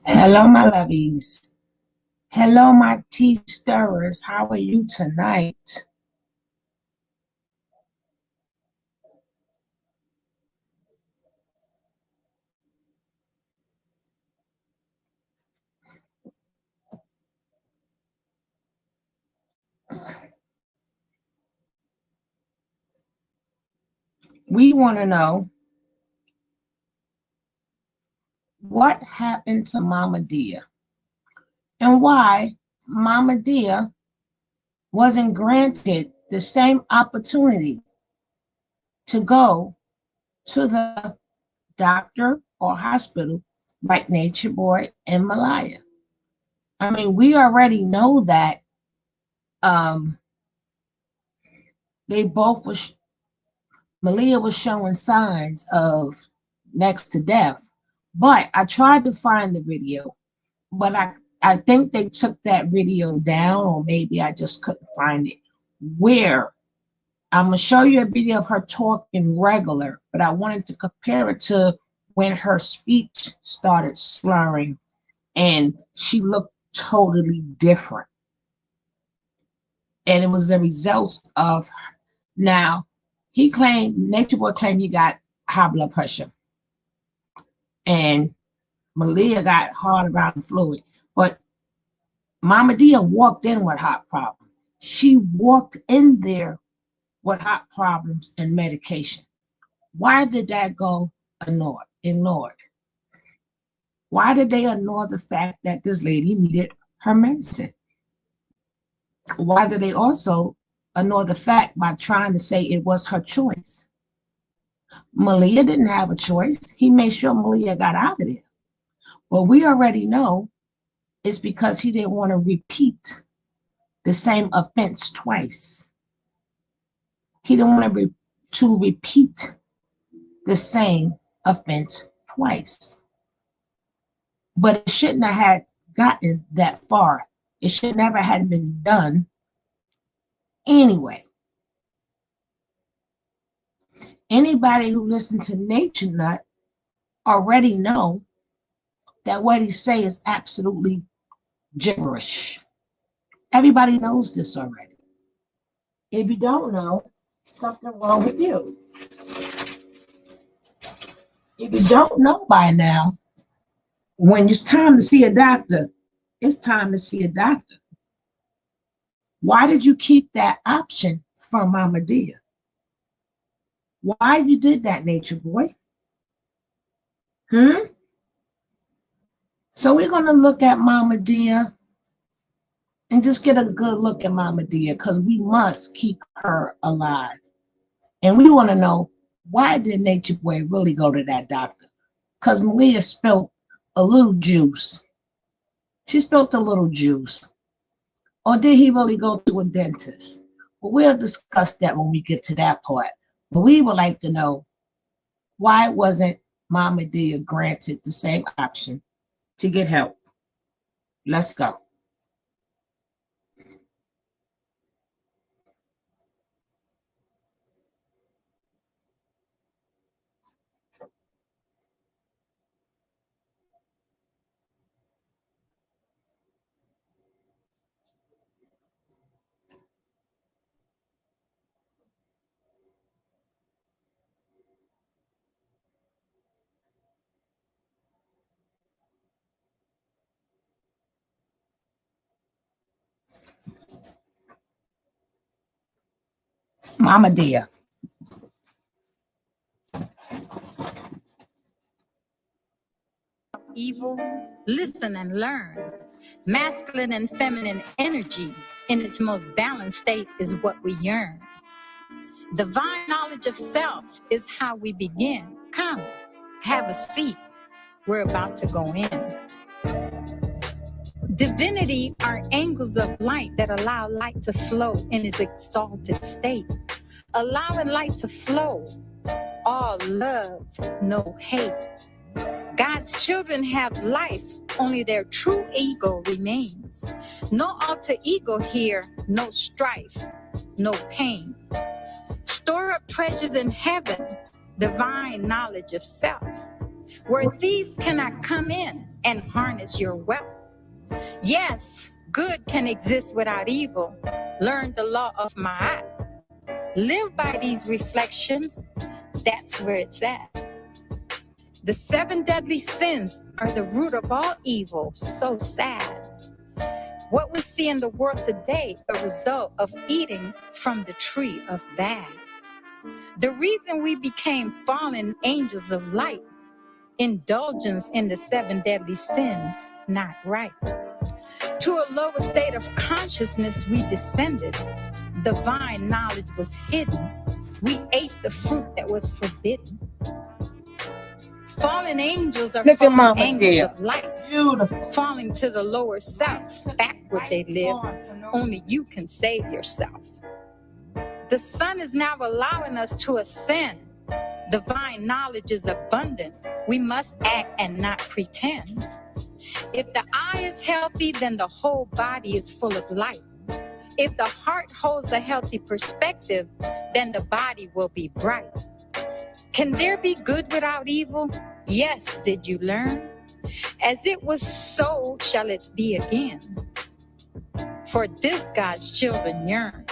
Hello, my lovies. Hello, my tea stirrers. How are you tonight? We want to know what happened to Mama Dia and why Mama Dia wasn't granted the same opportunity to go to the doctor or hospital like Natureboy and Malia. I mean, we already know that um, they both was Malia was showing signs of next to death. But I tried to find the video, but I think they took that video down, or maybe I just couldn't find it. Where I'm gonna show you a video of her talking regular, but I wanted to compare it to when her speech started slurring and she looked totally different. And it was a result of now Natureboy claimed he got high blood pressure. And Malia got hard around the fluid. But Mama Dia walked in with heart problems. She walked in there with heart problems and medication. Why did that go ignored? Why did they ignore the fact that this lady needed her medicine? Why did they also ignore the fact by trying to say it was her choice? Malia didn't have a choice. He made sure Malia got out of there. But we already know it's because he didn't want to repeat the same offense twice. He didn't want to repeat the same offense twice. But it shouldn't have had gotten that far. It should never have been done anyway. Anybody who listens to Nature Nut already know that what he say is absolutely gibberish. Everybody knows this already. If you don't know, something wrong with you. If you don't know by now, when it's time to see a doctor, it's time to see a doctor. Why did you keep that option from Mama Dia? Why you did that, Natureboy? So we're going to look at Mama Dia and just get a good look at Mama Dia, because we must keep her alive. And we want to know, why did Natureboy really go to that doctor? Because Malia spilled a little juice. She spilled a little juice. Or did he really go to a dentist? Well, we'll discuss that when we get to that part. But we would like to know, why wasn't Mama Dia granted the same option to get help? Let's go. Mama Dia. Evil, listen and learn. Masculine and feminine energy in its most balanced state is what we yearn. Divine knowledge of self is how we begin. Come, have a seat. We're about to go in. Divinity are angles of light that allow light to flow in its exalted state. Allowing light to flow, all love, no hate. God's children have life, only their true ego remains. No alter ego here, no strife, no pain. Store up treasures in heaven, divine knowledge of self. where thieves cannot come in and harness your wealth. Yes, good can exist without evil. Learn the law of Ma'at. Live by these reflections. That's where it's at. The 7 deadly sins are the root of all evil. So sad. What we see in the world today, a result of eating from the tree of bad. The reason we became fallen angels of light, indulgence in the 7 deadly sins, not right. To a lower state of consciousness we descended. Divine knowledge was hidden. We ate the fruit that was forbidden. Fallen angels are Look at fallen Mama angels dear. of light. Beautiful. Falling to the lower self, backward they live. Only you can save yourself. The sun is now allowing us to ascend. Divine knowledge is abundant. We must act and not pretend. If the eye is healthy, then the whole body is full of light. If the heart holds a healthy perspective, then the body will be bright. Can there be good without evil? Yes, did you learn? As it was, so shall it be again. For this God's children yearn.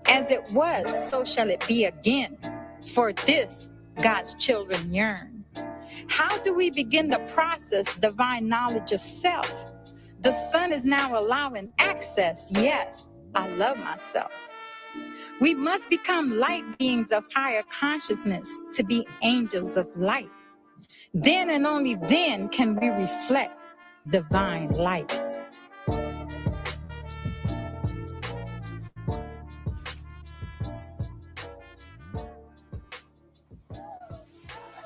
As it was, so shall it be again. For this God's children yearn. How do we begin to process divine knowledge of self? The sun is now allowing access. Yes, I love myself. We must become light beings of higher consciousness to be angels of light. Then and only then can we reflect divine light.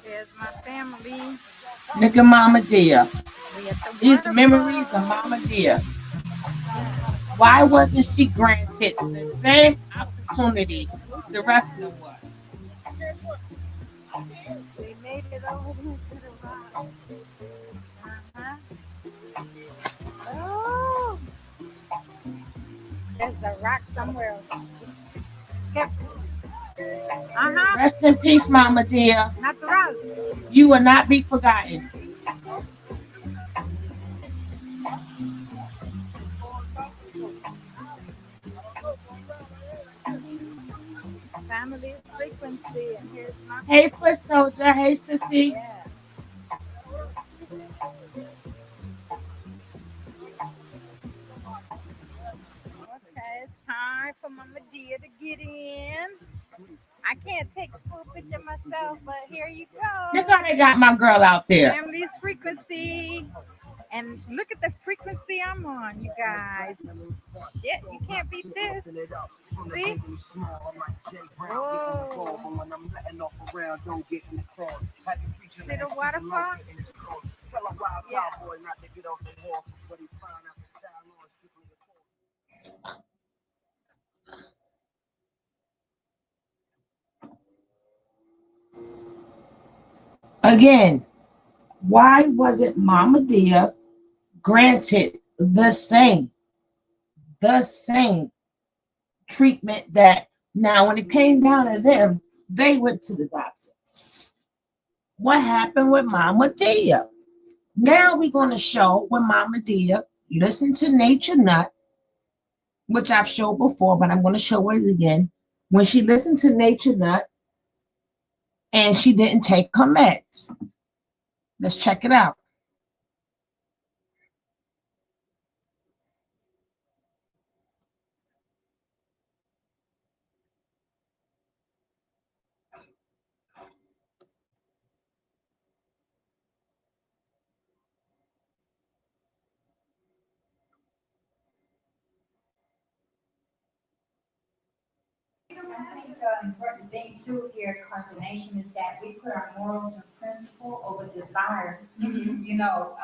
There's my family. Look at Mama dear. We at the These waterfall. memories of Mama dear. Why wasn't she granted the same opportunity the rest of them was? We made it over to the rock. Oh, there's a rock somewhere. Yep. Rest in peace, Mama dear. Natural. You will not be forgotten. Family frequency. And here's my Hey, foot soldier. Hey, sissy. yeah. Okay, it's time for Mama Dia to get in. I can't take a full picture myself, but here you go. Look how they got my girl out there. Family's frequency. And look at the frequency I'm on, you guys. Shit, you can't beat this. See? Whoa. See the waterfall? Yeah. Again, why wasn't Mama dear granted the same treatment that now when it came down to them, they went to the doctor? What happened with Mama dear? Now we're going to show when Mama dear listened to Nature Nut, which I've showed before, but I'm going to show it again. When she listened to Nature Nut and she didn't take her meds. Let's check it out. I think the important thing too here, confirmation, is that we put our morals and principle over desires. You know,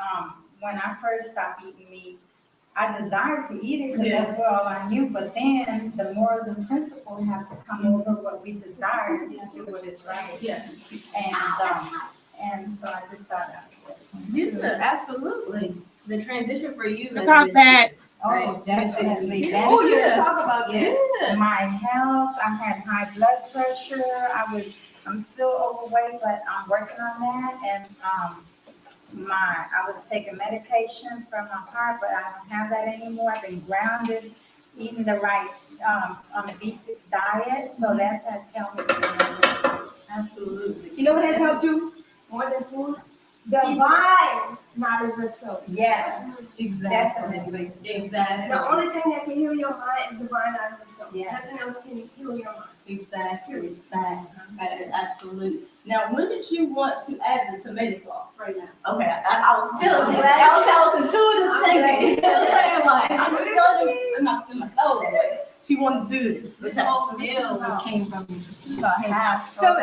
when I first stopped eating meat, I desired to eat it because that's what all I knew. But then the morals and principle have to come over what we desire to do what is right. And so I just thought that was good. Yeah, absolutely. The transition for you. Look how bad. Oh, definitely. Oh, you should Benefits. talk about My health, I had high blood pressure, I'm still overweight, but I'm working on that. And I was taking medication for my heart, but I don't have that anymore. I've been grounded, eating the right on the B6 diet, so that has helped me. Absolutely. You know what has helped you more than food? Divine knowledge of self. Yes, Exactly. Exactly. The only thing that can heal your mind is divine knowledge of self. Yes. Nothing else can heal your mind. Exactly. Absolutely. Now, when did you want to add the tomato sauce right now? Okay, I was feeling it. I was intuitive thinking. I'm not in my soul. She wanted to do this. this whole meal came from the house. So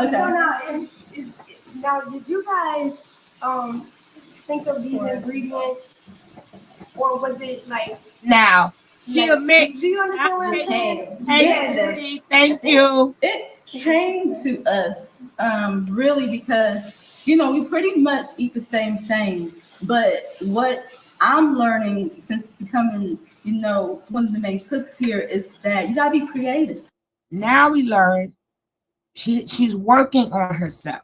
now, did you guys think of these ingredients, or was it like? Now, she'll make. Do you understand what I'm saying? Hey, thank you. It came to us really because, we pretty much eat the same thing. But what I'm learning since becoming, one of the main cooks here is that you gotta be creative. Now we learn she's working on herself.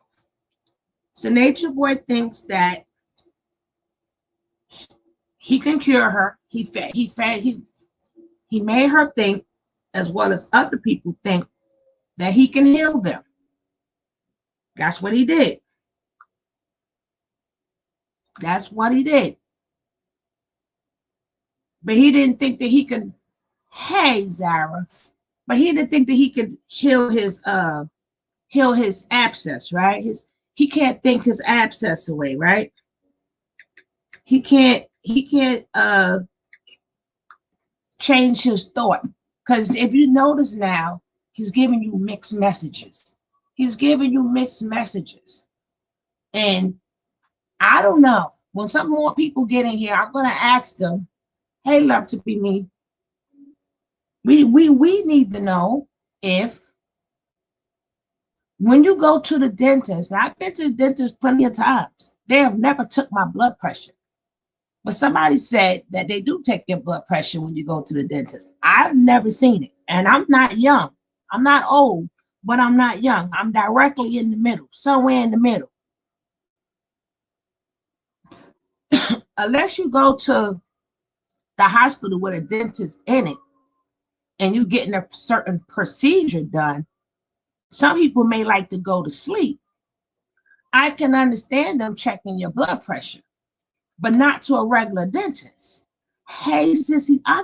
So Nature Boy thinks that he can cure her. He made her think, as well as other people think, that he can heal them. That's what he did. That's what he did. But he didn't think that he could, hey, Zara, but he didn't think that he could heal his abscess, right? He can't think his abscess away, right? He can't change his thought. Because if you notice now, he's giving you mixed messages. He's giving you mixed messages. And I don't know. When some more people get in here, I'm gonna ask them, hey, love to be me. We need to know if when you go to the dentist, I've been to the dentist plenty of times, they have never took my blood pressure. But somebody said that they do take your blood pressure when you go to the dentist. I've never seen it. And I'm not young. I'm not old, but I'm not young. I'm directly in the middle, somewhere in the middle. Unless you go to the hospital with a dentist in it and you're getting a certain procedure done, some people may like to go to sleep. I can understand them checking your blood pressure, but not to a regular dentist. Hey, sissy, I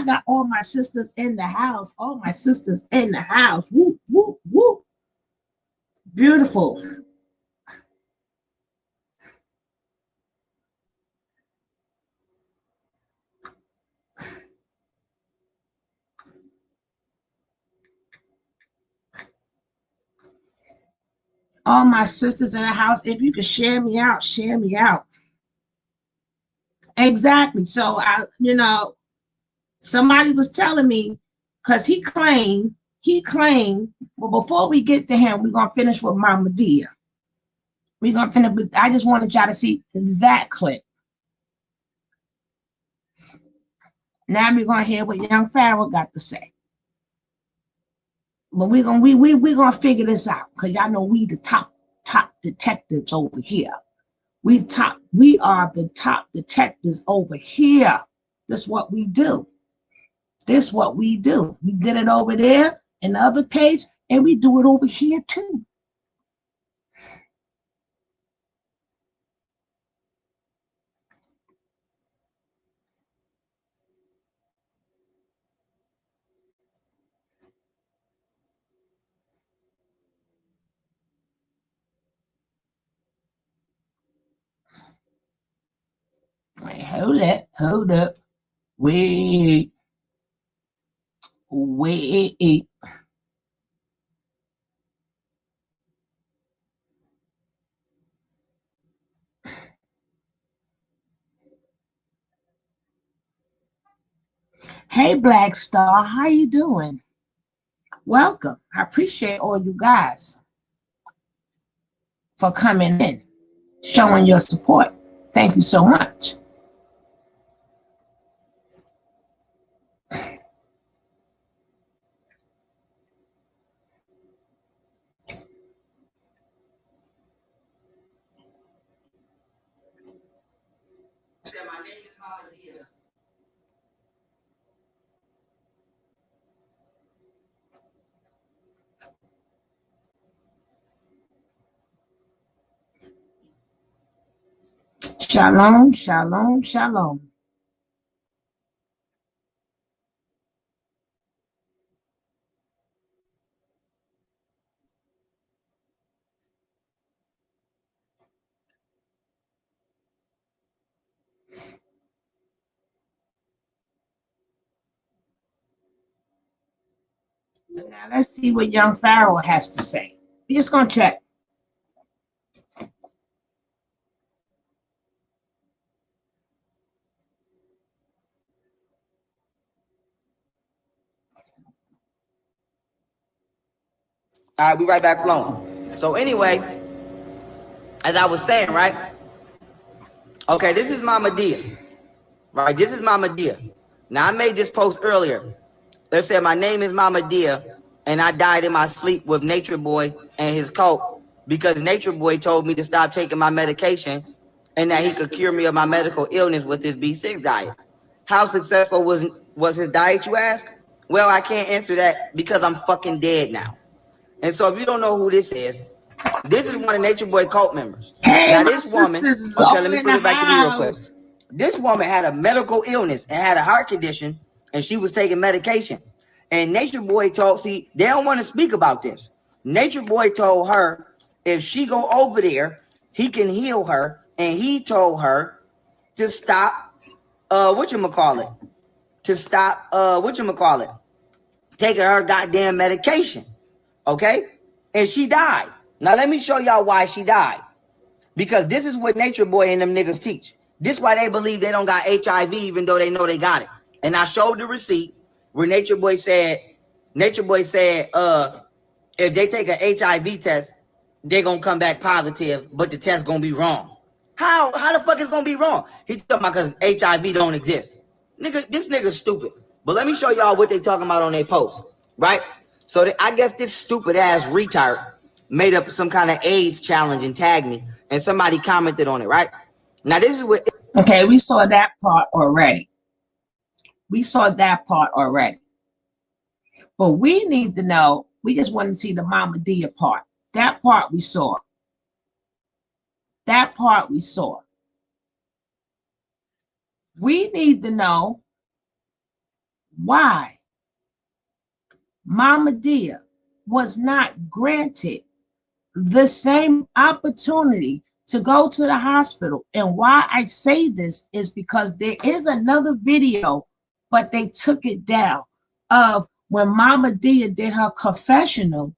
got all my sisters in the house. All my sisters in the house. Whoop, whoop, whoop. Beautiful. All my sisters in the house. If you could share me out, share me out. Exactly. So somebody was telling me, because he claimed, well, before we get to him, we're gonna finish with Mama Dia. We're gonna finish, but I just wanted y'all to see that clip. Now we're gonna hear what young Pharaoh got to say. But we're gonna figure this out, because y'all know we the top detectives over here. We are the top detectives over here. This is what we do. This is what we do. We did it over there in the other page, and we do it over here too. Wait, hold up. Wait. Hey, Black Star, how you doing? Welcome. I appreciate all you guys for coming in, showing your support. Thank you so much. Shalom, shalom, shalom. Now let's see what young Pharaoh has to say. We're just gonna check. All right, we right back flowing. So anyway, as I was saying, right? Okay, this is Mama Dia. Right, this is Mama Dia. Now I made this post earlier. They said my name is Mama Dia, and I died in my sleep with Natureboy and his cult because Natureboy told me to stop taking my medication and that he could cure me of my medical illness with his B6 diet. How successful was his diet, you ask? Well, I can't answer that because I'm fucking dead now. And so if you don't know who this is one of Natureboy cult members. Hey, now my this woman, sisters is okay, all let me in put the it back to me real quick. house. This woman had a medical illness and had a heart condition, and she was taking medication. And Natureboy told, see, they don't want to speak about this. Natureboy told her if she go over there, he can heal her, and he told her to stop, taking her goddamn medication, okay? And she died. Now let me show y'all why she died. Because this is what Natureboy and them niggas teach. This is why they believe they don't got HIV even though they know they got it. And I showed the receipt where Natureboy said, if they take an HIV test, they're gonna come back positive, but the test gonna be wrong. How the fuck is gonna be wrong? He's talking about because HIV don't exist. Nigga, this nigga's stupid. But let me show y'all what they talking about on their post, right? So I guess this stupid ass retard made up some kind of AIDS challenge and tagged me, and somebody commented on it, right? Now this is what. Okay, we saw that part already. But we need to know, we just want to see the Mama Dia part. That part we saw. We need to know why Mama Dia was not granted the same opportunity to go to the hospital. And why I say this is because there is another video, but they took it down, of when Mama Dia did her confessional.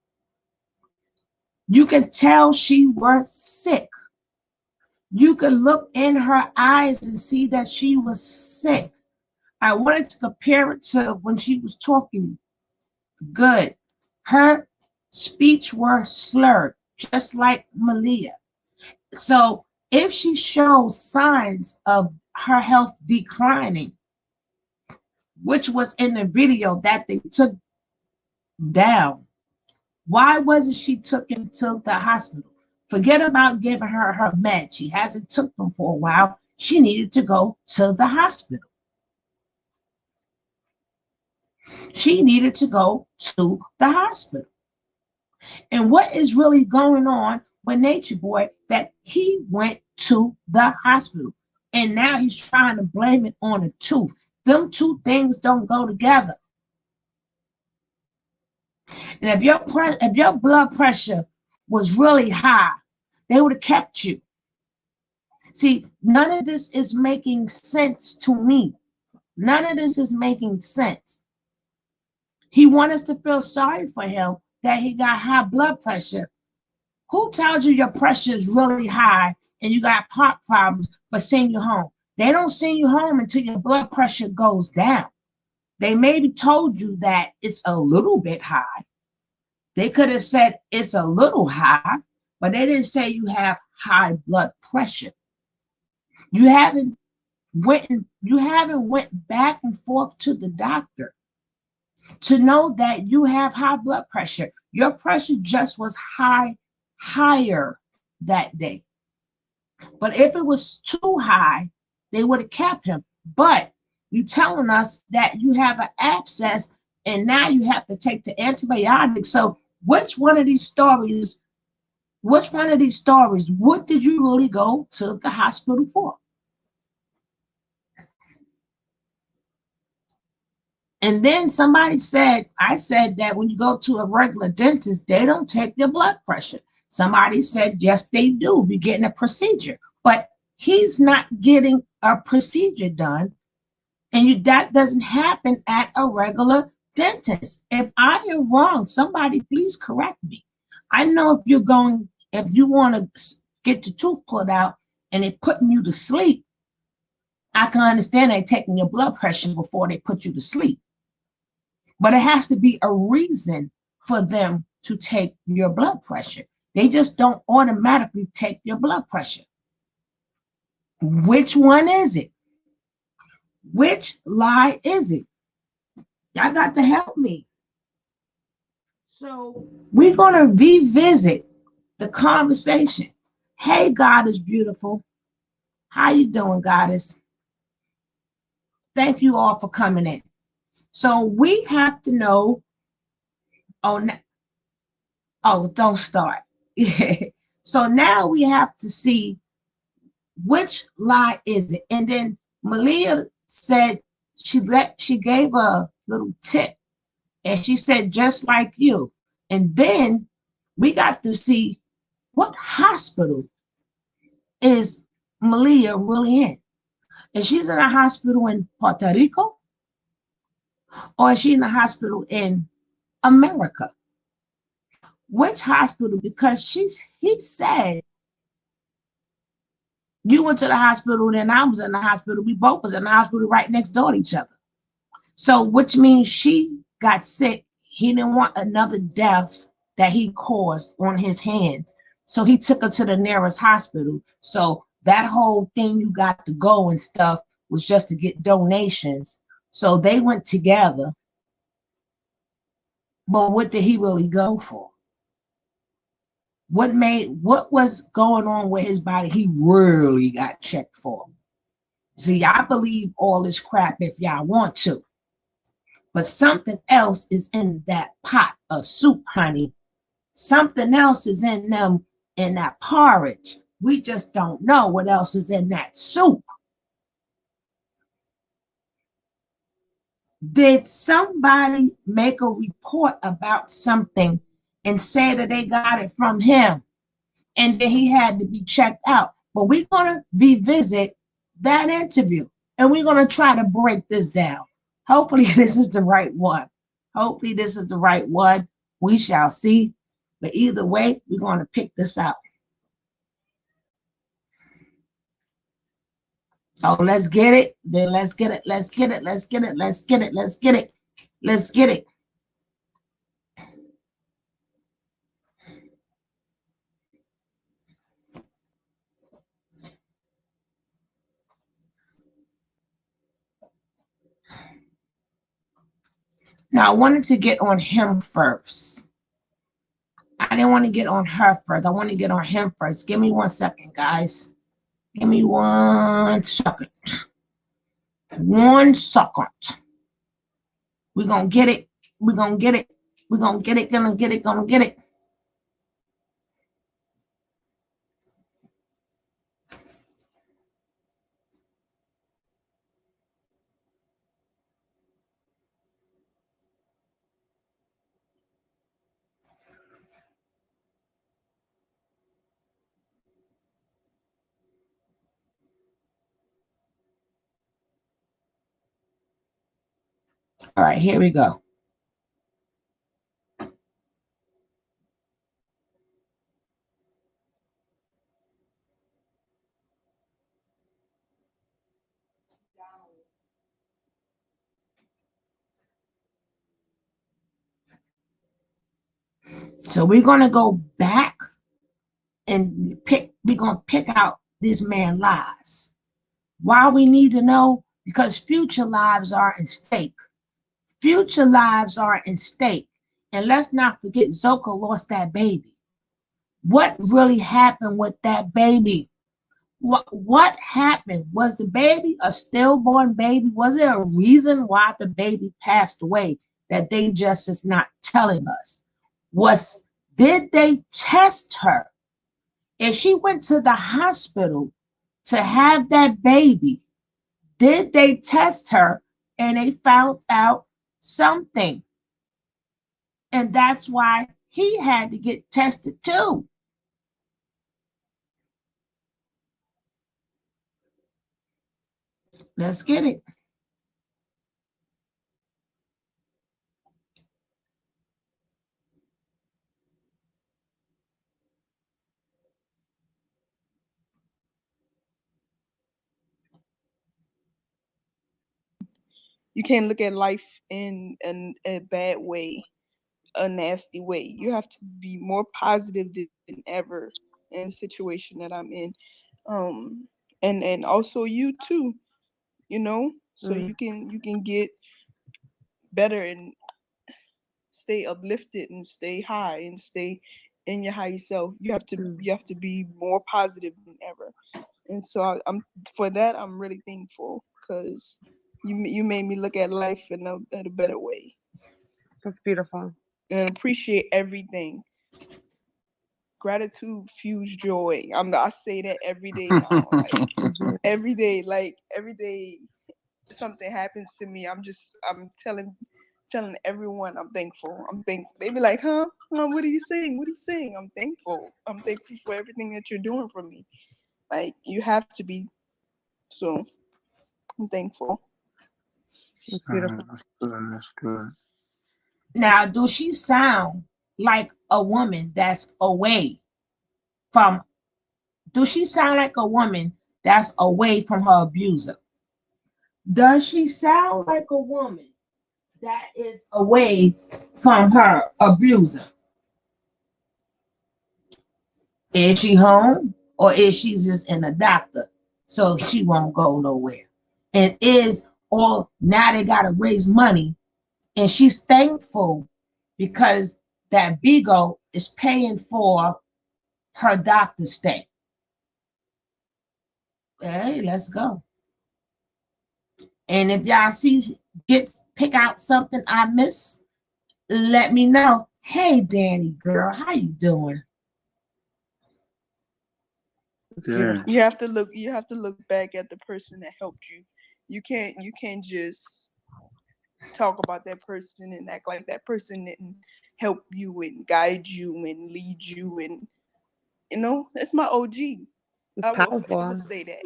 You can tell she was sick. You could look in her eyes and see that she was sick. I wanted to compare it to when she was talking good. Her speech were slurred, just like Malia. So if she shows signs of her health declining, which was in the video that they took down, why wasn't she taken to the hospital? Forget about giving her her meds. She hasn't took them for a while. She needed to go to the hospital. And what is really going on with Natureboy that he went to the hospital and now he's trying to blame it on a tooth? Them two things don't go together. And if your blood pressure was really high, they would have kept you. See, none of this is making sense to me. None of this is making sense. He wants us to feel sorry for him that he got high blood pressure. Who tells you your pressure is really high and you got heart problems but send you home? They don't send you home until your blood pressure goes down. They maybe told you that it's a little bit high. They could have said it's a little high, but they didn't say you have high blood pressure. You haven't went back and forth to the doctor to know that you have high blood pressure. Your pressure just was higher that day. But if it was too high, they would have kept him. But you telling us that you have an abscess and now you have to take the antibiotics. So which one of these stories, what did you really go to the hospital for? And then somebody said, I said that when you go to a regular dentist, they don't take your blood pressure. Somebody said, yes, they do. You're getting a procedure, but he's not getting a procedure done. And that doesn't happen at a regular dentist. If I am wrong, somebody please correct me. I know if you want to get your tooth pulled out and they're putting you to sleep, I can understand they taking your blood pressure before they put you to sleep. But it has to be a reason for them to take your blood pressure. They just don't automatically take your blood pressure. Which one is it? Which lie is it? Y'all got to help me. So we're going to revisit the conversation. Hey, God is beautiful. How you doing, Goddess? Thank you all for coming in. So we have to know, don't start. So now we have to see which lie is it. And then Malia said she gave a little tip, and she said, just like you. And then we got to see what hospital is Malia really in. Is she in a hospital in Puerto Rico? Or is she in a hospital in America? Which hospital? Because he said, you went to the hospital, then I was in the hospital. We both was in the hospital right next door to each other. So, which means she got sick. He didn't want another death that he caused on his hands. So he took her to the nearest hospital. So that whole thing, you got to go and stuff, was just to get donations. So they went together. But what did he really go for? What was going on with his body he really got checked for? See, I believe all this crap if y'all want to. But something else is in that pot of soup, honey. Something else is in that porridge. We just don't know what else is in that soup. Did somebody make a report about something and say that they got it from him and then he had to be checked out? But we're going to revisit that interview and we're going to try to break this down. Hopefully this is the right one. Hopefully this is the right one. We shall see. But either way, we're going to pick this out. Oh, let's get it. Then let's get it. Let's get it. Let's get it. Let's get it. Let's get it. Let's get it. Now, I wanted to get on him first. I didn't want to get on her first. I want to get on him first. Give me 1 second, guys. Give me 1 second. 1 second. We're going to get it. We're going to get it. We're going to get it. Gonna get it. Gonna get it. All right, here we go. So we're going to go back and we're going to pick out this man's lies. Why we need to know? Because future lives are in stake. Future lives are in stake. And let's not forget, Zoka lost that baby. What really happened with that baby? What happened? Was the baby a stillborn baby? Was there a reason why the baby passed away that they just is not telling us? Did they test her? If she went to the hospital to have that baby, did they test her and they found out something. And that's why he had to get tested too. Let's get it. You can't look at life in a bad way, a nasty way. You have to be more positive than ever in the situation that I'm in. And also you too, you know, so you can get better and stay uplifted and stay high and stay in your higher self. You have to be more positive than ever. And so I'm for that I'm really thankful, because you made me look at life in a better way. That's beautiful. And appreciate everything. Gratitude fuels joy. I say that every day now. Every day something happens to me, I'm telling everyone I'm thankful. They be like, huh? What are you saying? What are you saying? I'm thankful. I'm thankful for everything that you're doing for me. Like, you have to be. So I'm thankful. That's beautiful. That's good. That's good. Now, do she sound like a woman that's away from, do she sound like a woman that's away from her abuser? Does she sound like a woman that is away from her abuser? Is she home, or is she just in a doctor so she won't go nowhere? And is all now they got to raise money, and she's thankful because that Bigo is paying for her doctor stay. Hey, let's go. And if y'all pick out something I miss, let me know. Hey, Danny girl, how you doing? Yeah. You have to look back at the person that helped you. You can't just talk about that person and act like that person didn't help you and guide you and lead you. And it's my OG. I will forever say that.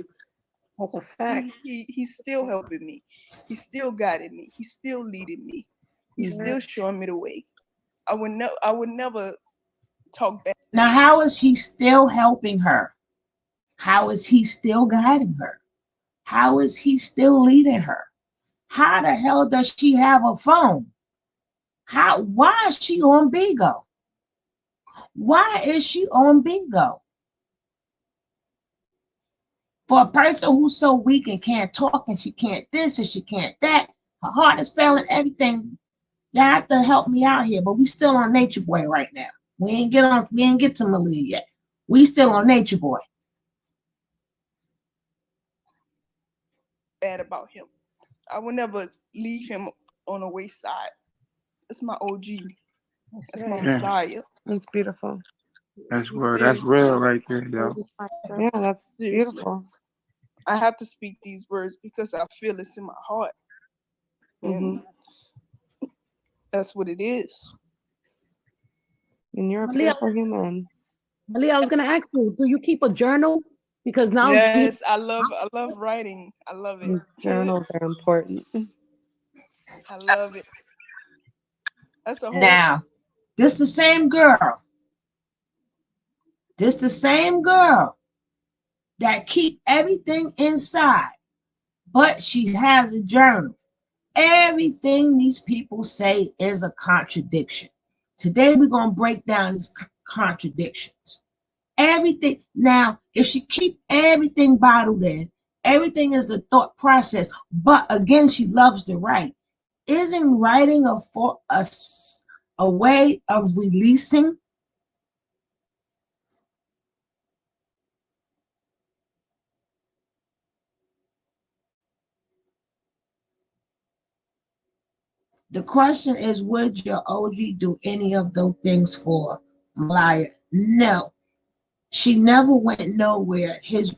That's a fact. He's still helping me. He's still guiding me. He's still leading me. He's still showing me the way. I would never talk back. Now, how is he still helping her? How is he still guiding her? How is he still leading her? How the hell does she have a phone? Why is she on Bigo? Why is she on Bigo? For a person who's so weak and can't talk and she can't this and she can't that, her heart is failing, everything. Y'all have to help me out here, but we still on Natureboy right now. We ain't get to Malia yet. We still on Natureboy. Bad about him. I would never leave him on the wayside. That's my OG. That's my Messiah. That's beautiful. That's word. That's real right there, yo. Yeah, that's beautiful. I have to speak these words because I feel it's in my heart. And that's what it is. And you're a beautiful human. Malia, I was gonna ask you, do you keep a journal? Because now yes, I love writing. I love it. Journals are important. I love it. That's a whole. Now, this the same girl. This the same girl that keep everything inside, but she has a journal. Everything these people say is a contradiction. Today we're going to break down these contradictions. Everything. Now, if she keep everything bottled in, everything is the thought process, but again, she loves to write. Isn't writing a way of releasing? The question is, would your OG do any of those things for Malia? No. She never went nowhere. His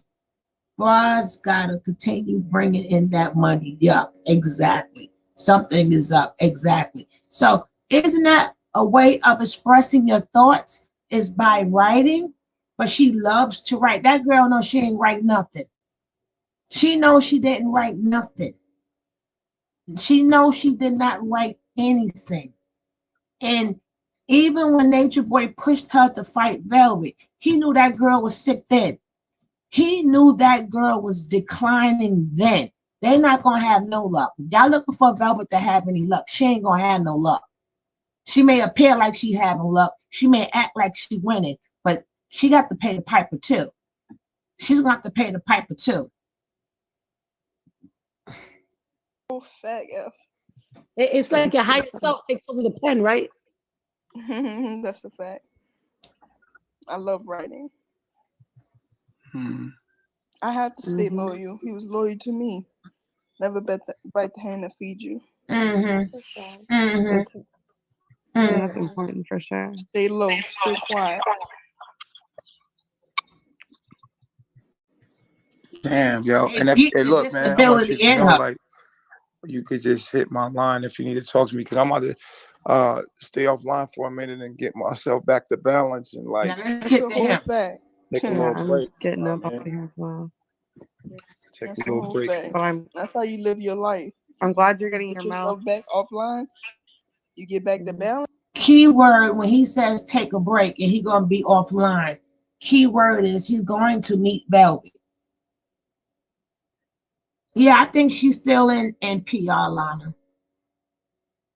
bride's got to continue bringing in that money. Yeah, exactly. Something is up, exactly. So isn't that a way of expressing your thoughts is by writing? But she loves to write. That girl knows she ain't write nothing. She knows she didn't write nothing. She knows she did not write anything. And even when Natureboy pushed her to fight Velvet, he knew that girl was sick then. He knew that girl was declining then. They're not going to have no luck. Y'all looking for Velvet to have any luck. She ain't going to have no luck. She may appear like she having luck. She may act like she winning, but she got to pay the piper too. She's going to have to pay the piper too. Oh, fat F. It's like your higher self takes over the pen, right? That's a fact. I love writing. I have to stay loyal. He was loyal to me. Never bite the hand that feeds you. That's important for sure. Stay low, stay quiet. Damn, yo. And if, hey, look, man, I want you to know, like, you could just hit my line if you need to talk to me, because I'm about to stay offline for a minute and get myself back to balance and, like, now let's get to him. Take a little break. Getting up out here as well. Take a little break. But that's how you live your life. I'm glad you're getting Put your yourself mouth back offline. You get back to balance. Key word when he says take a break and he's going to be offline. Key word is he's going to meet Velvet. Yeah, I think she's still in PR, Lana.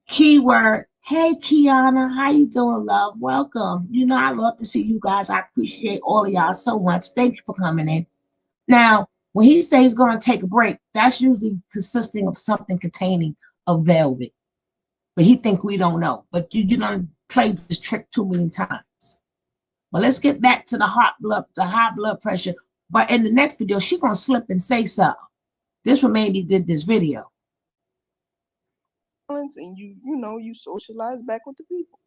Keyword, hey Kiana, how you doing, love? Welcome. You know, I love to see you guys. I appreciate all of y'all so much. Thank you for coming in. Now, when he says he's going to take a break, that's usually consisting of something containing a Velvet. But he think we don't know. But you don't play this trick too many times. But let's get back to the high blood pressure. But in the next video, she's going to slip and say something. This one maybe did this video. And you socialize back with the people.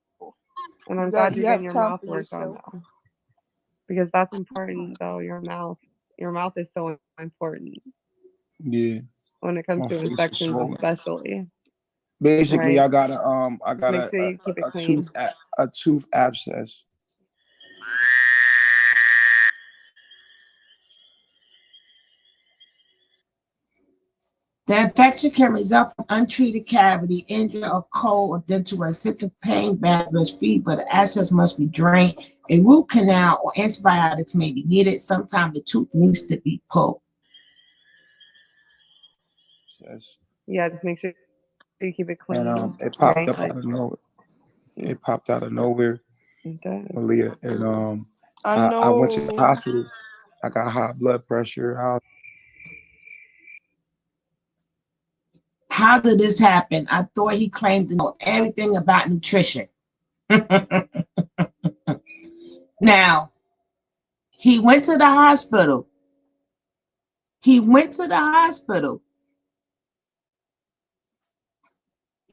and I'm glad you're getting your mouth work on though. Because that's important though, your mouth. Your mouth is so important. Yeah. When it comes to infections especially. Basically, right? I got a tooth abscess. The infection can result from untreated cavity, injury, or cold or dental work, symptom, pain, badness, fever. The abscess must be drained. A root canal or antibiotics may be needed. Sometimes the tooth needs to be pulled. Yeah, just make sure you keep it clean. And it popped right? up out of nowhere. It popped out of nowhere, Malia. And I went to the hospital. I got high blood pressure. How did this happen? I thought he claimed to know everything about nutrition. Now, he went to the hospital.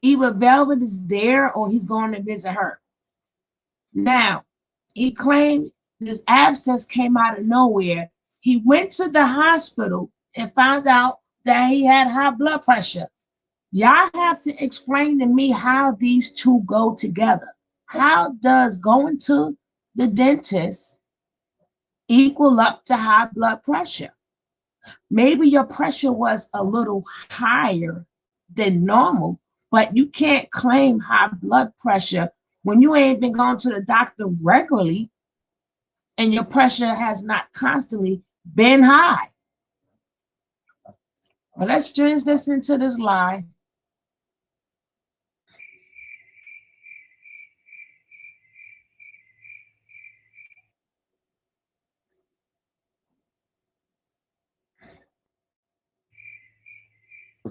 Either Velvet is there or he's going to visit her. Now, he claimed this abscess came out of nowhere. He went to the hospital and found out that he had high blood pressure. Y'all have to explain to me how these two go together. How does going to the dentist equal up to high blood pressure? Maybe your pressure was a little higher than normal, but you can't claim high blood pressure when you ain't been going to the doctor regularly and your pressure has not constantly been high. But let's just listen to this lie.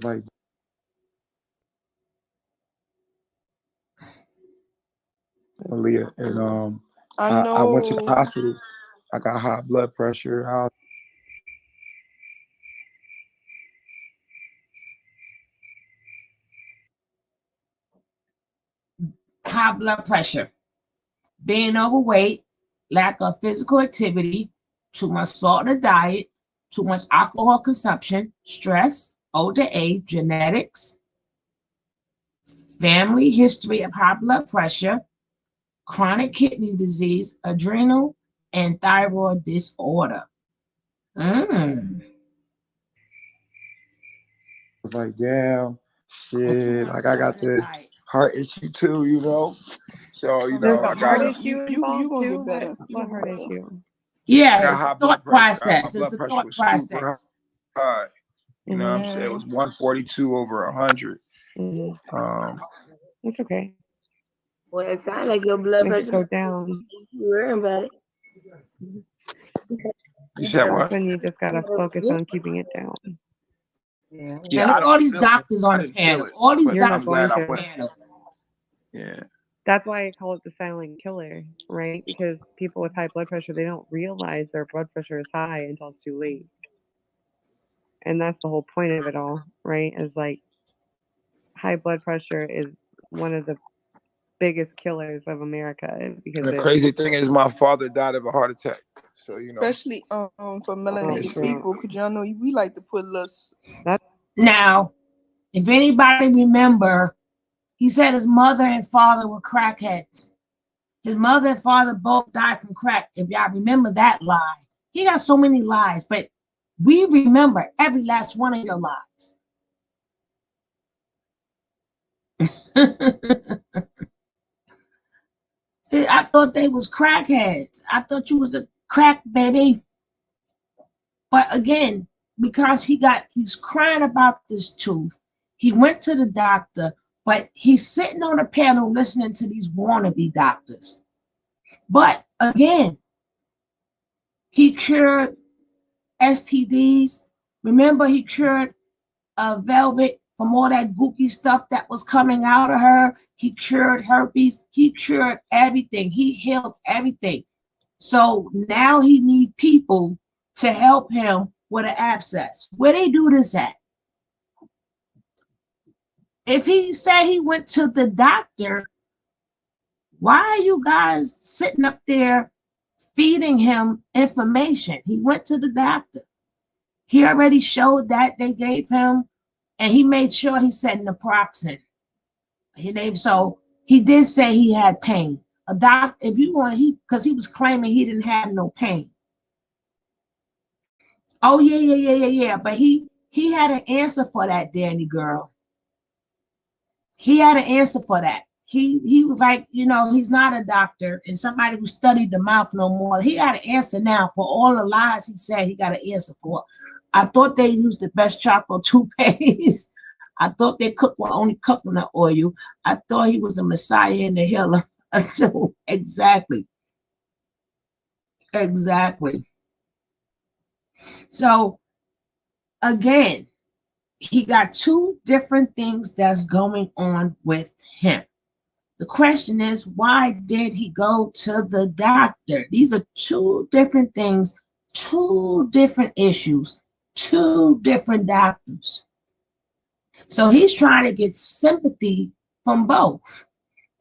Like, Malia, and I went to the hospital. I got high blood pressure. High blood pressure, being overweight, lack of physical activity, too much salt in the diet, too much alcohol consumption, stress, older age, genetics. family history of high blood pressure, chronic kidney disease, adrenal, and thyroid disorder. It's like, damn, shit. Like I got the heart issue too, you know. So you There's know, a I heart got issue involved too. What heart issue? Yeah, it's high a thought blood pressure. My process. It's blood a pressure thought was super process. high. You know what I'm saying? It was 142 over 100. It's okay. Well, it sounds like your blood pressure go down. You worrying about it. You said what? Then you just gotta focus on keeping it down. Yeah, Yeah, look I at all don't these feel doctors it. I on the didn't feel panel. it, All these but doctors I'm glad on I the went. panel. Yeah. That's why I call it the silent killer, right? Because people with high blood pressure, they don't realize their blood pressure is high until it's too late. And that's the whole point of it all, right? Is like high blood pressure is one of the biggest killers of America because The crazy thing is my father died of a heart attack. So you know, especially for melanated people, because y'all know we like to put less. Now, if anybody remember, he said his mother and father were crackheads. His mother and father both died from crack. If y'all remember that lie, he got so many lies, but we remember every last one of your lies. I thought they was crackheads. I thought you was a crack baby. But again, because he's crying about this tooth, he went to the doctor, but he's sitting on a panel listening to these wannabe doctors. But again, he cured STDs. Remember, he cured Velvet from all that gooky stuff that was coming out of her. He cured herpes. He cured everything. He healed everything. So now he needs people to help him with an abscess. Where they do this at? If he said he went to the doctor, why are you guys sitting up there feeding him information? He went to the doctor. He already showed that they gave him, and he made sure he said naproxen. So he did say he had pain. A doc, if you want, because he was claiming he didn't have no pain. Oh yeah. But he had an answer for that, Danny girl. He had an answer for that. He was like, he's not a doctor and somebody who studied the mouth no more. He got an answer now for all the lies he said. He got an answer for. I thought they used the best chocolate toothpaste. I thought they cooked with only coconut oil. I thought he was the Messiah and the healer. Exactly. So again, he got two different things that's going on with him. The question is, why did he go to the doctor? These are two different things, two different issues, two different doctors. So he's trying to get sympathy from both.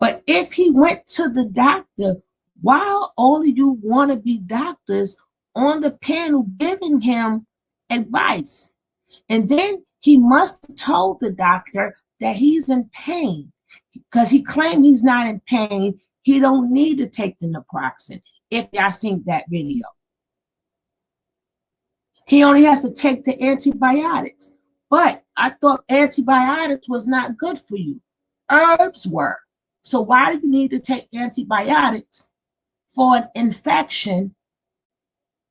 But if he went to the doctor, why are all of you wannabe doctors on the panel giving him advice? And then he must have told the doctor that he's in pain because he claimed he's not in pain. He don't need to take the naproxen. If y'all seen that video, he only has to take the antibiotics. But I thought antibiotics was not good for you. Herbs were. So why do you need to take antibiotics for an infection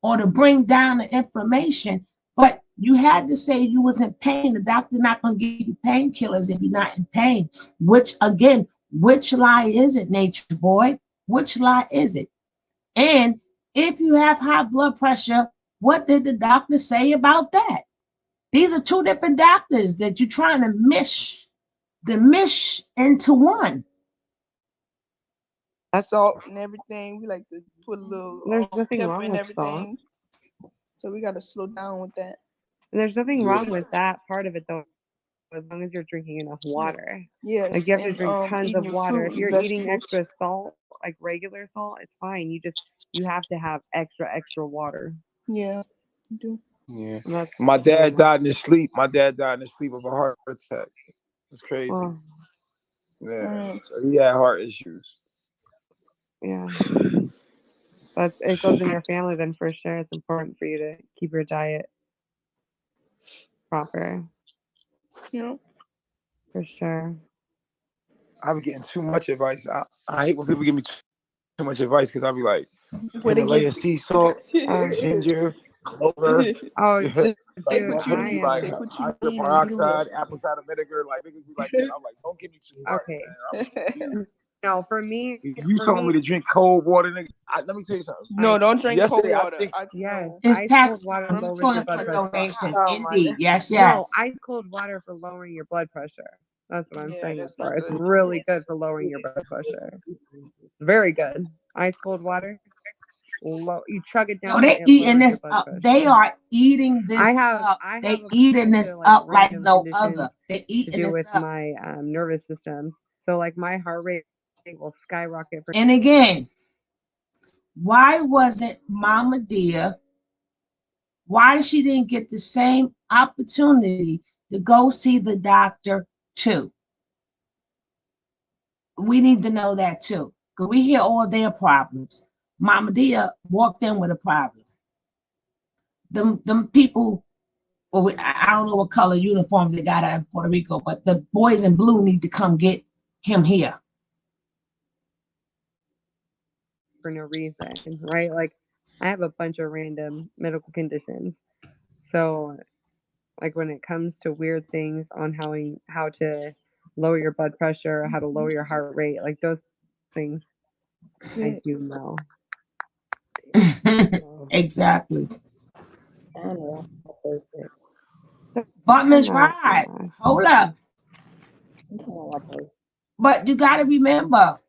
or to bring down the inflammation? But you had to say you was in pain. The doctor not going to give you painkillers if you're not in pain. Which lie is it, Natureboy? Which lie is it? And if you have high blood pressure, what did the doctor say about that? These are two different doctors that you're trying to mesh into one. Salt and everything. We like to put a little pepper and everything. So we got to slow down with that. And there's nothing wrong with that part of it, though, as long as you're drinking enough water. Yes. Like you have to drink tons of water. If you're eating extra salt, like regular salt, it's fine. You have to have extra water. Yeah, you do. Yeah. My dad died in his sleep. My dad died in his sleep of a heart attack. It's crazy. Yeah. So he had heart issues. Yeah. But it goes in your family, then for sure it's important for you to keep your diet proper. Yeah. For sure. I'm getting too much advice. I hate when people give me too much advice because I'll be like, What they Himalayan give sea salt, Oh, ginger, clover. oh, Like dude, what you niggas I be need. like am Take what you hydrogen need and do it. peroxide, apple cider vinegar. Like niggas be like that. I'm like, don't give me too much, okay. man. No, for me, You told me to drink cold water, nigga. Let me tell you something. No, don't drink cold Yesterday, I water. think yes, It's ice tax cold water time. We're lowers your calling blood for pressure. donations. Oh my Indeed. Yes, no, yes. ice cold water for lowering your blood pressure. That's what I'm Yeah, saying it that's for. not It's good. really good for lowering your blood pressure. Very good. Ice cold water. You chug it No, down, they it eating lowers your this blood up. pressure. They are eating this up. I They have a eating bunch this of like up like random no conditions other. They to eating do this with up. my nervous system. So like my heart rate will skyrocket for And again, why wasn't Mama Dia? Why she didn't get the same opportunity to go see the doctor too? We need to know that too, because we hear all their problems. Mama Dia walked in with a problem. Them people, well, I don't know what color uniform they got out of Puerto Rico, but the boys in blue need to come get him here. for no reason, right? Like I have a bunch of random medical conditions. So like when it comes to weird things on how to lower your blood pressure, how to lower your heart rate, like those things I do know. Exactly. I know. Thursday. But Miss Not Rod, fast. hold up. I'm talking about Thursday. But you got to remember,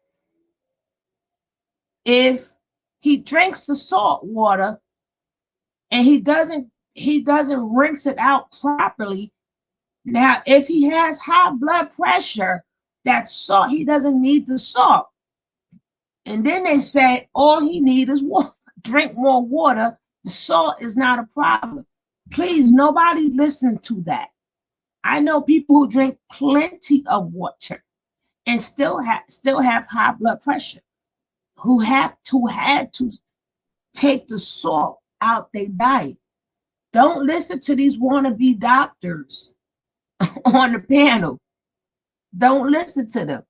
if he drinks the salt water and he doesn't rinse it out properly. Now, if he has high blood pressure, that salt, he doesn't need the salt. And then they say all he needs is water. Drink more water. The salt is not a problem. Please, nobody listen to that. I know people who drink plenty of water and still have high blood pressure, who had to take the salt out their diet. Don't listen to these wannabe doctors on the panel. Don't listen to them.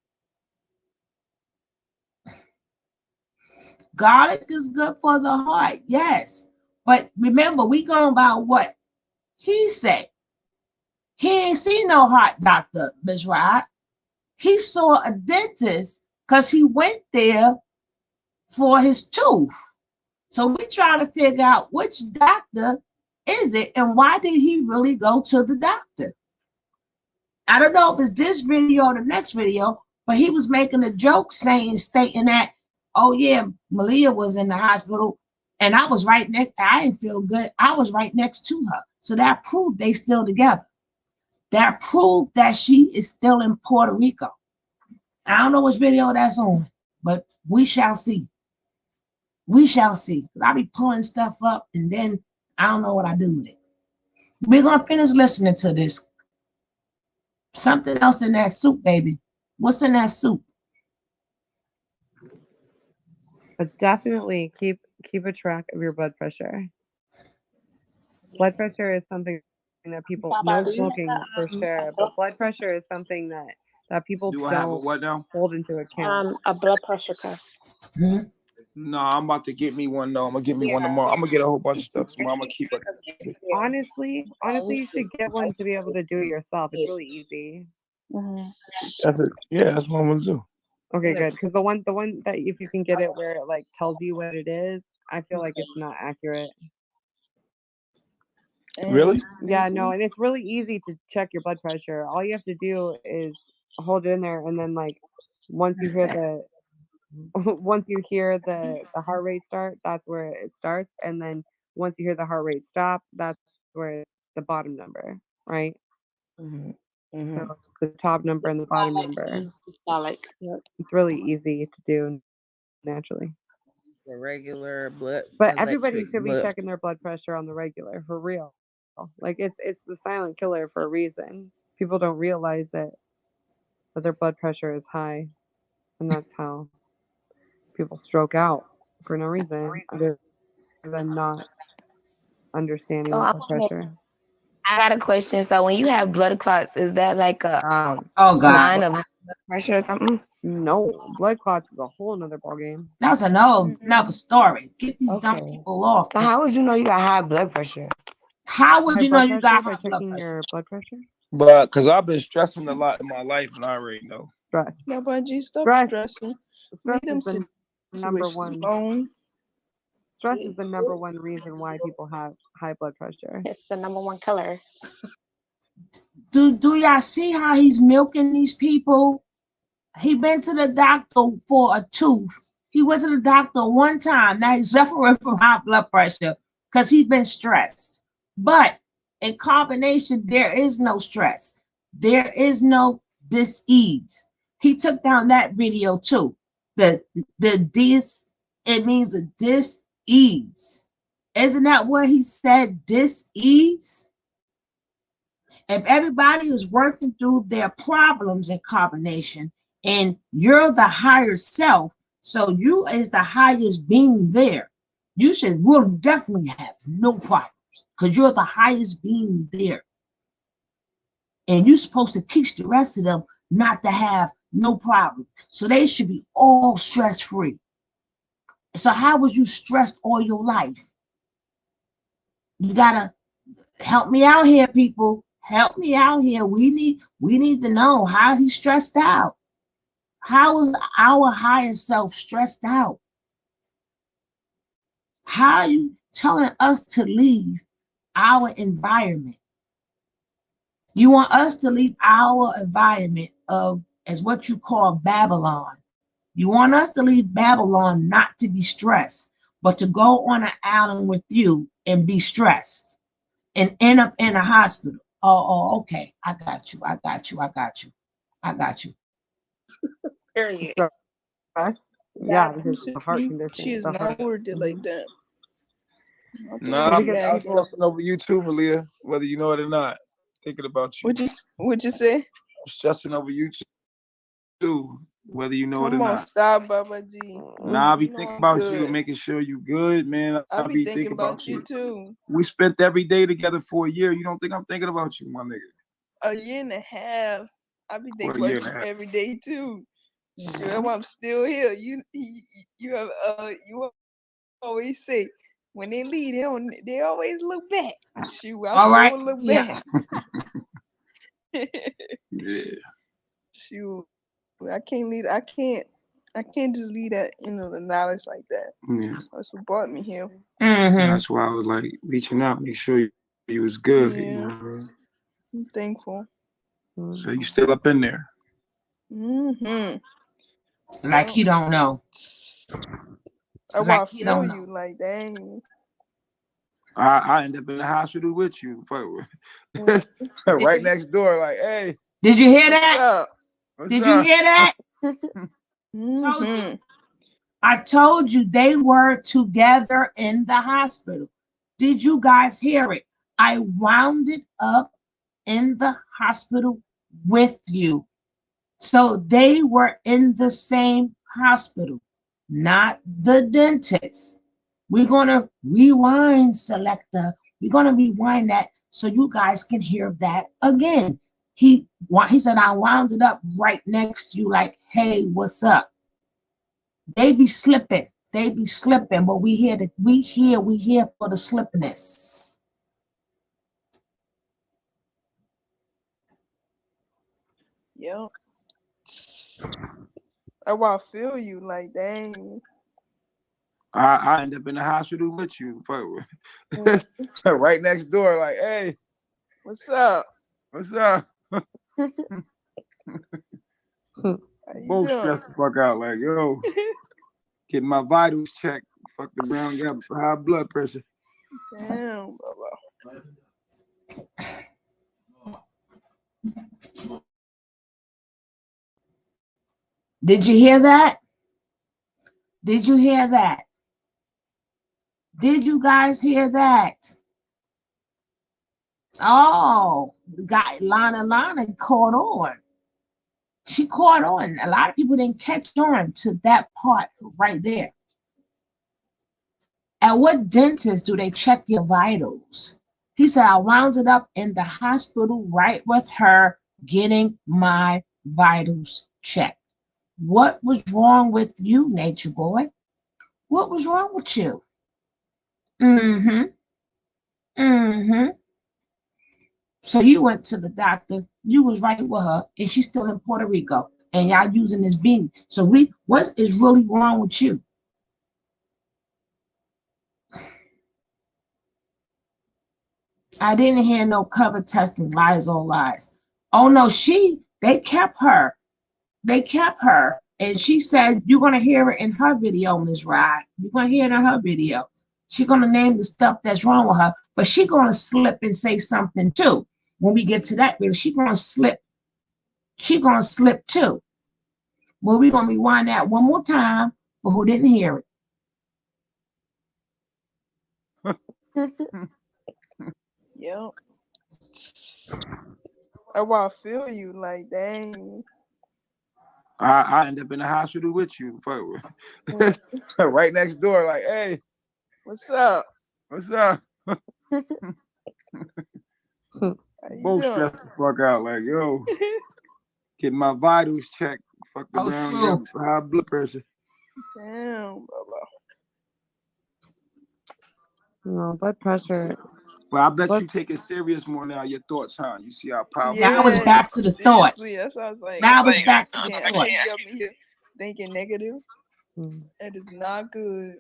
Garlic is good for the heart, yes. But remember, we going by what he said. He ain't seen no heart doctor, Ms. Rod. He saw a dentist because he went there for his tooth. So we try to figure out which doctor is it and why did he really go to the doctor? I don't know if it's this video or the next video, but he was making a joke stating that, oh yeah, Malia was in the hospital and I was right next, I didn't feel good. I was right next to her. So that proved they still together. That proved that she is still in Puerto Rico. I don't know which video that's on, but we shall see. We shall see. I be pulling stuff up and then I don't know what I do with it. We're gonna finish listening to this. Something else in that soup, baby. What's in that soup? But definitely keep a track of your blood pressure. Blood pressure is something that people Baba, no do you have smoking for sure, but blood pressure is something that people Do I have a don't what now? hold into account. a blood pressure cuff? No, I'm about to get me one though. I'm gonna get me one tomorrow. I'm gonna get a whole bunch of stuff tomorrow. I'm gonna keep it. Honestly, you should get one to be able to do it yourself. It's really easy. That's it. Yeah, that's what I'm gonna do. Okay, good. Because the one that if you can get it where it like tells you what it is, I feel like it's not accurate. Really? Yeah, no, and it's really easy to check your blood pressure. All you have to do is hold it in there, and then like once you hear the heart rate start, that's where it starts, and then once you hear the heart rate stop, that's where it's the bottom number, right? So the top number and the bottom number. Yep. It's really easy to do naturally. The regular blood, But everybody electric should be blood. checking their blood pressure on the regular, for real. Like it's the silent killer for a reason. People don't realize that that their blood pressure is high, and that's how people stroke out for no reason other than not understanding So the I blood pressure. got a question. So when you have blood clots, is that like a Oh God, sign of blood pressure or something? No, blood clots is a whole nother ballgame. that's another story. Get these dumb Okay. people off. So how would you know you got high blood pressure? How would High you know blood you pressure got by high blood checking pressure? your blood pressure. But because I've been stressing a lot in my life, and I already know. Stress. Now, Bungie, stop Stress. stressing. Stress Leave them is the number situations one. alone. Stress is the number one reason why people have high blood pressure. It's the number one killer. Do y'all see how he's milking these people? He been to the doctor for a tooth. He went to the doctor one time. Now he's suffering from high blood pressure because he's been stressed. But in combination, there is no stress. There is no dis-ease. He took down that video too. The it means a dis-ease. Isn't that what he said? Dis-ease? If everybody is working through their problems in combination and you're the higher self, so you is the highest being there, you should really definitely have no problems because you're the highest being there. And you're supposed to teach the rest of them not to have no problem. So they should be all stress-free. So how was you stressed all your life? You gotta help me out here, people. Help me out here. We need to know, how is he stressed out? How is our higher self stressed out? How are you telling us to leave our environment? You want us to leave our environment of, as what you call Babylon. You want us to leave Babylon not to be stressed, but to go on an island with you and be stressed and end up in a hospital. Oh, okay. I got you. Period. Yeah, because of heart She condition. is The heart. not worded like that. Nah, Because I'm people- stressing over you too, Malia, whether you know it or not. Thinking about you. What'd you say? I'm stressing over you too, whether you know it or Come on, not. stop, Baba G. Nah, I be You know thinking I'm about you, good. making sure you good, man. I I be be thinking about you too. We spent every day together for a year. You don't think I'm thinking about you, my nigga? A year and a half. I be thinking What, a year about and a you half? every day too. Sure, I'm still here. You have you always say when they leave, they always look back. Shoot, I All sure right. look Yeah. back. Yeah. Shoot, I can't leave. I can't just leave that the knowledge like that. Yeah. That's what brought me here. That's why I was like reaching out, make sure you was good. You know Yeah. what I mean? I'm thankful. So you still up in there? Like he don't know. I Like want to he don't feel know. you. Like dang. I end up in the hospital with you. Right next door, like, hey. Did you hear What's that? up? Did you hear that? Told you. I told you they were together in the hospital. Did you guys hear it? I wound it up in the hospital with you. So they were in the same hospital, not the dentist. We're going to rewind, selector. We're going to rewind that so you guys can hear that again. He said, I wound it up right next to you like, hey, what's up? They be slipping. But we here for the slipness. Yep. I want to feel you. Like dang. I end up in the hospital with you. Right next door, like, hey. What's up? What's up? Both stressed the fuck out, like, yo, getting my vitals checked. Fuck the brown, got high blood pressure. Damn, Baba. Did you hear that? Did you hear that? Did you guys hear that? Oh, the guy Lana caught on. She caught on. A lot of people didn't catch on to that part right there. At what dentist do they check your vitals? He said, I wound it up in the hospital right with her getting my vitals checked. What was wrong with you, Nature Boy? What was wrong with you? Mm-hmm. Mm-hmm. So you went to the doctor, you was right with her, and she's still in Puerto Rico, and y'all using this bean. So what is really wrong with you? I didn't hear no cover testing, lies on lies. Oh no, they kept her. They kept her. And she said, you're gonna hear it in her video, Ms. Rod. You're gonna hear it in her video. She's gonna name the stuff that's wrong with her, but she's gonna slip and say something too. When we get to that video, she's gonna slip too. Well, we're gonna rewind that one more time for who didn't hear it. Yep. Oh, well, I feel you. Like, dang. I end up in the hospital with you, right next door. Like, hey, what's up? What's up? Both stressed the fuck out. Like, yo, getting my vitals checked. Fucked around for high blood pressure. Damn, Bubba. No, blood pressure. But I bet you take it serious more now. Your thoughts, huh? You see how powerful. Now I was back to the thoughts. That's what I was like. Now I was back to the thoughts. I can't be up here thinking negative. That is not good.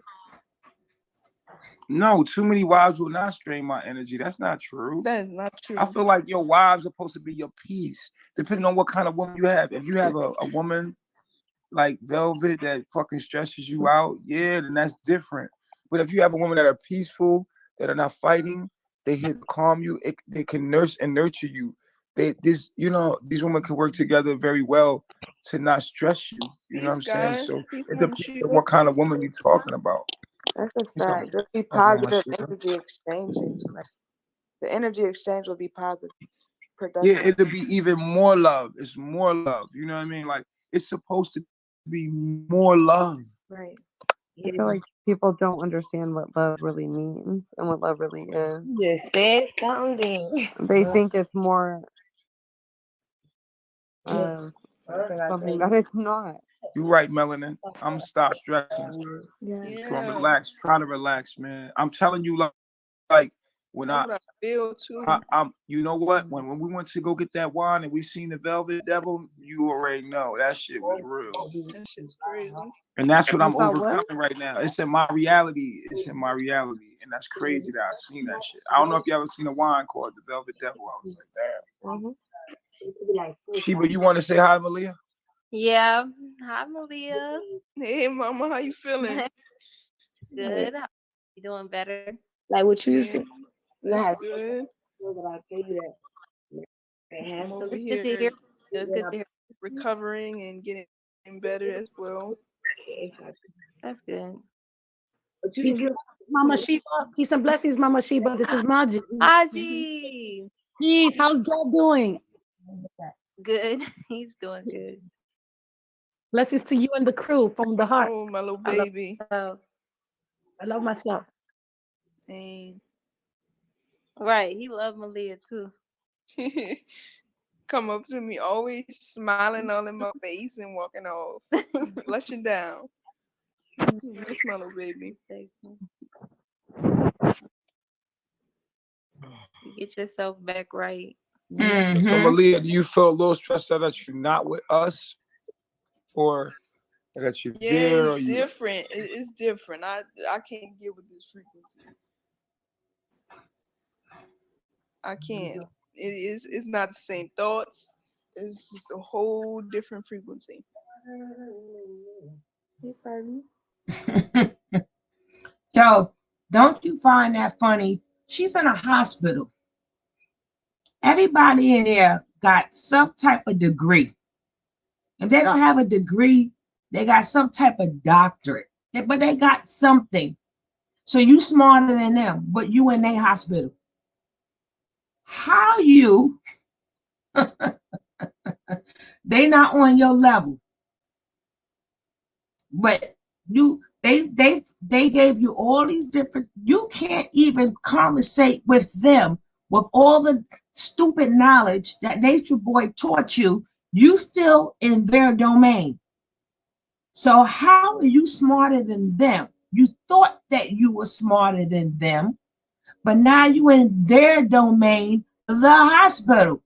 No, too many wives will not strain my energy. That's not true. That is not true. I feel like your wives are supposed to be your peace, depending on what kind of woman you have. If you have a woman like Velvet that fucking stresses you out, yeah, then that's different. But if you have a woman that are peaceful, that are not fighting, they here to calm you, they can nurse and nurture you. These women can work together very well to not stress you. You know what I'm saying? So it depends on what kind of woman you're talking about. That's a fact. There'll be positive energy exchanging. Like, the energy exchange will be positive, productive. Yeah, it'll be even more love. It's more love. You know what I mean? Like, it's supposed to be more love. Right. I feel like people don't understand what love really means and what love really is. Just said something. They think it's more something that it's not. You're right, Melanin. I'm gonna stop stressing. Yeah. Gonna relax. Try to relax, man. I'm telling you, like when I feel too. I'm you know what? When we went to go get that wine and we seen the Velvet Devil, you already know that shit was real. That shit's crazy. And that's what I'm overcoming right now. It's in my reality. It's in my reality. And that's crazy that I've seen that shit. I don't know if you ever seen a wine called the Velvet Devil. I was like, damn. Sheba, you want to say hi, Malia? Yeah. Hi, Malia. Hey, Mama, how you feeling? Good. You doing better? Like what you used to. That's good. I tell you that. I'm over here recovering and getting better as well. That's good. Mama Sheba, peace and blessings, Mama Sheba. This is Maji. Maji. Jeez, how's Joe doing? Good. He's doing good. Blessings to you and the crew from the heart. Oh, my little baby. I love myself. Dang. Right. He loved Malia too. Come up to me, always smiling all in my face and walking off, blushing down. That's my little baby. You get yourself back right. Mm-hmm. So Malia, do you feel a little stressed out that you're not with us, or that you're there? It's different. It's different. I can't get with this frequency. I can't. It's not the same thoughts. It's just a whole different frequency. Yo, don't you find that funny? She's in a hospital. Everybody in there got some type of degree. If they don't have a degree, they got some type of doctorate. But they got something. So you smarter than them, but you in their hospital. How you They not on your level, but they gave you all these different. You can't even conversate with them with all the stupid knowledge that Nature Boy taught you. You still in their domain. So how are you smarter than them? You thought that you were smarter than them, but now you in their domain, the hospital.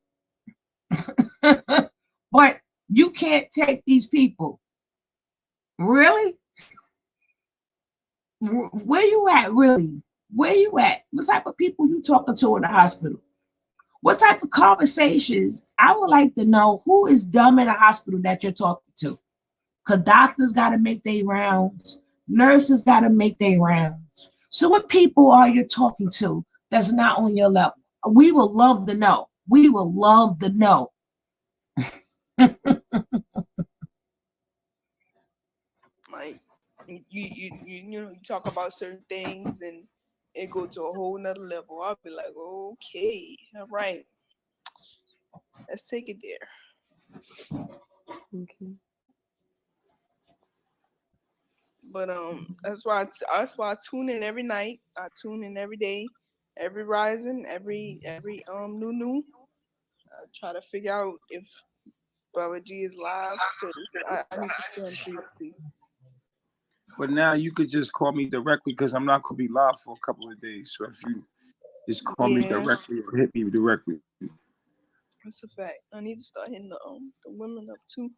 But you can't take these people. Really? Where you at, really? Where you at? What type of people you talking to in the hospital? What type of conversations? I would like to know who is dumb in the hospital that you're talking to. Because doctors got to make their rounds. Nurses got to make their rounds. So what people are you talking to that's not on your level? We would love to know. We would love to know. Like you talk about certain things and it go to a whole nother level. I'll be like, okay, all right, let's take it there. Okay. But that's why I tune in every night. I tune in every day, every rising, every new. I try to figure out if Baba G is live because I need to stay on frequency. But now you could just call me directly because I'm not gonna be live for a couple of days. So if you just call me directly or hit me directly. That's a fact. I need to start hitting the women up too.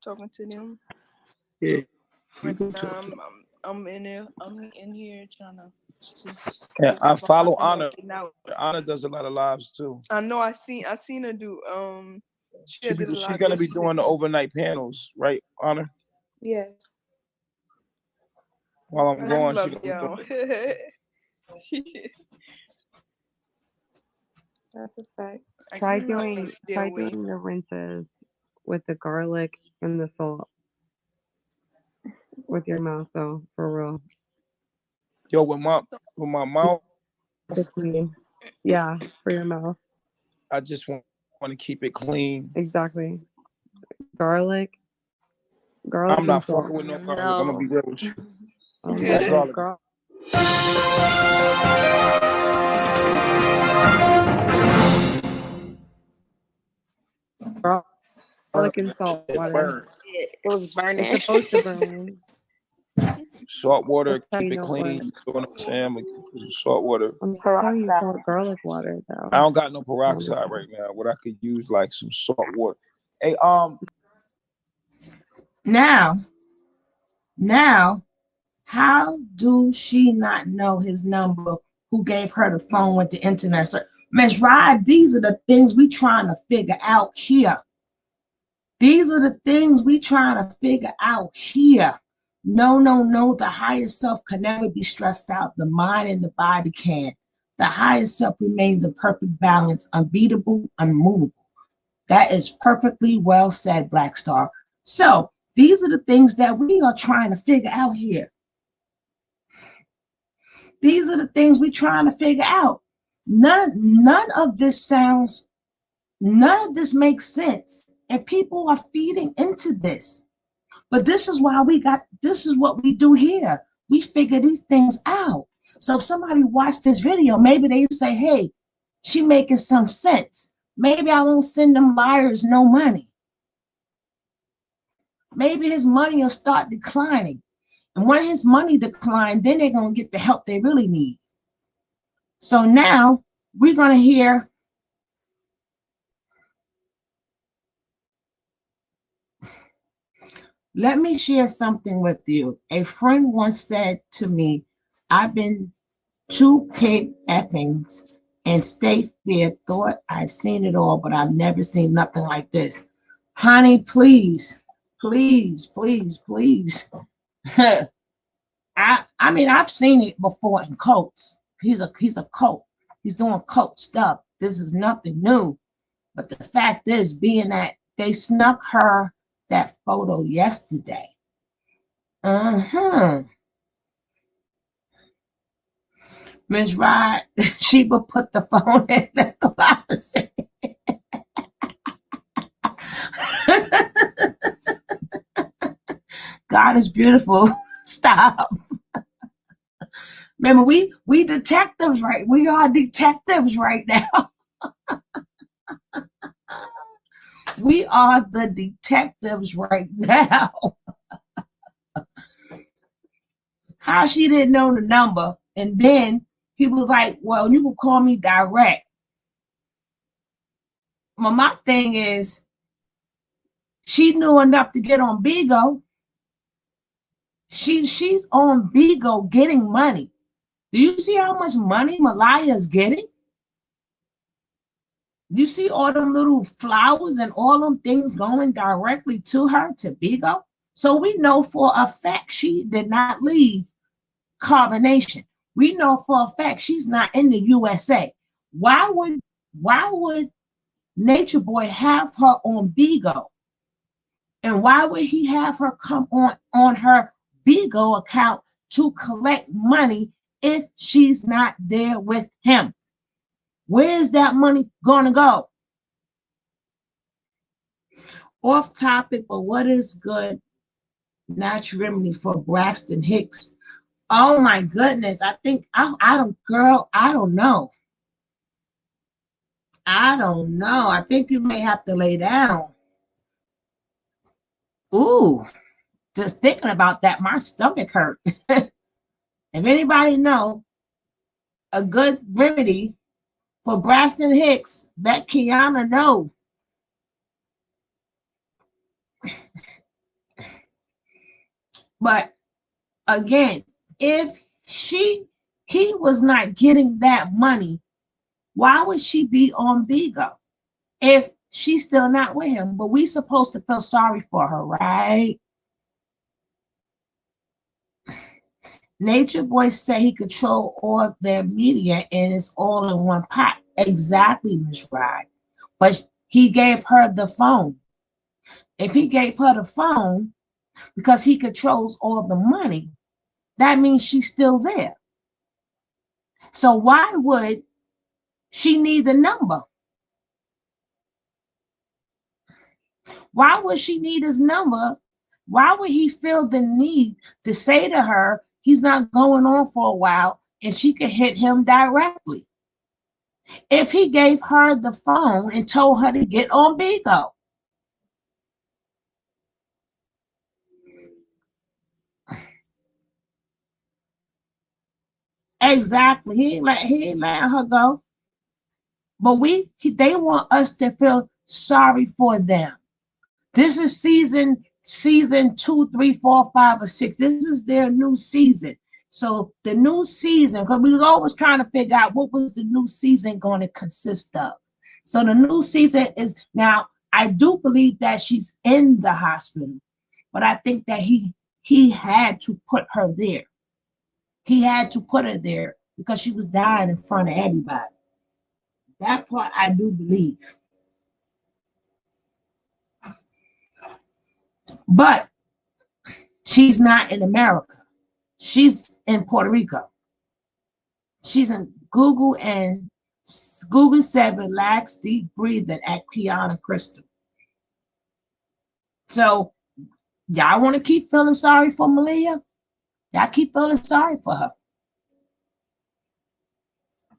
Talking to them. Yeah. Right now, I'm in there. I'm in here trying to just. Yeah, I follow Anna. Anna does a lot of lives too. I know. I seen her do. She gonna be doing the overnight panels, right, Anna? Yes. While I'm gone, love y'all. That's a fact. Try doing the rinses with the garlic and the salt with your mouth, though, for real. Yo, with my mouth. Yeah, for your mouth. I just want to keep it clean. Exactly. Garlic. I'm not fucking with no garlic. I'm gonna be there with you. Okay. Garlic. Garlic and salt water. It was burning. It's supposed to burn. Salt water, keep it clean. You know what I'm saying? Salt water. I'm telling you, salt garlic water, though. I don't got no peroxide right now. What I could use, like some salt water. Hey, Now, how do she not know his number? Who gave her the phone with the internet? So, Ms. Rod, these are the things we trying to figure out here. These are the things we trying to figure out here. No. The higher self can never be stressed out. The mind and the body can. The higher self remains in perfect balance, unbeatable, unmovable. That is perfectly well said, Black Star. So these are the things that we are trying to figure out here. These are the things we're trying to figure out. None of this makes sense. And people are feeding into this. But this is what we do here. We figure these things out. So if somebody watched this video, maybe they say, hey, she making some sense. Maybe I won't send them liars no money. Maybe his money will start declining. And when his money declines, then they're going to get the help they really need. So now we're going to hear let me share something with you. A friend once said to me, I've been to pig effings and state fair, thought I've seen it all, but I've never seen nothing like this. Honey, please. I mean, I've seen it before in cults. He's a cult. He's doing cult stuff. This is nothing new. But the fact is, being that they snuck her that photo yesterday. Ms. Rod, Sheba put the phone in the closet. God is beautiful. Stop. Remember, we detectives, right? We are detectives right now. We are the detectives right now. How she didn't know the number, and then he was like, well, you can call me direct. Well, my thing is, she knew enough to get on Bigo. She's on Bigo getting money. Do you see how much money Malia is getting? You see all them little flowers and all them things going directly to her, to Bigo? So we know for a fact she did not leave Carbonation. We know for a fact she's not in the USA. Why would Nature Boy have her on Bigo? And why would he have her come on her Bigo account to collect money if she's not there with him? Where is that money going to go? Off topic, but what is good natural remedy for Braxton Hicks? Oh my goodness. I think I don't know. I don't know. I think you may have to lay down. Ooh, just thinking about that, my stomach hurt. If anybody know a good remedy for Braxton Hicks, let Kiana know. But again, if he was not getting that money, why would she be on Bigo if she's still not with him? But we supposed to feel sorry for her, right? Nature Boy said he control all their media and it's all in one pot. Exactly, Ms. Ride. But he gave her the phone. If he gave her the phone because he controls all the money, that means she's still there. So why would she need the number? Why would she need his number? Why would he feel the need to say to her he's not going on for a while and she could hit him directly? If he gave her the phone and told her to get on Bigo. Exactly. He ain't letting her go. But they want us to feel sorry for them. This is season 2, 3, 4, 5, or 6. This is their new season. So the new season, because we were always trying to figure out what was the new season going to consist of. So the new season is now, I do believe that she's in the hospital, but I think that he had to put her there. He had to put her there because she was dying in front of everybody. That part I do believe. But she's not in America. She's in Puerto Rico. She's in Google, and Google said relax, deep breathing at Kiana Crystal. So y'all want to keep feeling sorry for Malia? Y'all keep feeling sorry for her.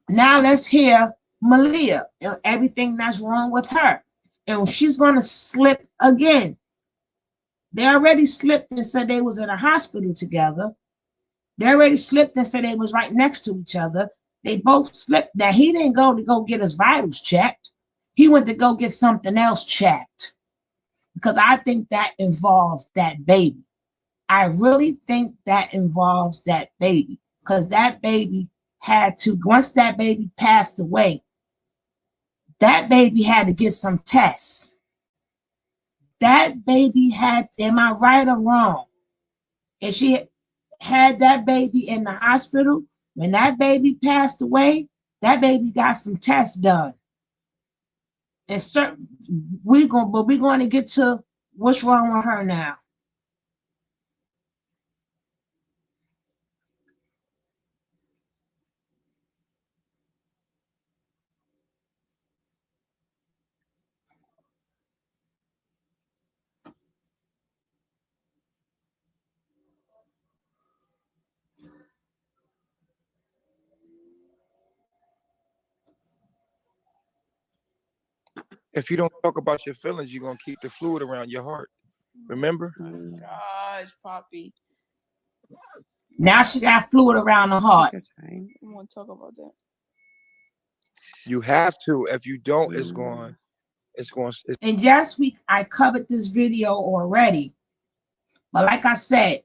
Now let's hear Malia, everything that's wrong with her. And she's going to slip again. They already slipped and said they was in a hospital together. They already slipped and said they was right next to each other. They both slipped that he didn't go to go get his vitals checked. He went to go get something else checked. Because I think that involves that baby. I really think that involves that baby. Because that baby had to, once that baby passed away, that baby had to get some tests. That baby had, am I right or wrong? And she had that baby in the hospital. When that baby passed away, that baby got some tests done. And certain we're going to get to what's wrong with her now. If you don't talk about your feelings, you're gonna keep the fluid around your heart. Remember? Gosh, Poppy. Now she got fluid around the heart. I want to talk about that. You have to. If you don't, it's going. And yes, I covered this video already. But like I said,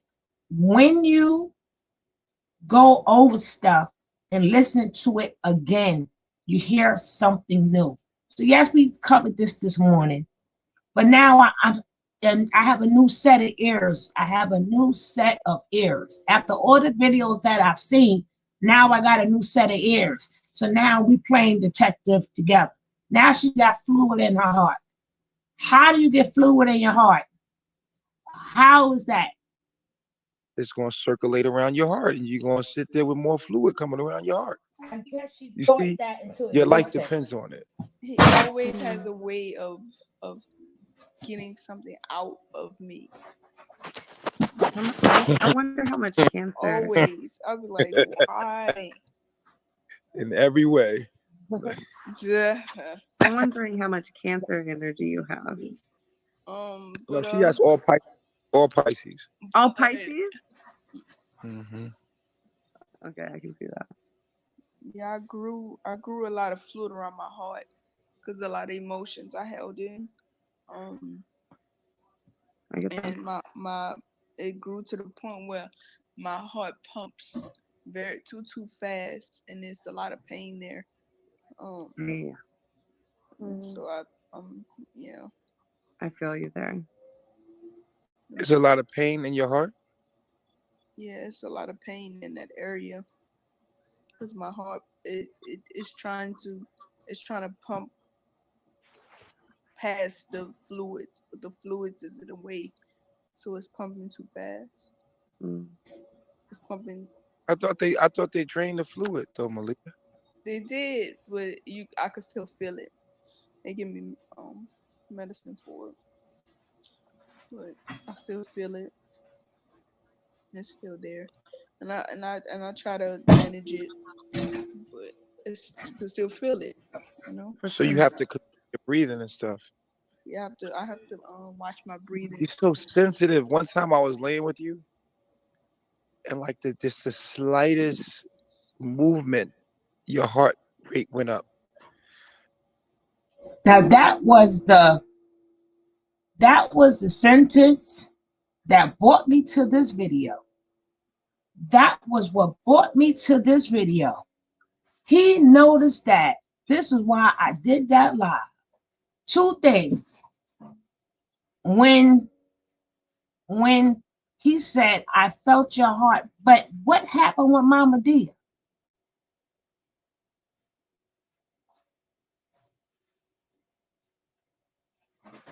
when you go over stuff and listen to it again, you hear something new. So yes, we covered this morning, but now I have a new set of ears. I have a new set of ears. After all the videos that I've seen, now I got a new set of ears. So now we playing detective together. Now she got fluid in her heart. How do you get fluid in your heart? How is that? It's going to circulate around your heart, and you're going to sit there with more fluid coming around your heart. I guess she You thought see, that into your life existence. depends on it. He always has a way of getting something out of me. I wonder how much cancer. Always. I'll be like, why? In every way. I'm wondering how much cancer energy you have. No, she has all Pisces. All Pisces? Mm-hmm. Okay, I can see that. Yeah, I grew a lot of fluid around my heart because a lot of emotions I held in. And it grew to the point where my heart pumps too fast, and there's a lot of pain there. Yeah. And so yeah. I feel you there. There's a lot of pain in your heart. Yeah, it's a lot of pain in that area because my heart it's trying to pump past the fluids, but the fluids is in the way, so it's pumping too fast. It's pumping. I thought they drained the fluid though, Malia. They did, but I could still feel it. They give me medicine for it, but I still feel it. It's still there, and I try to manage it, but you can still feel it, you know. So you have to control your breathing and stuff. I have to watch my breathing. You're so sensitive. One time I was laying with you, and like just the slightest movement, your heart rate went up. Now that was the sentence that brought me to this video. That was what brought me to this video. He noticed that. This is why I did that live. Two things. When he said, I felt your heart, but what happened with Mama Dia?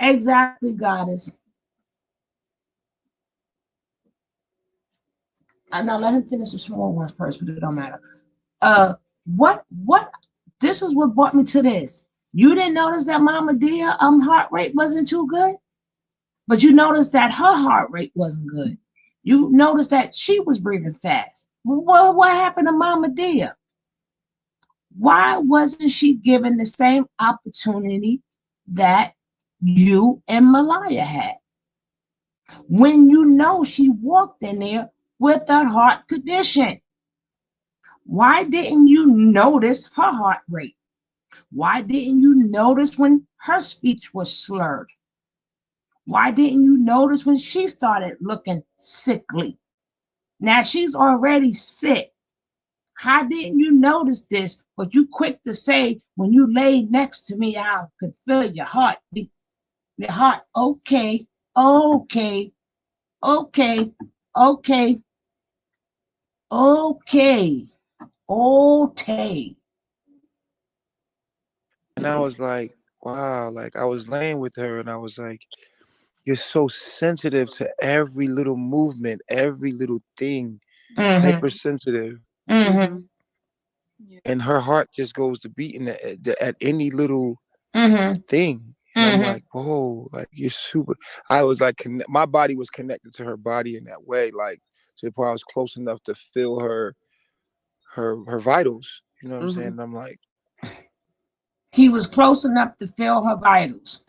Exactly, Goddess. I know, let him finish the small ones first, but it don't matter. What this is what brought me to this. You didn't notice that Mama Dia heart rate wasn't too good, but you noticed that her heart rate wasn't good. You noticed that she was breathing fast. Well, what happened to Mama Dia? Why wasn't she given the same opportunity that you and Malia had? When you know she walked in there with a heart condition. Why didn't you notice her heart rate? Why didn't you notice when her speech was slurred? Why didn't you notice when she started looking sickly? Now she's already sick. How didn't you notice this? But you quick to say, when you laid next to me, I could feel your heartbeat. Your heart, okay, okay, okay, okay, okay, okay. And I was like, wow, like I was laying with her and I was like, you're so sensitive to every little movement, every little thing, hypersensitive. And her heart just goes to beating at any little thing. And I'm like, whoa, like you're super. I was like, my body was connected to her body in that way, like to the point I was close enough to feel her vitals. You know what I'm saying? And I'm like, He was close enough to feel her vitals.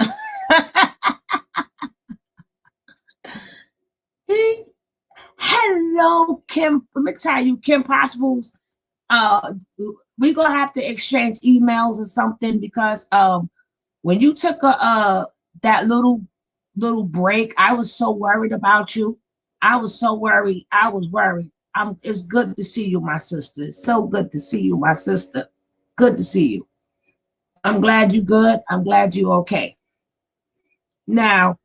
Hello, Kim. Let me tell you, Kim Possibles. We're gonna have to exchange emails or something because when you took a that little break, I was so worried about you. I was so worried. I was worried. It's good to see you, my sister. It's so good to see you, my sister. Good to see you. I'm glad you good. I'm glad you okay. Now,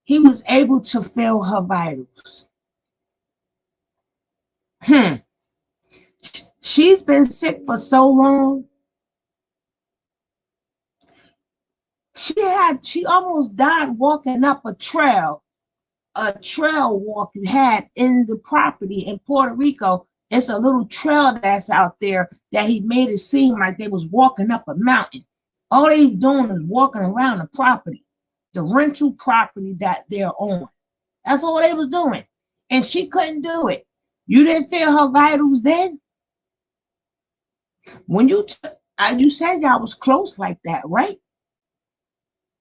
he was able to feel her vitals. She's been sick for so long. She almost died walking up a trail walk you had in the property in Puerto Rico. It's a little trail that's out there that he made it seem like they was walking up a mountain. All they doing is walking around the property, the rental property that they're on. That's all they was doing. And she couldn't do it. You didn't feel her vitals then? When you said y'all was close like that, right?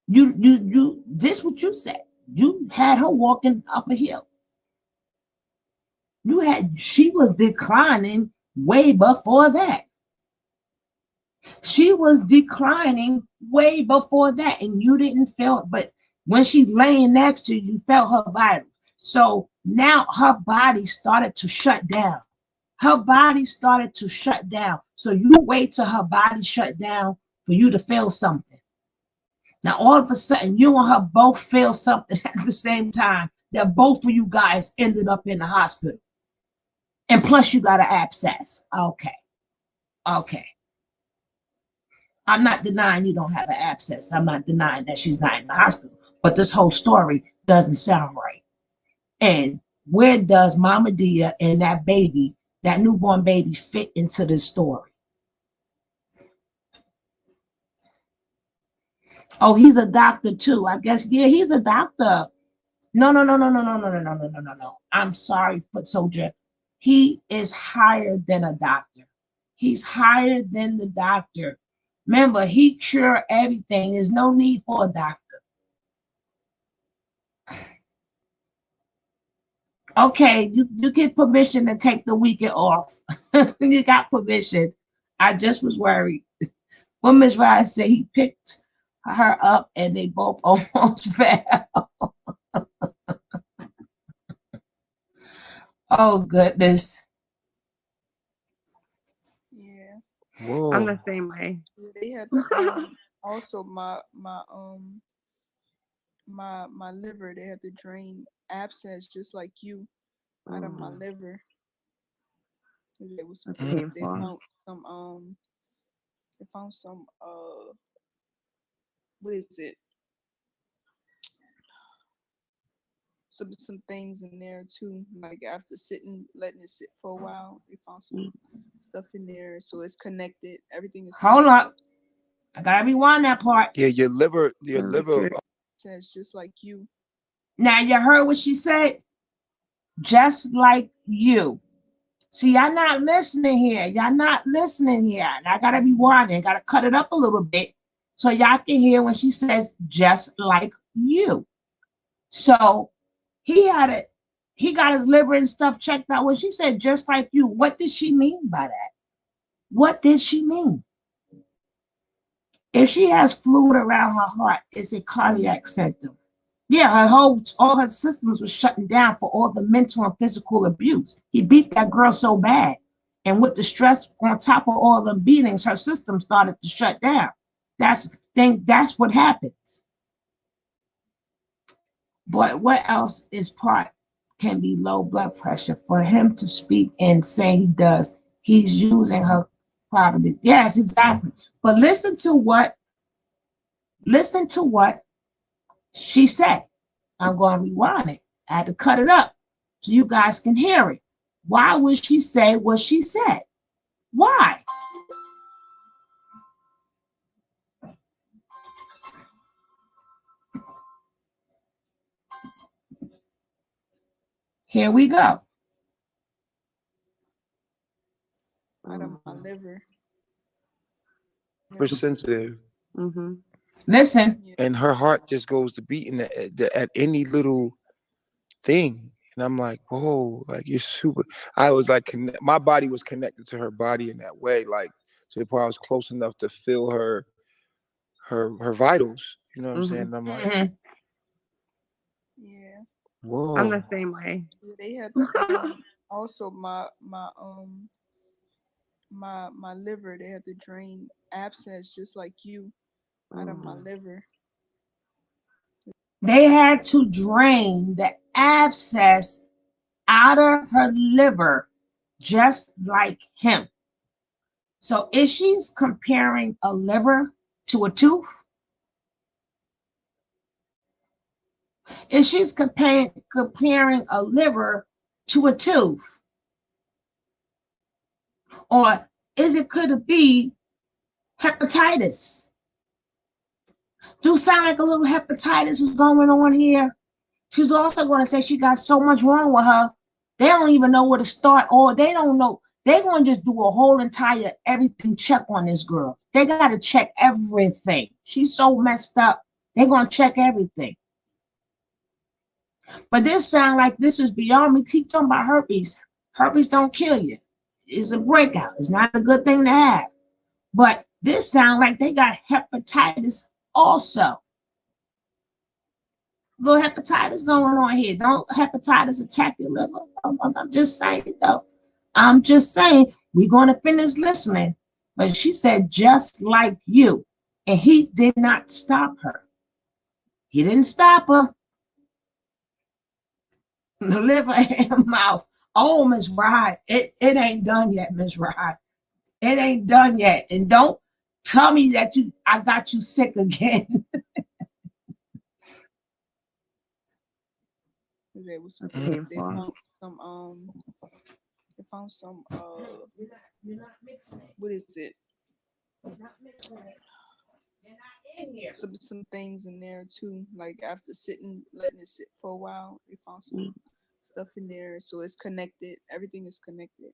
You this what you said. You had her walking up a hill. She was declining way before that. She was declining way before that, and you didn't feel it. But when she's laying next to you, you felt her vitals. So now her body started to shut down. Her body started to shut down. So you wait till her body shut down for you to feel something. Now, all of a sudden, you and her both feel something at the same time that both of you guys ended up in the hospital. And plus, you got an abscess. Okay. I'm not denying you don't have an abscess. I'm not denying that she's not in the hospital. But this whole story doesn't sound right. And where does Mama Dia and that baby, that newborn baby, fit into this story? Oh, he's a doctor too. I guess, yeah, he's a doctor. No. I'm sorry, foot soldier. He is higher than a doctor. He's higher than the doctor. Remember, he cure everything. There's no need for a doctor. Okay, you get permission to take the weekend off. You got permission. I just was worried. When Ms. Rice said he picked her up and they both almost fell. Oh, goodness. Yeah. Whoa. I'm the same way. They had also my liver. They had to drain abscess just like you out of my liver. It was because they found some what is it? Some things in there too. Like after letting it sit for a while, they found some stuff in there. So it's connected. Everything is connected. Hold up. I gotta rewind that part. Yeah, your liver says just like you. Now you heard what she said? Just like you. See, y'all not listening here. Y'all not listening here. And I gotta rewind it. Gotta cut it up a little bit so y'all can hear when she says just like you. So he got his liver and stuff checked out. When she said just like you, what did she mean by that? What did she mean? If she has fluid around her heart, it's a cardiac symptom. Yeah, all her systems were shutting down for all the mental and physical abuse. He beat that girl so bad. And with the stress on top of all the beatings, her system started to shut down. That's what happens. But what else can be low blood pressure? For him to speak and say he does, he's using her property. Yes, exactly. But listen to what she said. I'm going to rewind it. I had to cut it up so you guys can hear it. Why would she say what she said? Why? Here we go. Out of my liver. sensitive. Listen. And her heart just goes to beating at any little thing. And I'm like, whoa, like you're super. I was like, my body was connected to her body in that way, like to the point I was close enough to feel her vitals. You know what I'm saying? And I'm like, Yeah. whoa. I'm the same way. They had to also my liver. They had to drain abscess just like you out of my liver. They had to drain the abscess out of her liver, just like him. So is she comparing a liver to a tooth? Is she's comparing a liver to a tooth? Or could it be hepatitis? Do sound like a little hepatitis is going on here. She's also going to say she got so much wrong with her. They don't even know where to start, or they don't know. They're going to just do a whole entire everything check on this girl. They got to check everything. She's so messed up. They're going to check everything. But this sounds like this is beyond me. Keep talking about herpes. Herpes don't kill you. It's a breakout. It's not a good thing to have. But this sounds like they got hepatitis also. Little hepatitis going on here. Don't hepatitis attack your liver. I'm just saying, though. I'm just saying, we're going to finish listening. But she said, just like you. And he did not stop her. He didn't stop her. The liver and mouth. Oh, Miss Rod, it ain't done yet, Miss Rod. It ain't done yet. And don't tell me that I got you sick again. They was That's they painful. found some You're not mixing it. what is it? You're not mixing it. You're not in here. Some things in there too. Like after letting it sit for a while, they found some stuff in there. So it's connected. Everything is connected.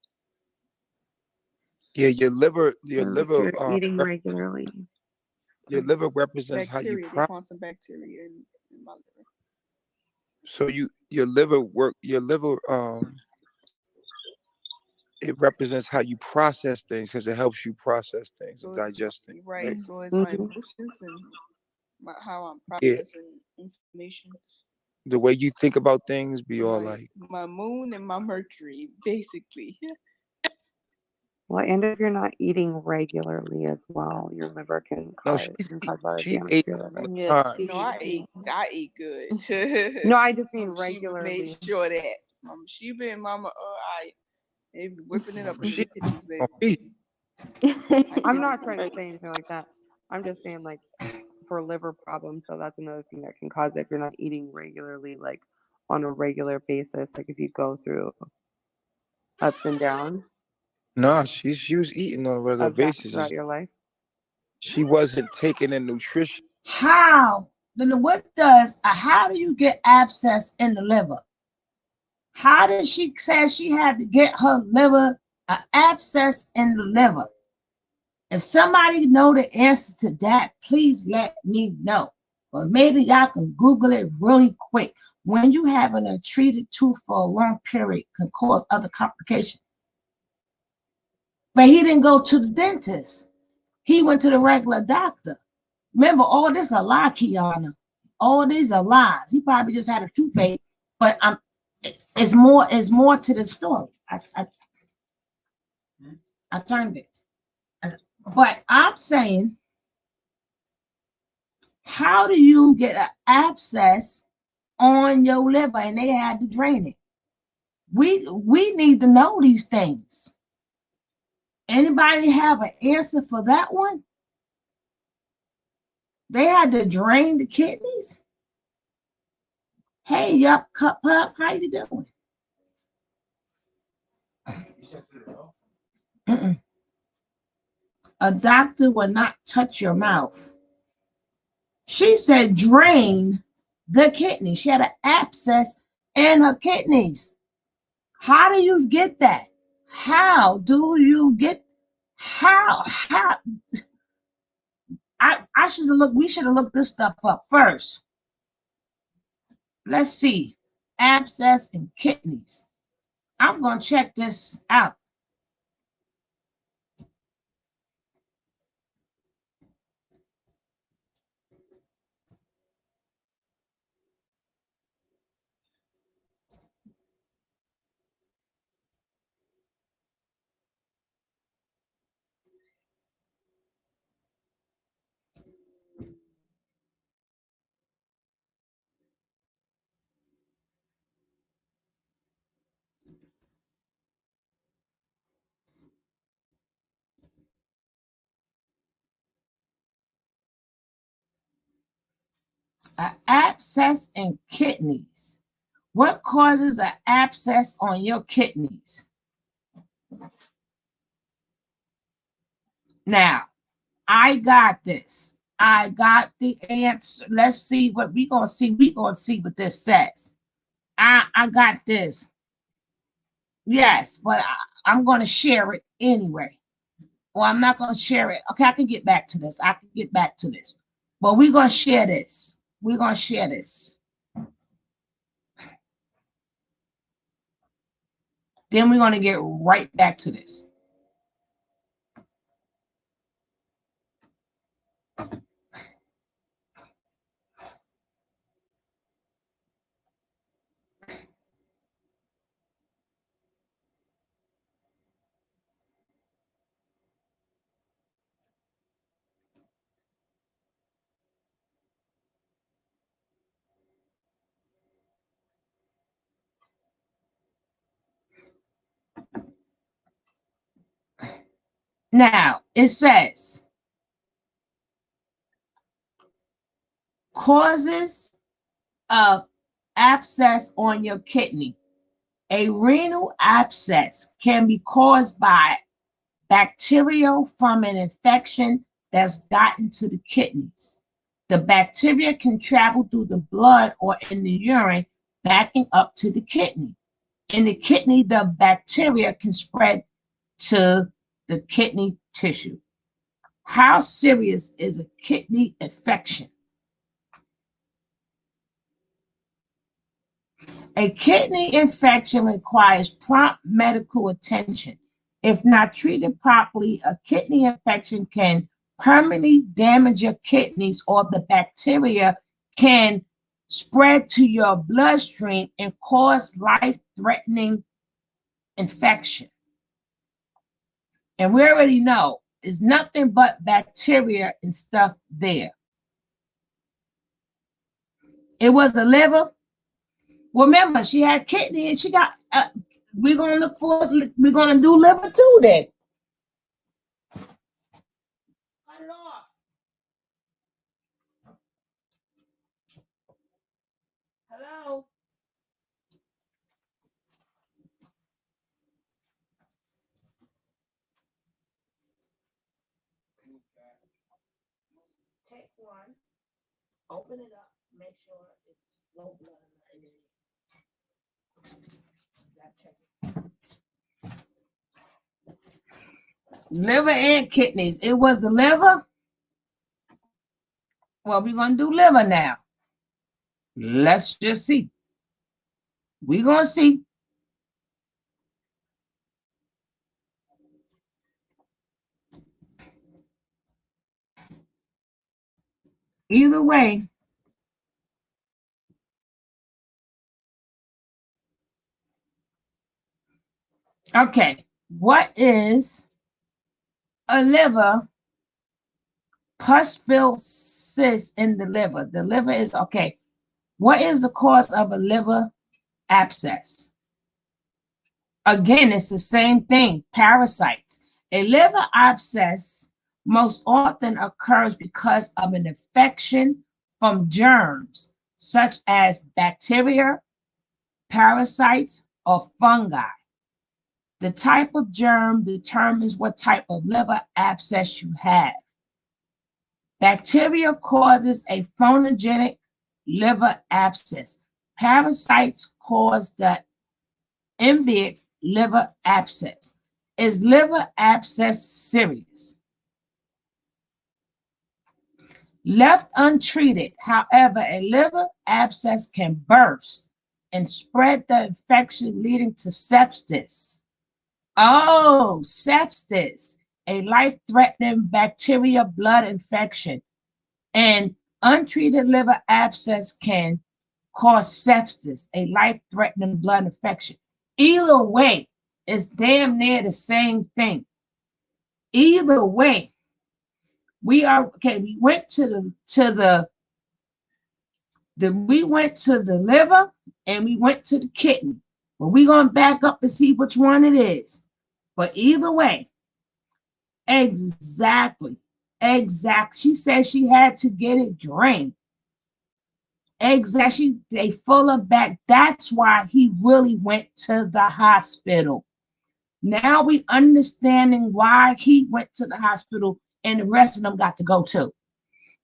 Yeah, your liver, You're eating regularly. your liver represents Bacteria. how you They found some bacteria in my liver. So your liver it represents how you process things because it helps you process things and digest things. Right. So it's my emotions and how I'm processing information. The way you think about things be all like my moon and my Mercury, basically. Well, and if you're not eating regularly as well, your liver can cause a lot of damage to your liver. No, I eat good. No, I just mean She regularly. made sure that Mama Sheba and Mama they be whipping it up in the kitchens, baby. I'm not trying to say anything like that. I'm just saying, like, for liver problems, so that's another thing that can cause it if you're not eating regularly, like on a regular basis, like if you go through ups and downs. No, she was eating on a regular basis. Throughout your life. She wasn't taking in nutrition. How? Then how do you get abscess in the liver? How did she say she had to get her liver an abscess in the liver? If somebody know the answer to that, please let me know. Or maybe y'all can Google it really quick. When you have an untreated tooth for a long period can cause other complications. But he didn't go to the dentist. He went to the regular doctor. Remember, all this a lie, Kiana. All these are lies. He probably just had a toothache, but it's more to the story. I turned it. But I'm saying, how do you get an abscess on your liver and they had to drain it? We need to know these things. Anybody have an answer for that one? They had to drain the kidneys? Hey, yup, cup pup, how you doing? A doctor will not touch your mouth. She said drain the kidney. She had an abscess in her kidneys. How do you get that? How do you get how we should have looked this stuff up first. Let's see. Abscess in kidneys. I'm going to check this out. An abscess in kidneys. What causes an abscess on your kidneys? Now, I got this. I got the answer. Let's see what we're going to see. We're going to see what this says. I got this. Yes, but I'm going to share it anyway. Or I'm not going to share it. Okay, I can get back to this. But we're going to share this. We're going to share this. Then we're going to get right back to this. Now, it says, causes of abscess on your kidney. A renal abscess can be caused by bacteria from an infection that's gotten to the kidneys. The bacteria can travel through the blood or in the urine, backing up to the kidney. In the kidney, the bacteria can spread to the kidney tissue. How serious is a kidney infection? A kidney infection requires prompt medical attention. If not treated properly, a kidney infection can permanently damage your kidneys, or the bacteria can spread to your bloodstream and cause life-threatening infection. And we already know it's nothing but bacteria and stuff there. It was the liver. Well, remember, she had kidney and she got, we're going to do liver too then. Cut it off. Hello? Take one, open it up, make sure it's no blood in it. Liver and kidneys. It was the liver. Well, we're going to do liver now. Let's just see. We're going to see. Either way, okay, what is a liver pus-filled cyst in the liver? The liver is, okay, what is the cause of a liver abscess? Again, it's the same thing, parasites. A liver abscess most often occurs because of an infection from germs, such as bacteria, parasites, or fungi. The type of germ determines what type of liver abscess you have. Bacteria causes a phonogenic liver abscess. Parasites cause the embic liver abscess. Is liver abscess serious? Left untreated, however, a liver abscess can burst and spread the infection, leading to sepsis. Oh, sepsis, a life-threatening bacteria blood infection. And untreated liver abscess can cause sepsis, a life-threatening blood infection. Either way, it's damn near the same thing. Either way, we are okay. We went to the liver and we went to the kidney. But we're gonna back up and see which one it is. But either way, exactly. She said she had to get it drained. Exactly. They full of back. That's why he really went to the hospital. Now we understanding why he went to the hospital, and the rest of them got to go too.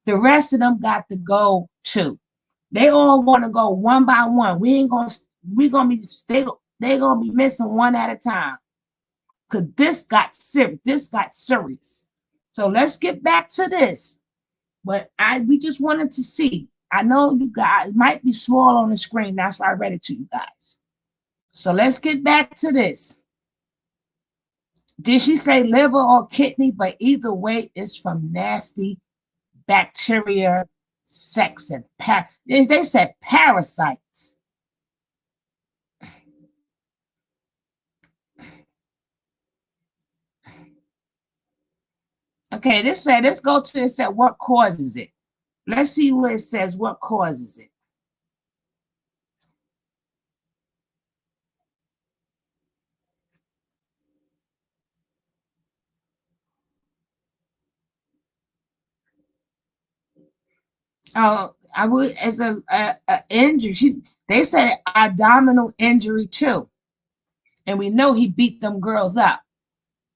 The rest of them got to go too. They all want to go one by one. They're gonna be missing one at a time. Cause this got serious. So let's get back to this. But we just wanted to see. I know you guys might be small on the screen. That's why I read it to you guys. So let's get back to this. Did she say liver or kidney? But either way, it's from nasty bacteria, sex, and they said parasites. Okay, let's go to it said what causes it. Let's see where it says what causes it. I would as a injury. They said abdominal injury too, and we know he beat them girls up.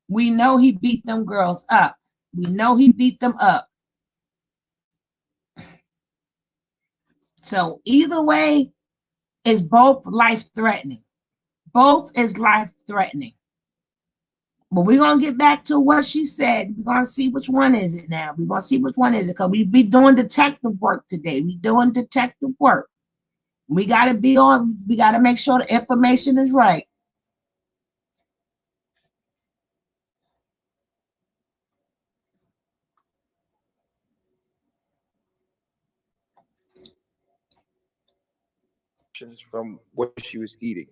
We know he beat them girls up. We know he beat them up. So either way, is both life-threatening. Both is life-threatening. But we're gonna get back to what she said. We're gonna see which one is it now. We're gonna see which one is it because we be doing detective work today. We doing detective work. We gotta be on. We gotta make sure the information is right. From what she was eating.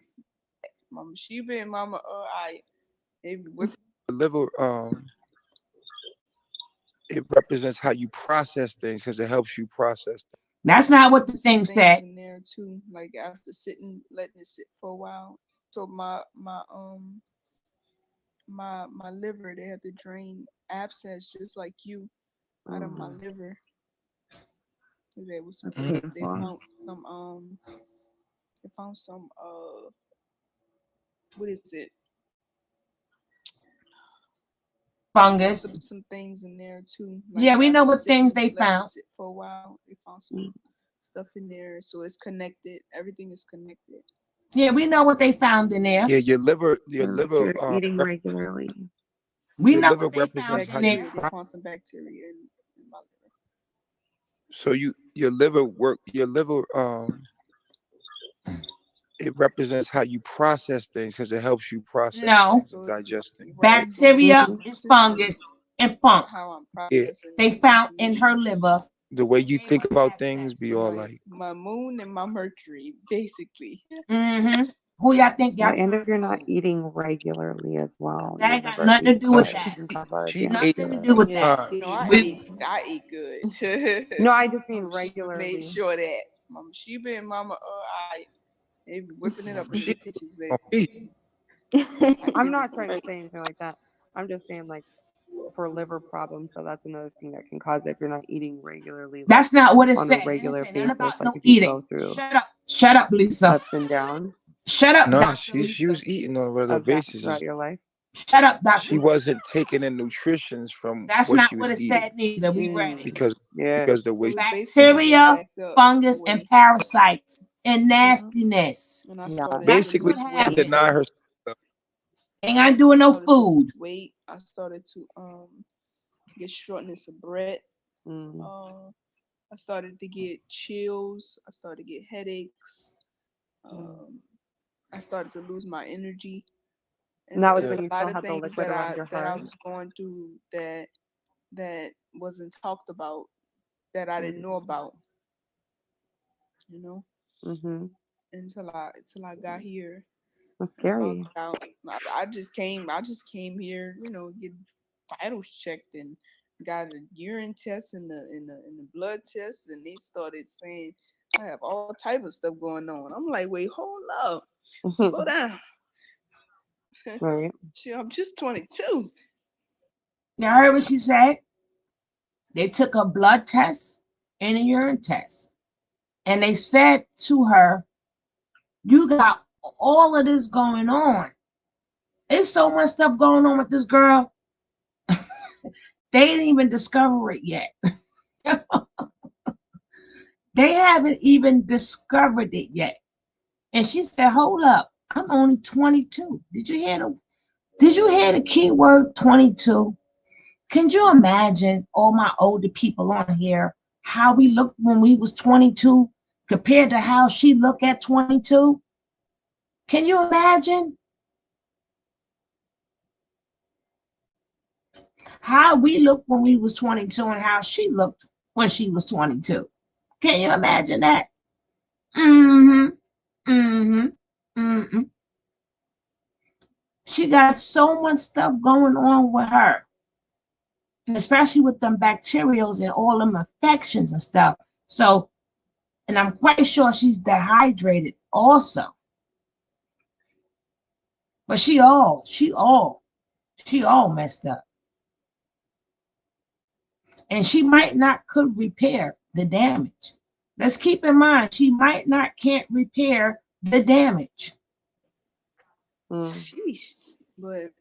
Mama Sheba and Mama with The liver, it represents how you process things because it helps you process things. That's not what the thing said. In there too, like after letting it sit for a while. So my liver, they had to drain abscess just like you out of my liver. There was some things they found some what is it? Fungus. Some things in there too. Like yeah, we know what things they found. Sit for a while, they found some stuff in there, so it's connected. Everything is connected. Yeah, we know what they found in there. Yeah, your liver, you're eating regularly. We know what they found in there. They found some bacteria in my liver. So your liver it represents how you process things because it helps you process things and digest things. Bacteria and fungus and funk. How I'm processing. They found in her liver. The way you think about things be all like my moon and my Mercury, basically. Mm-hmm. Who y'all think y'all? And if you're not eating regularly as well, that ain't got nothing to do with that. Nothing to do with that. No, I eat good. No, I just mean regularly. Made sure that Mama Sheba and Mama they be whipping it up in the kitchens, baby. I'm not trying to say anything like that. I'm just saying like for liver problems, so that's another thing that can cause it if you're not eating regularly. That's not what it on said. A regular It basis, about like no if you eating. go through Shut up, Lisa. ups and downs. Shut up. No, she was eating on a regular basis throughout your life. Shut up, Doctor. She wasn't taking in nutritions from that's what not she was what it eating. said neither. We read it. Because the way bacteria, fungus, and parasites and nastiness. Basically, she denied herself. Ain't gonna do no food. Weight. I started to get shortness of breath. I started to get chills. I started to get headaches. I started to lose my energy. And that so was there when were you a lot still of had the things liquid around your that I heart. was going through that wasn't talked about, that I didn't know about, you know. Until I got here. That's And scary. found out. I just came here, you know, get vitals checked and got a urine test and the blood test, and they started saying I have all type of stuff going on. I'm like, wait, hold up, slow down. Right. Shit, I'm just 22. Now, I heard what she said. They took a blood test and a urine test, and they said to her, "You got all of this going on. There's so much stuff going on with this girl. They didn't even discover it yet. They haven't even discovered it yet." And she said, "Hold up, I'm only 22. Did you hear the key word 22? Can you imagine all my older people on here, how we looked when we was 22 compared to how she looked at 22? Can you imagine how we looked when we was 22 and how she looked when she was 22? Can you imagine that? She got so much stuff going on with her, and especially with them bacterials and all them infections and stuff. So, and I'm quite sure she's dehydrated also. But she all messed up. And she might not could repair the damage. Let's keep in mind, she might not can't repair the damage. Sheesh. But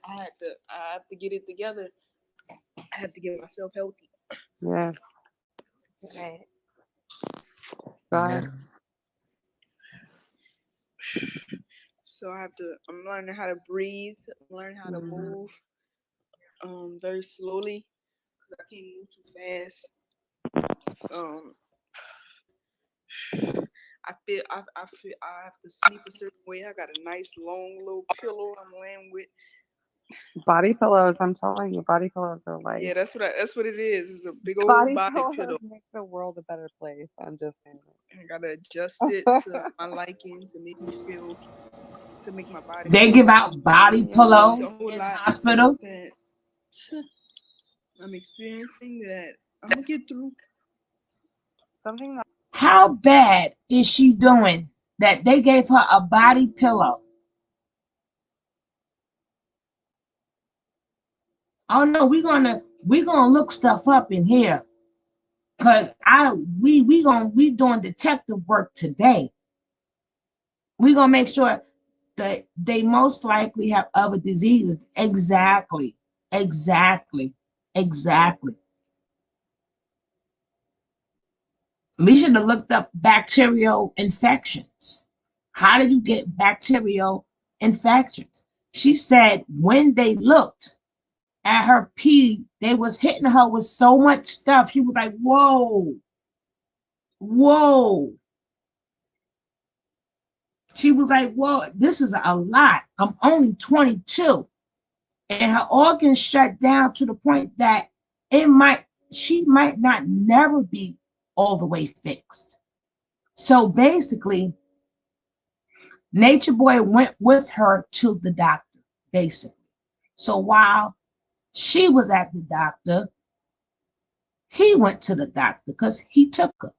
I have to get it together. I have to get myself healthy. Yes. Right. Right. So I'm learning how to breathe, learn how to move very slowly, because I can't move too fast. I feel I have to sleep a certain way. I got a nice long little pillow I'm laying with. Body pillows, I'm telling you, body pillows are like. Yeah, that's what it is. It's a big old body pillow. Make the world a better place. I'm just saying. I gotta adjust it to my liking to make me feel, to make my body. They give out body pillows in hospital. I'm experiencing that I'm gonna get through. Something that. How bad is she doing that they gave her a body pillow? Oh no, we're gonna look stuff up in here, because we doing detective work today. We're gonna make sure that they most likely have other diseases. Exactly. We should have looked up bacterial infections. How do you get bacterial infections? She said when they looked at her pee, they was hitting her with so much stuff. She was like, whoa. She was like, whoa, this is a lot. I'm only 22. And her organs shut down to the point that she might not never be all the way fixed. So basically, Natureboy went with her to the doctor, basically. So while she was at the doctor, he went to the doctor because he took her.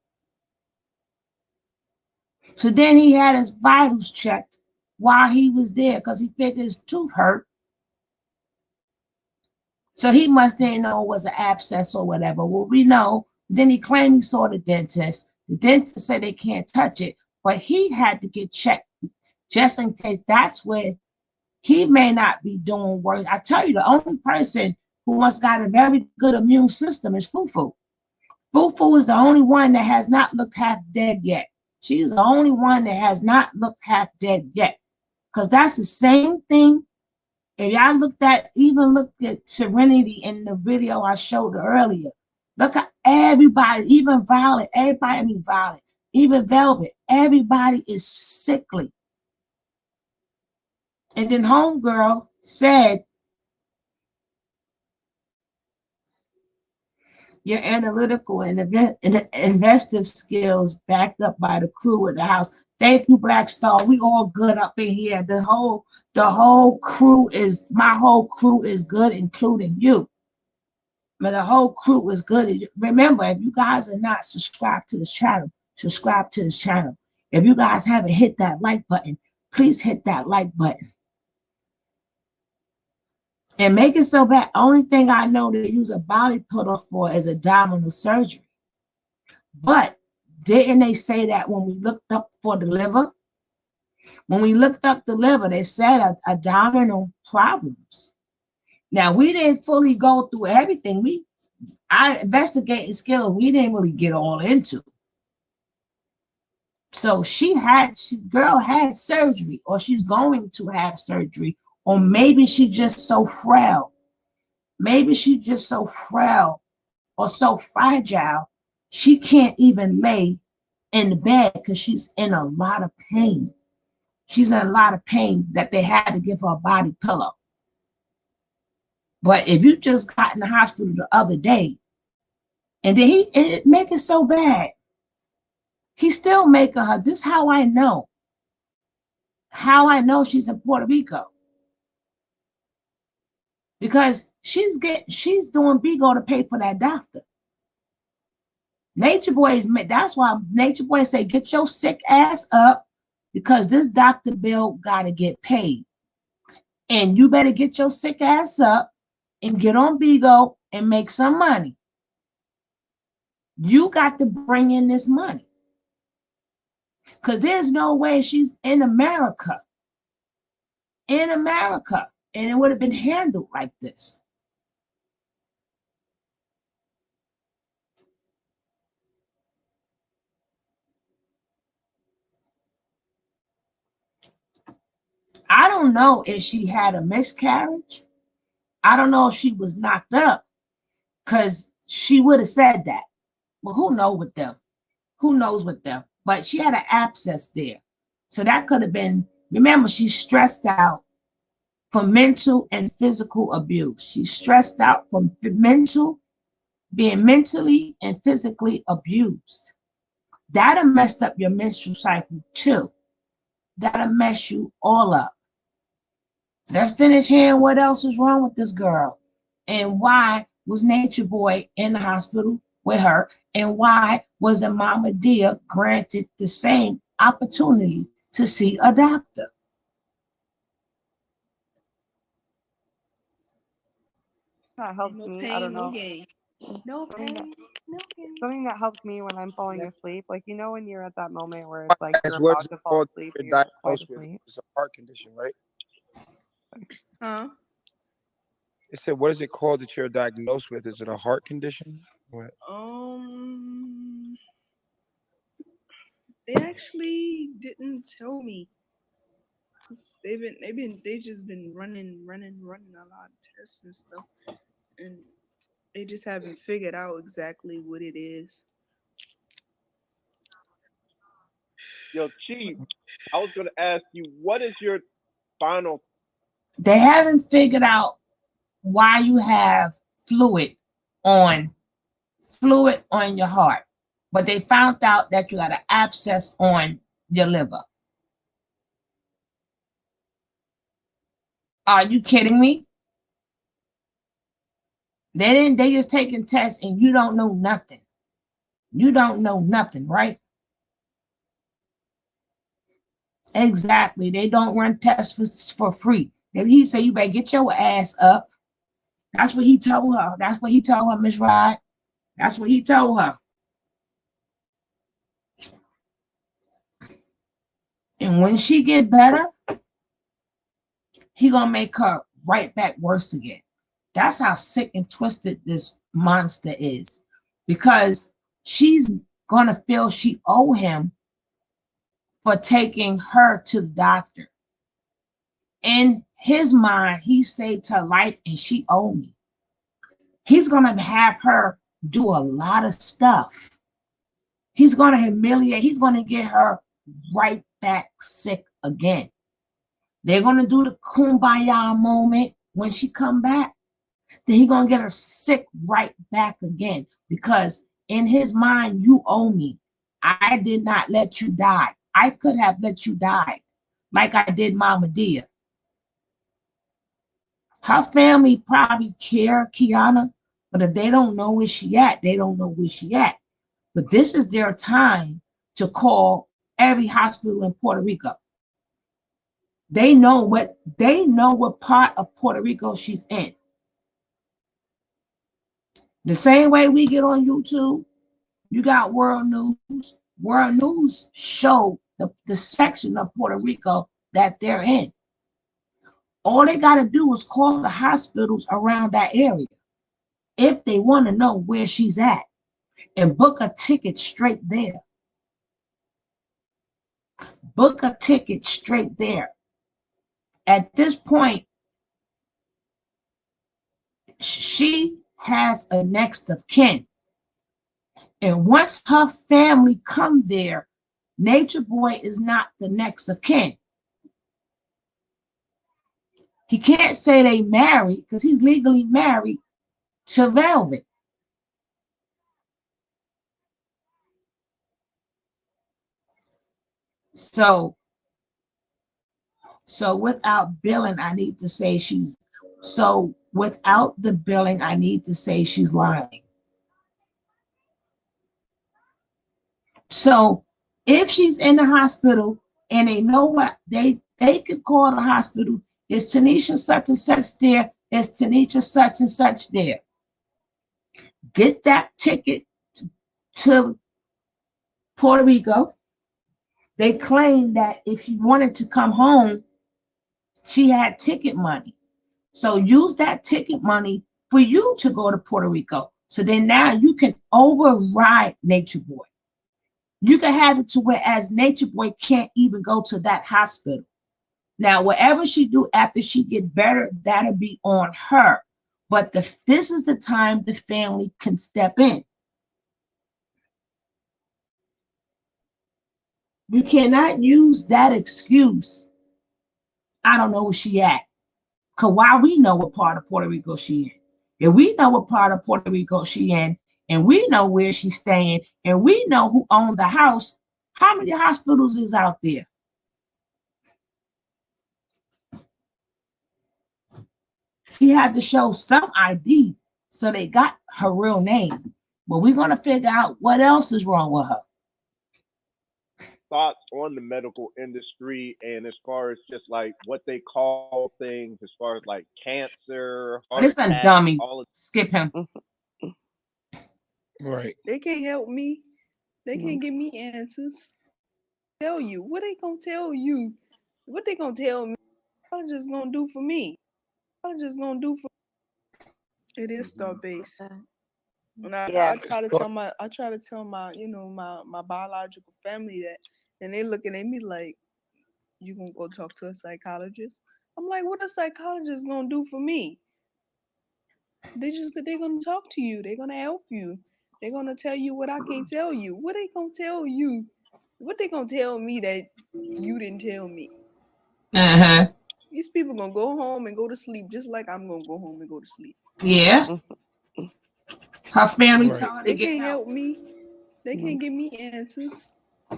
So then he had his vitals checked while he was there because he figured his tooth hurt. So he must didn't know it was an abscess or whatever. Well, we know. Then he claimed he saw the dentist. The dentist said they can't touch it, but he had to get checked just in case. That's where he may not be doing work. I tell you, the only person who has got a very good immune system is Fufu. Fufu is the only one that has not looked half dead yet. She's the only one that has not looked half dead yet. Because that's the same thing. If y'all looked at Serenity in the video I showed earlier, Look at everybody, even Violet, everybody, I mean Violet, even Velvet, everybody is sickly. And then homegirl said, your analytical and investive skills backed up by the crew at the house. Thank you, Black Star. We all good up in here. The whole crew is, my whole crew is good, including you. But the whole crew is good. Remember, if you guys are not subscribed to this channel, subscribe to this channel. If you guys haven't hit that like button, please hit that like button. And make it so bad. Only thing I know they use a body puller for is abdominal surgery. But didn't they say that when we looked up for the liver? When we looked up the liver, they said abdominal problems. Now, we didn't fully go through everything. Our investigating skills, we didn't really get all into. So girl had surgery, or she's going to have surgery, or maybe she's just so frail. Maybe she's just so frail or so fragile, she can't even lay in the bed because she's in a lot of pain. She's in a lot of pain that they had to give her a body pillow. But if you just got in the hospital the other day, and then it make it so bad, he's still making her. This is how I know. How I know she's in Puerto Rico. Because she's doing Bigo to pay for that doctor. Natureboy that's why Natureboy say, get your sick ass up, because this doctor bill gotta get paid. And you better get your sick ass up and get on Bigo and make some money. You got to bring in this money. Because there's no way she's in America. In America. And it would have been handled like this. I don't know if she had a miscarriage. I don't know if she was knocked up, because she would have said that. Well, who knows with them? Who knows with them? But she had an abscess there. So that could have been, remember, she's stressed out from mental and physical abuse. She's stressed out from being mentally and physically abused. That'll mess up your menstrual cycle too. That'll mess you all up. Let's finish hearing what else is wrong with this girl, and why was Natureboy in the hospital with her, and why wasn't Mama Dia granted the same opportunity to see a doctor? That helps me. I don't know. No pain, no gain. Something that helps me when I'm falling asleep, like, you know, when you're at that moment where it's like you're What's about to fall called asleep and you're you're quite diagnosed with? asleep. It's a heart condition, right? Huh? It said, what is it called that you're diagnosed with? Is it a heart condition? What? They actually didn't tell me. They just been running a lot of tests and stuff, and they just haven't figured out exactly what it is. Yo, Chief, I was gonna ask you, what is your final? They haven't figured out why you have fluid on your heart, but they found out that you got an abscess on your liver. Are you kidding me? They just taking tests and you don't know nothing. You don't know nothing, right? Exactly. They don't run tests for free. If he say you better get your ass up, that's what he told her. That's what he told her, Miss Rod. That's what he told her. And when she get better, he gonna make her right back worse again. That's how sick and twisted this monster is, because she's gonna feel she owe him for taking her to the doctor. In his mind, he saved her life and she owed me. He's gonna have her do a lot of stuff. He's going to humiliate. He's going to get her right back sick again. They're going to do the kumbaya moment when she come back. Then he's going to get her sick right back again, because in his mind, you owe me. I did not let you die. I could have let you die like I did Mama Dia. Her family probably care, Kiana, but if they don't know where she at, they don't know where she at. But this is their time to call every hospital in Puerto Rico. They know what part of Puerto Rico she's in. The same way we get on YouTube, you got World News. World News show the section of Puerto Rico that they're in. All they got to do is call the hospitals around that area if they want to know where she's at and book a ticket straight there. Book a ticket straight there. At this point, she has a next of kin. And once her family come there, Natureboy is not the next of kin. He can't say they married because he's legally married to Velvet. So without billing, I need to say she's without the billing, I need to say she's lying. So if she's in the hospital and they know what they could call the hospital, is Tanisha such and such there? Is Tanisha such and such there? Get that ticket to Puerto Rico. They claim that if he wanted to come home, she had ticket money. So use that ticket money for you to go to Puerto Rico. So then now you can override Natureboy. You can have it to where as Natureboy can't even go to that hospital. Now, whatever she do after she get better, that'll be on her. But this is the time the family can step in. You cannot use that excuse. I don't know where she at. Because why we know what part of Puerto Rico she in. If we know what part of Puerto Rico she in, and we know where she's staying, and we know who owned the house, how many hospitals is out there? She had to show some ID, so they got her real name. But we're going to figure out what else is wrong with her. Thoughts on the medical industry and as far as just like what they call things, as far as like cancer, heart This is attack, dummy. all of Skip him. Right. They can't help me. They can't give me answers. Tell you what they gonna tell you. What they gonna tell me? I'm just gonna do for me. I'm just gonna do for. It is star based. And I try to tell my my biological family that, and they looking at me like, you gonna go talk to a psychologist? I'm like, what a psychologist gonna do for me? They gonna talk to you. They're gonna help you. They're gonna tell you what I can't tell you. What they gonna tell you? What they gonna tell me that you didn't tell me? Uh-huh. These people gonna go home and go to sleep just like I'm gonna go home and go to sleep. Yeah. Her family told her They to get can't help. help me. They can't give me answers.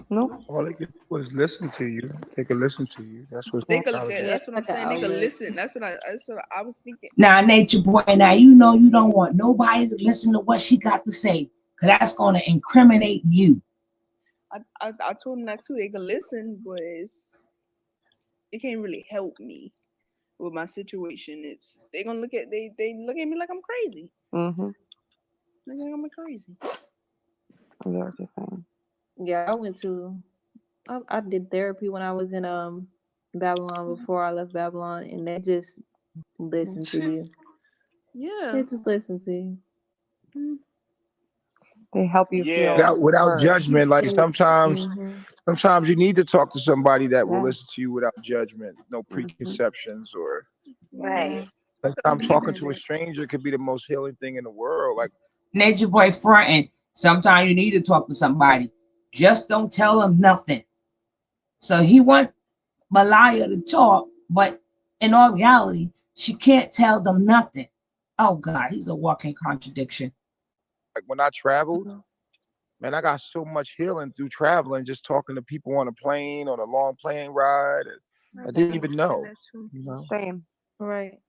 Nope. All they can do is listen to you. They can listen to you. That's what They could. psychology is. That's what I'm saying. They could listen. That's what I was thinking. Now, Natureboy, now you know you don't want nobody to listen to what she got to say, because that's going to incriminate you. I told them that too. They could listen, but it can't really help me with my situation. They gonna look at they look at me like I'm crazy. Mm-hmm. They think I'm crazy. I get what you're saying. Yeah, I did therapy when I was in Babylon before I left Babylon, and they just listen to you. Yeah. They just listen to you. They help you Yeah. feel Without heard. judgment. Like sometimes you need to talk to somebody that will Yeah. listen to you without judgment, no preconceptions or Right. sometimes talking to a stranger could be the most healing thing in the world. Like Natureboy fronting. Sometimes you need to talk to somebody. Just don't tell them nothing. So he want Malia to talk, but in all reality, she can't tell them nothing. Oh God, he's a walking contradiction. Like when I traveled, man, I got so much healing through traveling, just talking to people on a plane, on a long plane ride. I didn't even know. You know? Same. Right.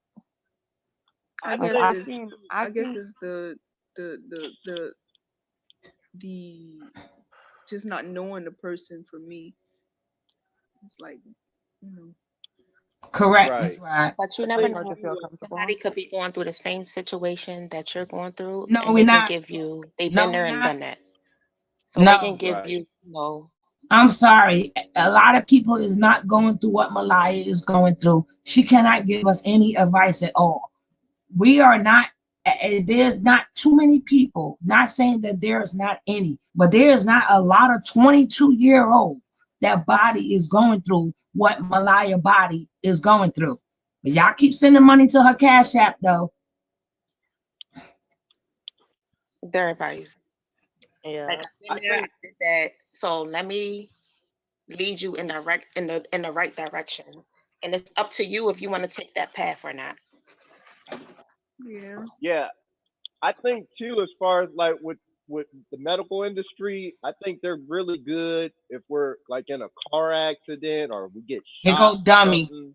I Like guess I've seen it's the just not knowing the person for me. It's like, you know. Correct. Right. Right. But you never hard know. to feel comfortable. Somebody could be going through the same situation that you're going through, No, and we're they can not. give you, they've No, been we're there and not. done that. So they can No. give Right. you, you know, I'm sorry. A lot of people is not going through what Malia is going through. She cannot give us any advice at all. We are not, there's not too many people, not saying that there's not any, but there's not a lot of 22-year-old that body is going through what Malia body is going through. But y'all keep sending money to her Cash App though. their advice. Yeah. Like I I think did that. So let me lead you in the right direction. And it's up to you if you want to take that path or not. Yeah. yeah, I think too, as far as like with the medical industry, I think they're really good if we're like in a car accident or we get Here shot go or dummy. something.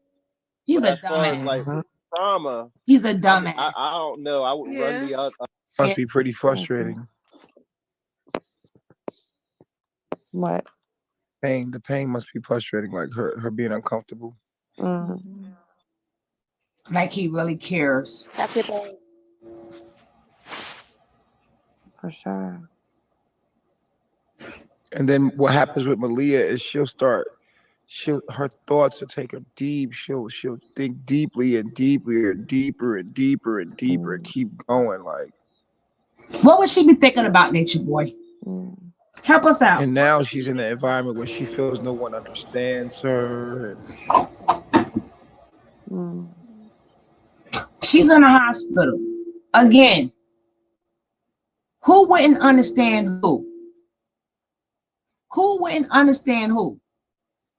He's But a as far as like dumbass. with trauma, He's a I dumbass. don't know. I would run Yeah. the other. Must be pretty frustrating. What? The pain must be frustrating, like her being uncomfortable. Like he really cares. Have people For sure. And then what happens with Malia is her thoughts will take her deep. She'll think deeply and deeper and deeper and deeper and deeper and keep going. Like, What would she be thinking about, Natureboy? Help us out. and now she's in an environment where she feels no one understands her. She's in a hospital. Again, who wouldn't understand who? Who wouldn't understand who?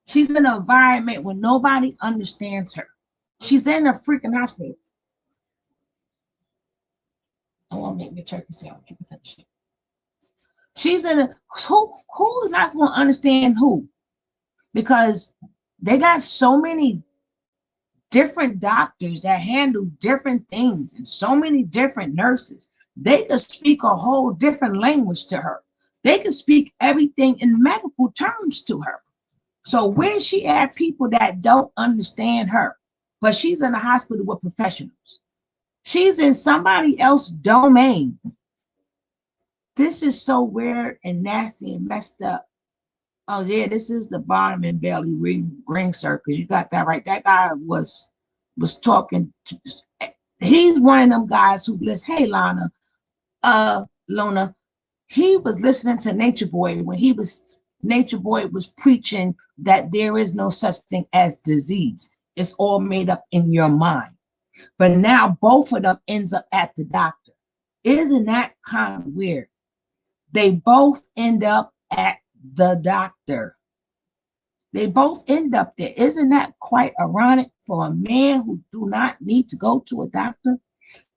She's in an environment where nobody understands her. She's in a freaking hospital. I want to make me a turkey sandwich. You can finish it. She's in a who's not going to understand who? Because they got so many different doctors that handle different things and so many different nurses. They could speak a whole different language to her. They could speak everything in medical terms to her. So where she at people that don't understand her, but she's in a hospital with professionals. She's in somebody else's domain. This is so weird and nasty and messed up. Oh yeah, this is the bottom and belly ring circus. You got that right. That guy was talking to, he's one of them guys who listen, hey Lana, Lona, he was listening to Natureboy when Natureboy was preaching that there is no such thing as disease. It's all made up in your mind. But now both of them ends up at the doctor. Isn't that kind of weird? They both end up at the doctor. They both end up there. Isn't that quite ironic for a man who do not need to go to a doctor?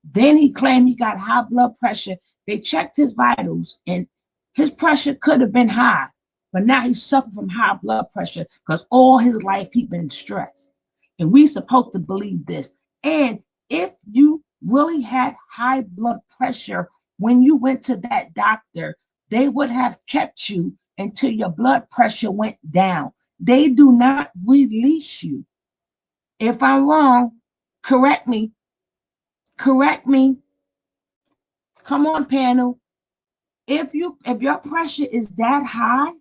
Then he claimed he got high blood pressure. They checked his vitals and his pressure could have been high, but now he's suffering from high blood pressure because all his life he's been stressed. And we supposed to believe this. And if you really had high blood pressure when you went to that doctor, they would have kept you until your blood pressure went down. They do not release you. If I'm wrong, correct me. Correct me. Come on, panel. If your pressure is that high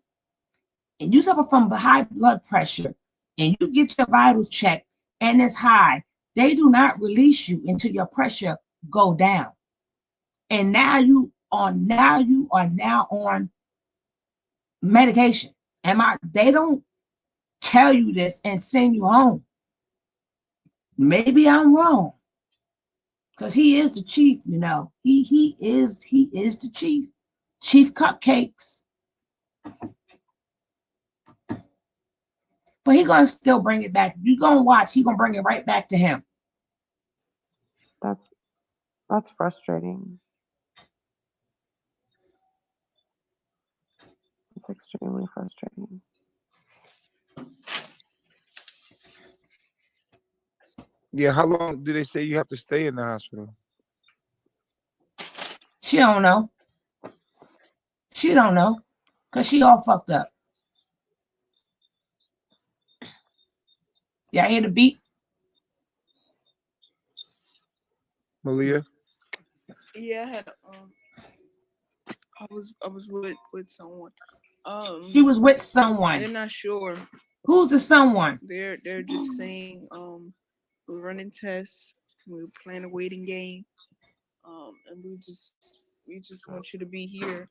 and you suffer from high blood pressure and you get your vitals checked and it's high, they do not release you until your pressure go down. And now you are now on medication. They don't tell you this and send you home. Maybe I'm wrong. Because he is the chief, you know. He is the chief. Chief Cupcakes. But he gonna still bring it back. You gonna watch, he gonna bring it right back to him. That's frustrating. It's extremely frustrating. Yeah, how long do they say you have to stay in the hospital? She don't know. She don't know. Because she all fucked up. Y'all hear the beat? Malia? Yeah, I had I was with someone. She was with someone. They're not sure. Who's the someone? They're just saying we're running tests, we're playing a waiting game, and we just want you to be here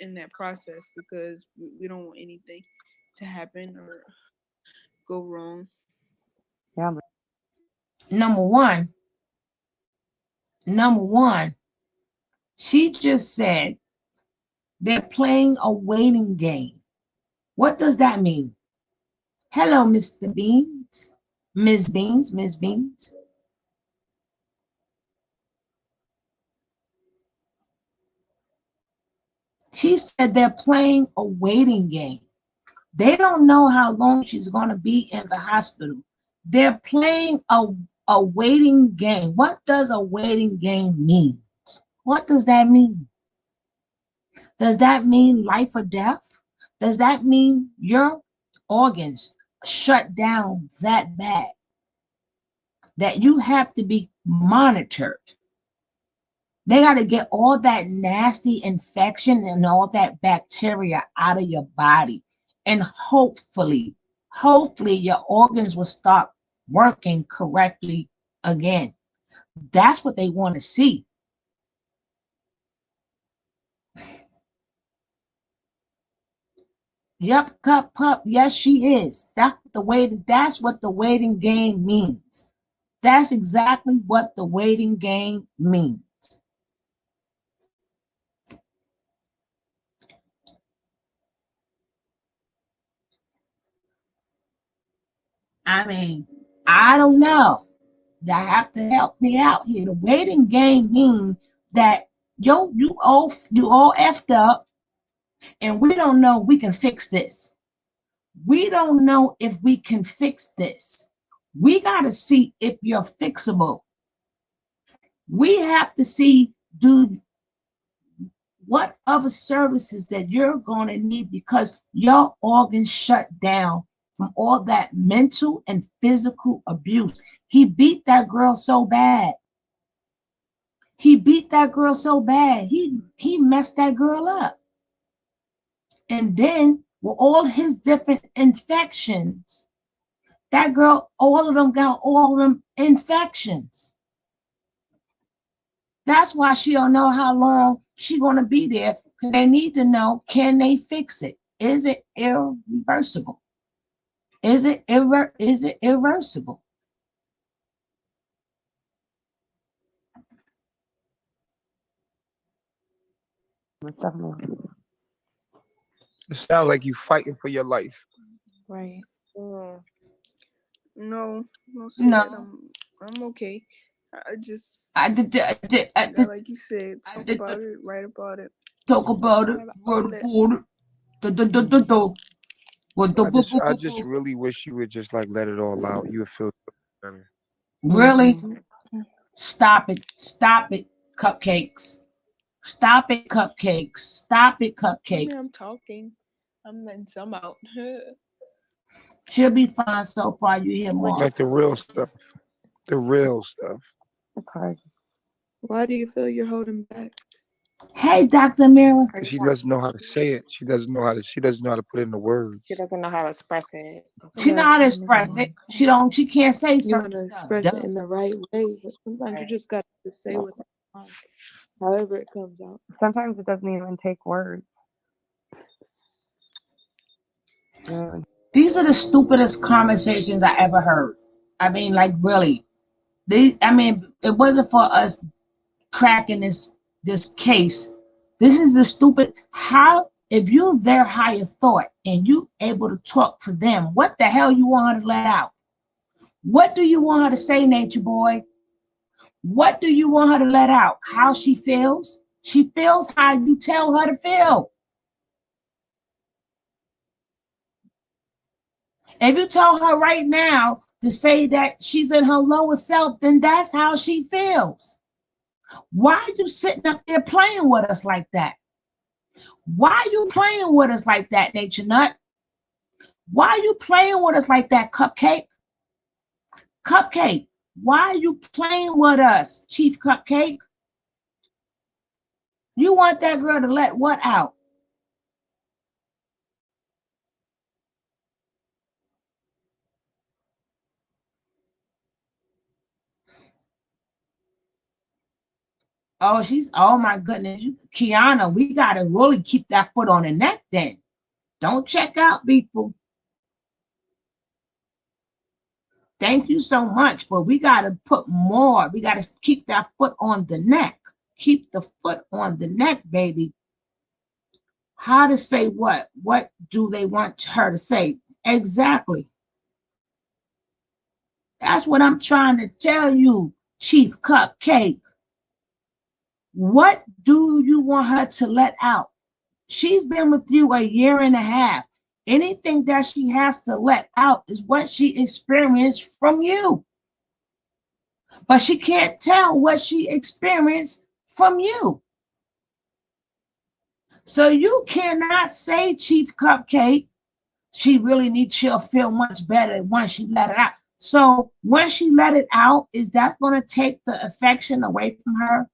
in that process because we don't want anything to happen or go wrong. Yeah. Number one, she just said they're playing a waiting game. What does that mean? Hello, Mr. Beans. Ms. Beans. She said they're playing a waiting game. They don't know how long she's going to be in the hospital. They're playing a waiting game. What does a waiting game mean? What does that mean? Does that mean life or death? Does that mean your organs shut down that bad that you have to be monitored? They got to get all that nasty infection and all that bacteria out of your body. And hopefully your organs will start working correctly again. That's what they want to see. Yep, pup. Yes, she is. That's what the waiting game means. That's exactly what the waiting game means. I mean, I don't know. You have to help me out here. The waiting game means that you all effed up, and we don't know if we can fix this. We don't know if we can fix this. We got to see if you're fixable. We have to see, dude, what other services that you're going to need because your organs shut down from all that mental and physical abuse. He beat that girl so bad. He messed that girl up. And then with all his different infections, that girl, all of them got all of them infections. That's why she don't know how long she's going to be there. They need to know, can they fix it? Is it irreversible? Is it irreversible? It sounds like you fighting for your life. Right. No, No. I'm okay. I just like you said, talk about it, write about it. Talk about it, write about it. I just really wish you would just like let it all out. You would feel better. Really? Stop it, cupcakes. Stop it, cupcakes. I mean, I'm talking. I'm letting some out. She'll be fine so far. You hear more. Like the real stuff. The real stuff. It's hard. Why do you feel you're holding back? Hey, Dr. Mira. She doesn't know how to say it. She doesn't know how to put it into words. She doesn't know how to express it. She know how to express it. She can't say certain You want to stuff. express it in the right way, but sometimes you just got to say what's on your mind, however it comes out. Sometimes it doesn't even take words. These are the stupidest conversations I ever heard. I mean, like, really. I mean, it wasn't for us cracking this case. This is the stupid. How, if you their higher thought and you able to talk to them, what the hell you want her to let out? What do you want her to say, Nature Boy? What do you want her to let out? How she feels? She feels how you tell her to feel. If you tell her right now to say that she's in her lower self, then that's how she feels. Why are you sitting up there playing with us like that? Why are you playing with us like that, Nature Nut? Why are you playing with us like that, Cupcake? Cupcake, why are you playing with us, Chief Cupcake? You want that girl to let what out? Oh, oh my goodness. Kiana, we got to really keep that foot on the neck then. Don't check out, people. Thank you so much, but we got to put more. We got to keep that foot on the neck. Keep the foot on the neck, baby. How to say what? What do they want her to say? Exactly. That's what I'm trying to tell you, Chief Cupcake. What do you want her to let out? She's been with you a year and a half. Anything that she has to let out is what she experienced from you. But she can't tell what she experienced from you. So you cannot say, Chief Cupcake, she'll feel much better once she let it out. So when she let it out, is that going to take the affection away from her?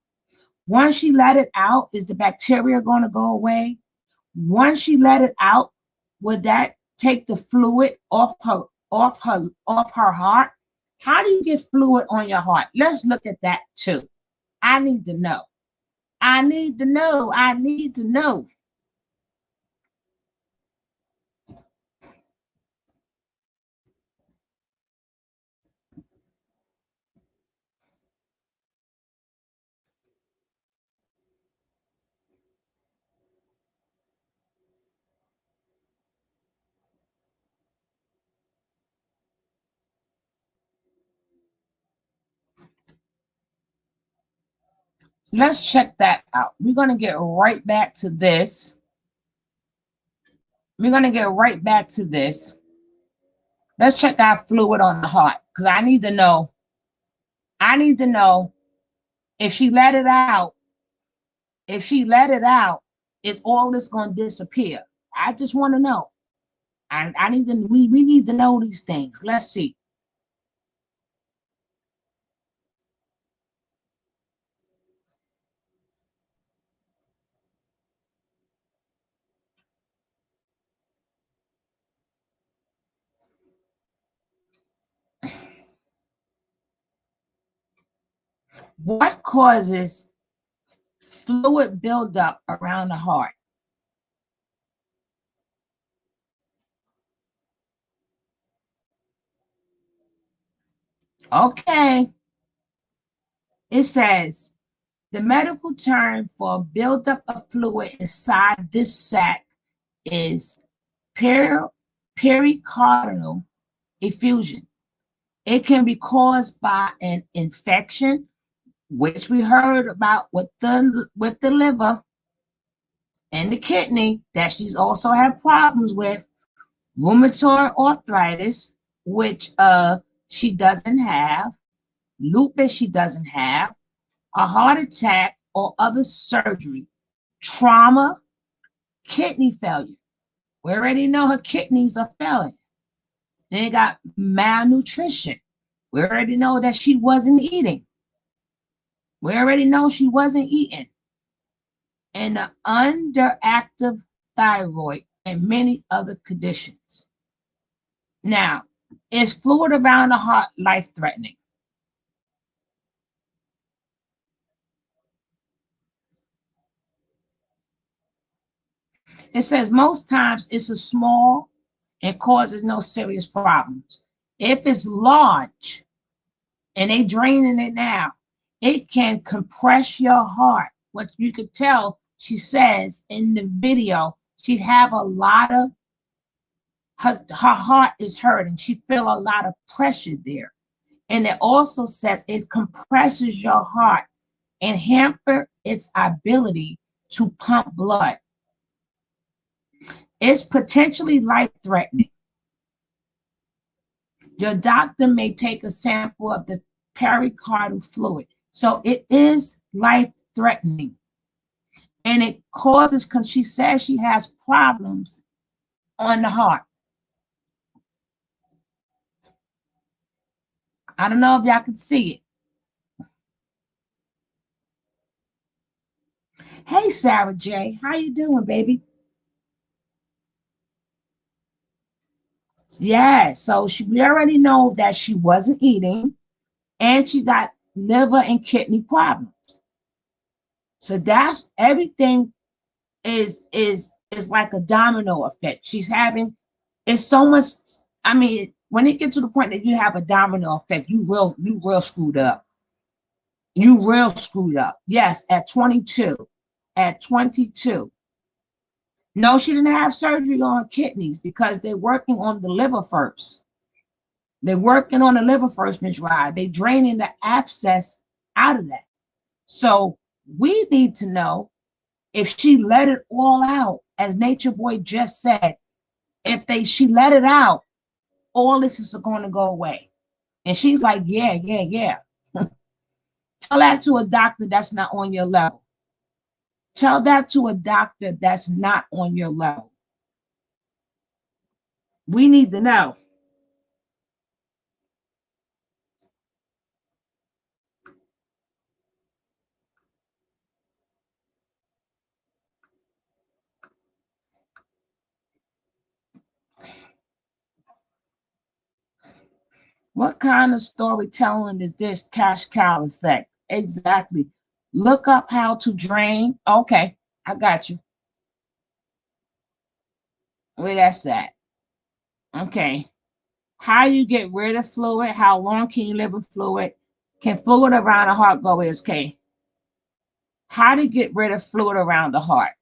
Once she let it out, is the bacteria going to go away? Once she let it out, would that take the fluid off her heart? How do you get fluid on your heart? Let's look at that too. I need to know. I need to know. I need to know. Let's check that out. We're going to get right back to this. We're going to get right back to this. Let's check out fluid on the heart because I need to know. I need to know if she let it out. If she let it out, is all this going to disappear? I just want to know. I need to. We need to know these things. Let's see. What causes fluid buildup around the heart? Okay. It says the medical term for buildup of fluid inside this sac is pericardial effusion. It can be caused by an infection, which we heard about with the liver and the kidney that she's also had problems with, rheumatoid arthritis, which she doesn't have, lupus she doesn't have, a heart attack or other surgery, trauma, kidney failure. We already know her kidneys are failing. Then you got malnutrition. We already know that she wasn't eating. We already know she wasn't eating. And the underactive thyroid and many other conditions. Now, is fluid around the heart life-threatening? It says most times it's a small and causes no serious problems. If it's large, and they draining it now. It can compress your heart. What you could tell, she says in the video, she have a lot of, her heart is hurting. She feel a lot of pressure there. And it also says it compresses your heart and hamper its ability to pump blood. It's potentially life-threatening. Your doctor may take a sample of the pericardial fluid. So it is life-threatening. And it causes, because she says she has problems on the heart. I don't know if y'all can see it. Hey, Sarah J. How you doing, baby? Yeah, so we already know that she wasn't eating and she got liver and kidney problems. So that's everything is like a domino effect. She's having, it's so much, I mean, when it gets to the point that you have a domino effect, you real screwed up. You real screwed up. Yes, at 22. At 22. No, she didn't have surgery on kidneys because they're working on the liver first. They're working on the liver first, Ms. Rod. They're draining the abscess out of that. So we need to know if she let it all out, as Nature Boy just said, if she let it out, all this is going to go away. And she's like, yeah. Tell that to a doctor that's not on your level. Tell that to a doctor that's not on your level. We need to know. What kind of storytelling is this cash cow effect? Exactly. Look up how to drain. Okay, I got you. Where that's at. Okay. How you get rid of fluid? How long can you live with fluid? Can fluid around the heart go ASK? How to get rid of fluid around the heart?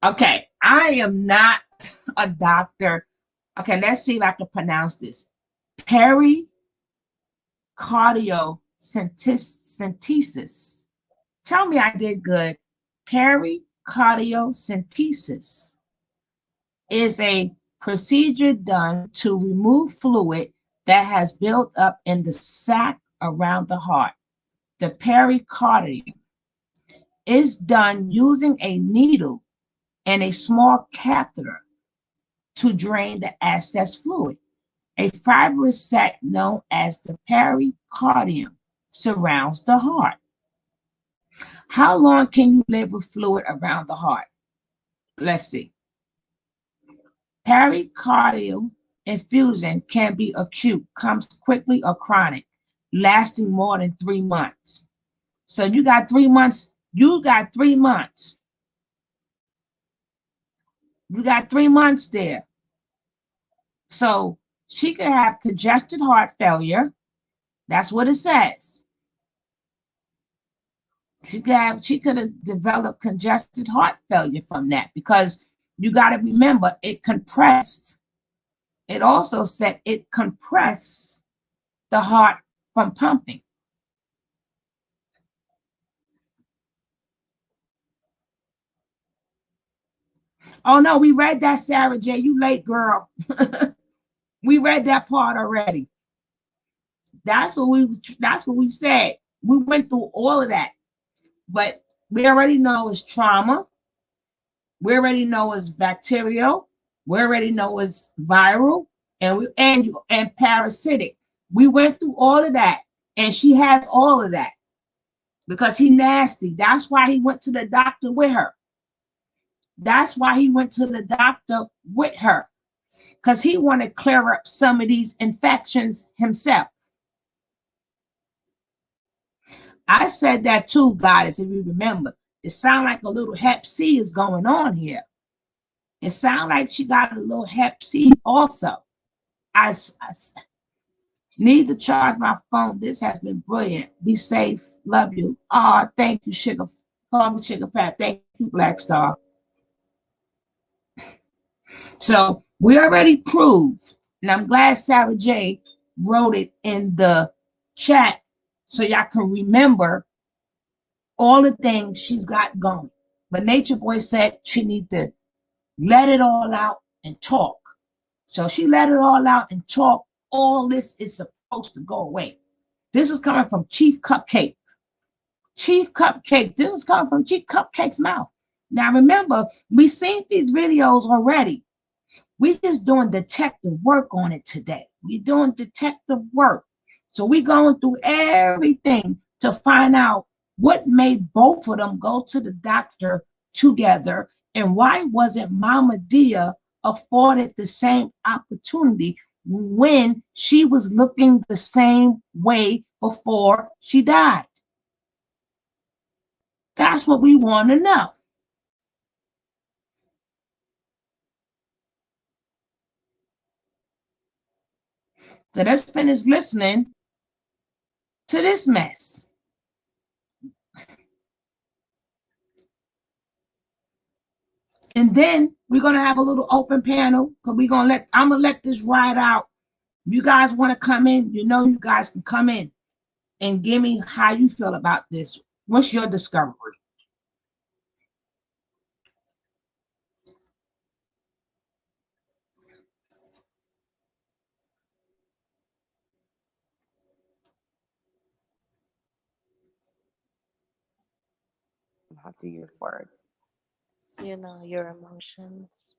Okay, I am not a doctor. Okay, let's see if I can pronounce this. Pericardiocentesis. Tell me I did good. Pericardiocentesis is a procedure done to remove fluid that has built up in the sac around the heart. The pericardium is done using a needle and a small catheter to drain the excess fluid. A fibrous sac known as the pericardium surrounds the heart. How long can you live with fluid around the heart? Let's see. Pericardial effusion can be acute, comes quickly, or chronic, lasting more than 3 months. So you got 3 months. You got 3 months. You got 3 months there. So she could have congested heart failure. That's what it says. She could have developed congested heart failure from that, because you got to remember it compressed. It also said it compressed the heart from pumping. Oh no, we read that, Sarah J. You late, girl. We read that part already. That's what we said. We went through all of that. But we already know it's trauma. We already know it's bacterial. We already know it's viral and parasitic. We went through all of that, and she has all of that because he nasty. That's why he went to the doctor with her. That's why he went to the doctor with her, because he wanted to clear up some of these infections himself. I said that too, Goddess, if you remember. It sounds like a little Hep C is going on here. It sounds like she got a little hep C also. I need to charge my phone. This has been brilliant. Be safe. Love you. Oh, thank you, Sugar. Call me Sugar Pat. Thank you, Black Star. So we already proved, and I'm glad Sarah J wrote it in the chat so y'all can remember all the things she's got going. But Nature Boy said she need to let it all out and talk. So she let it all out and talk. All this is supposed to go away. This is coming from Chief Cupcake. Chief Cupcake. This is coming from Chief Cupcake's mouth. Now remember, we seen these videos already. We just doing detective work on it today. We doing detective work. So we going through everything to find out what made both of them go to the doctor together and why wasn't Mama Dia afforded the same opportunity when she was looking the same way before she died. That's what we want to know. So let's finish listening to this mess. And then we're going to have a little open panel because I'm going to let this ride out. If you guys want to come in, you know you guys can come in and give me how you feel about this. What's your discovery? Have to use words. You know, your emotions.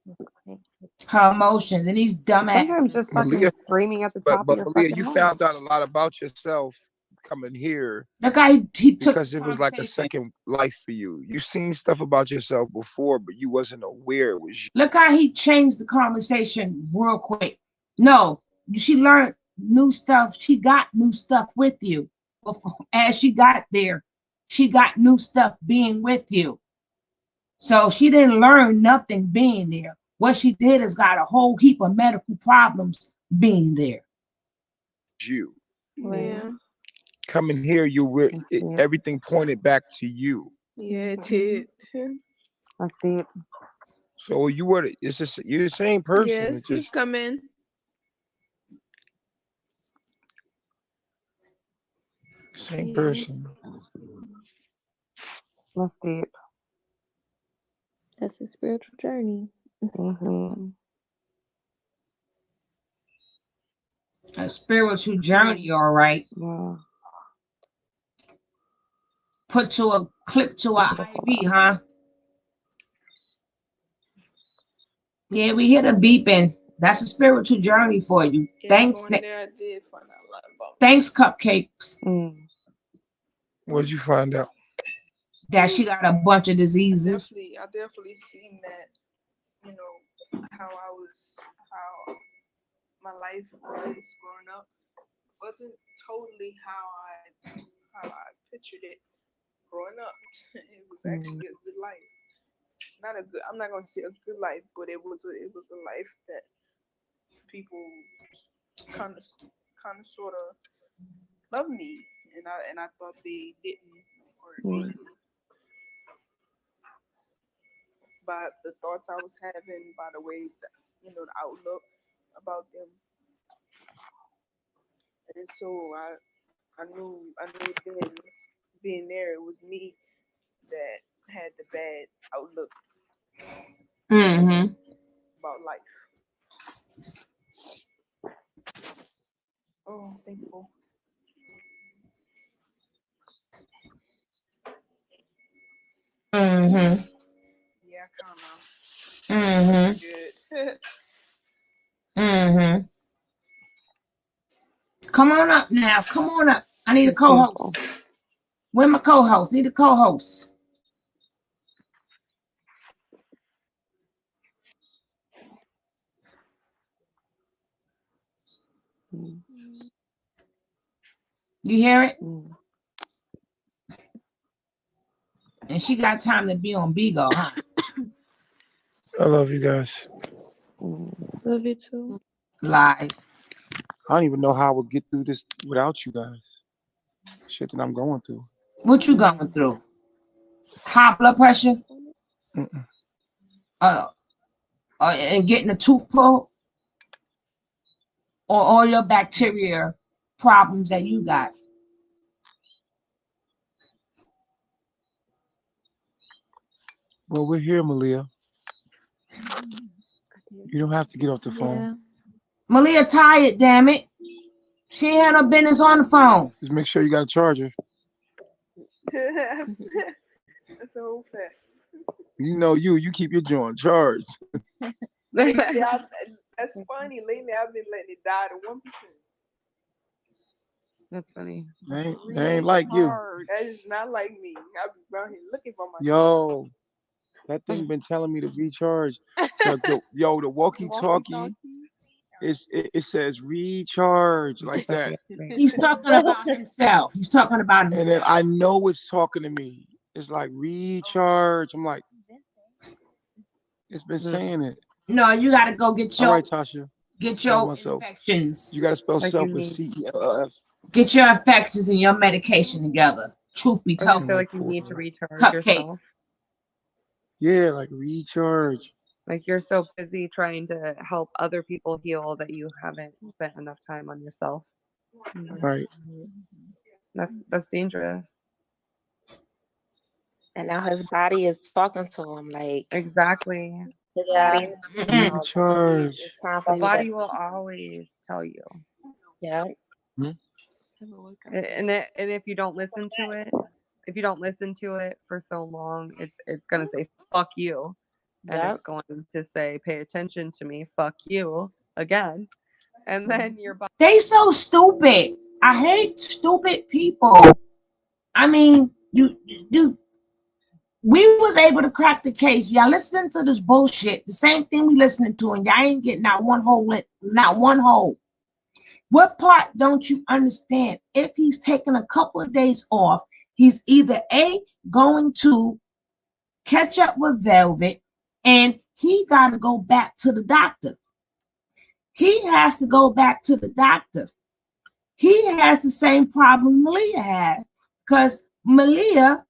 Her emotions and these dumbasses. Sometimes just fucking Malia, screaming at the but top of your Malia, fucking you lungs. found out a lot about yourself coming here. The guy he took because it was like a second life for you. You seen stuff about yourself before, but you wasn't aware it was you. Look how he changed the conversation real quick. No, she learned new stuff. She got new stuff with you. As she got there, she got new stuff being with you. So she didn't learn nothing being there. What she did is got a whole heap of medical problems being there. You. Yeah. Coming here, everything pointed back to you. Yeah, it did. That's deep. So you're the same person. Yes, It's just you come in. same person. That's deep. That's a spiritual journey. Mm-hmm. A spiritual journey, all right. Yeah. Put to a clip to an IV, huh? Yeah, we hear the beeping. That's a spiritual journey for you. Yeah, Thanks. going there, I did find out a lot about. Thanks, Cupcakes. What did you find out? That she got a bunch of diseases. I definitely seen that. You know how my life was growing up wasn't totally how I pictured it growing up. It was actually a good life. I'm not gonna say a good life, but it was a life that people kind of sort of loved me, and I thought they didn't or needed me. By the thoughts I was having, by the way that, the outlook about them, and so I knew then, being there, it was me that had the bad outlook about life. Oh, I'm thankful. Yeah, kind of. Good. Come on up now. Come on up. I need a co-host. Where my co-host? Need a co-host. You hear it? And she got time to be on Bigo, huh? I love you guys. Love you too. Lies. I don't even know how I would get through this without you guys. Shit that I'm going through. What you going through? High blood pressure? Mm-mm. And getting a tooth pulled? Or all your bacteria problems that you got? Well, we're here, Malia. You don't have to get off the phone. Yeah. Malia tired, damn it. She ain't had no business on the phone. Just make sure you got a charger. That's a whole fact. You know you keep your joint charged. Lately, that's funny. Lately, I've been letting it die to 1%. That's funny. They ain't like you. That is not like me. I be around here looking for my. Yo, that thing been telling me to recharge. The walkie-talkie. It says recharge like that. He's talking about himself. He's talking about himself. And then I know it's talking to me. It's like recharge. I'm like, it's been saying it. No, you gotta go get your. All right, Tasha. Get your infections. You gotta spell self with CELF. Get your infections and your medication together. Truth be told. I feel like you need to recharge yourself. Yeah, like recharge. Like you're so busy trying to help other people heal that you haven't spent enough time on yourself. Right. That's dangerous. And now his body is talking to him like exactly. His body, recharge. The body will always tell you. Yeah. And if you don't listen to it, for so long, it's gonna say fuck you, and it's going to say pay attention to me, fuck you again, and then your body. They so stupid. I hate stupid people. I mean, we was able to crack the case. Y'all listening to this bullshit, the same thing we listening to, and y'all ain't getting not one hole. What part don't you understand? If he's taking a couple of days off, he's either going to catch up with Velvet, and he got to go back to the doctor. He has to go back to the doctor. He has the same problem Malia had, because Malia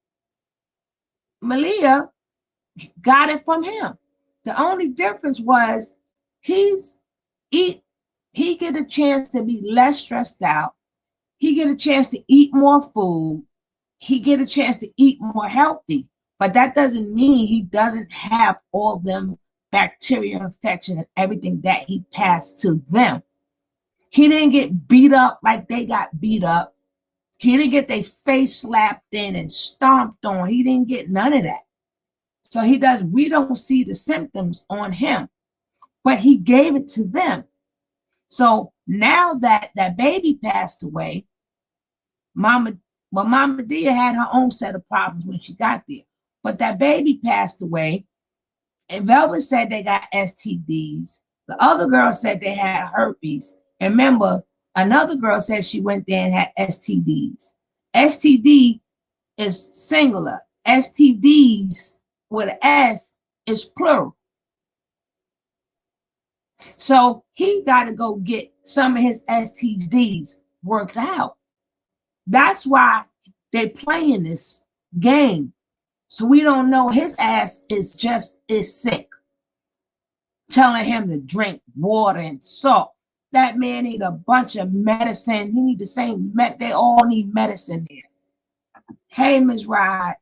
got it from him. The only difference was he get a chance to be less stressed out. He get a chance to eat more food. He get a chance to eat more healthy. But that doesn't mean he doesn't have all them bacteria infections and everything that he passed to them. He didn't get beat up like they got beat up. He didn't get their face slapped in and stomped on. He didn't get none of that. So we don't see the symptoms on him, but he gave it to them. So now that that baby passed away, Mama Dia had her own set of problems when she got there. But that baby passed away, and Velvet said they got STDs. The other girl said they had herpes. And remember, another girl said she went there and had STDs. STD is singular. STDs with an S is plural. So he got to go get some of his STDs worked out. That's why they're playing this game. So we don't know, his ass is sick. Telling him to drink water and salt. That man need a bunch of medicine. He need the same they all need medicine there. Hey, Ms. Rod.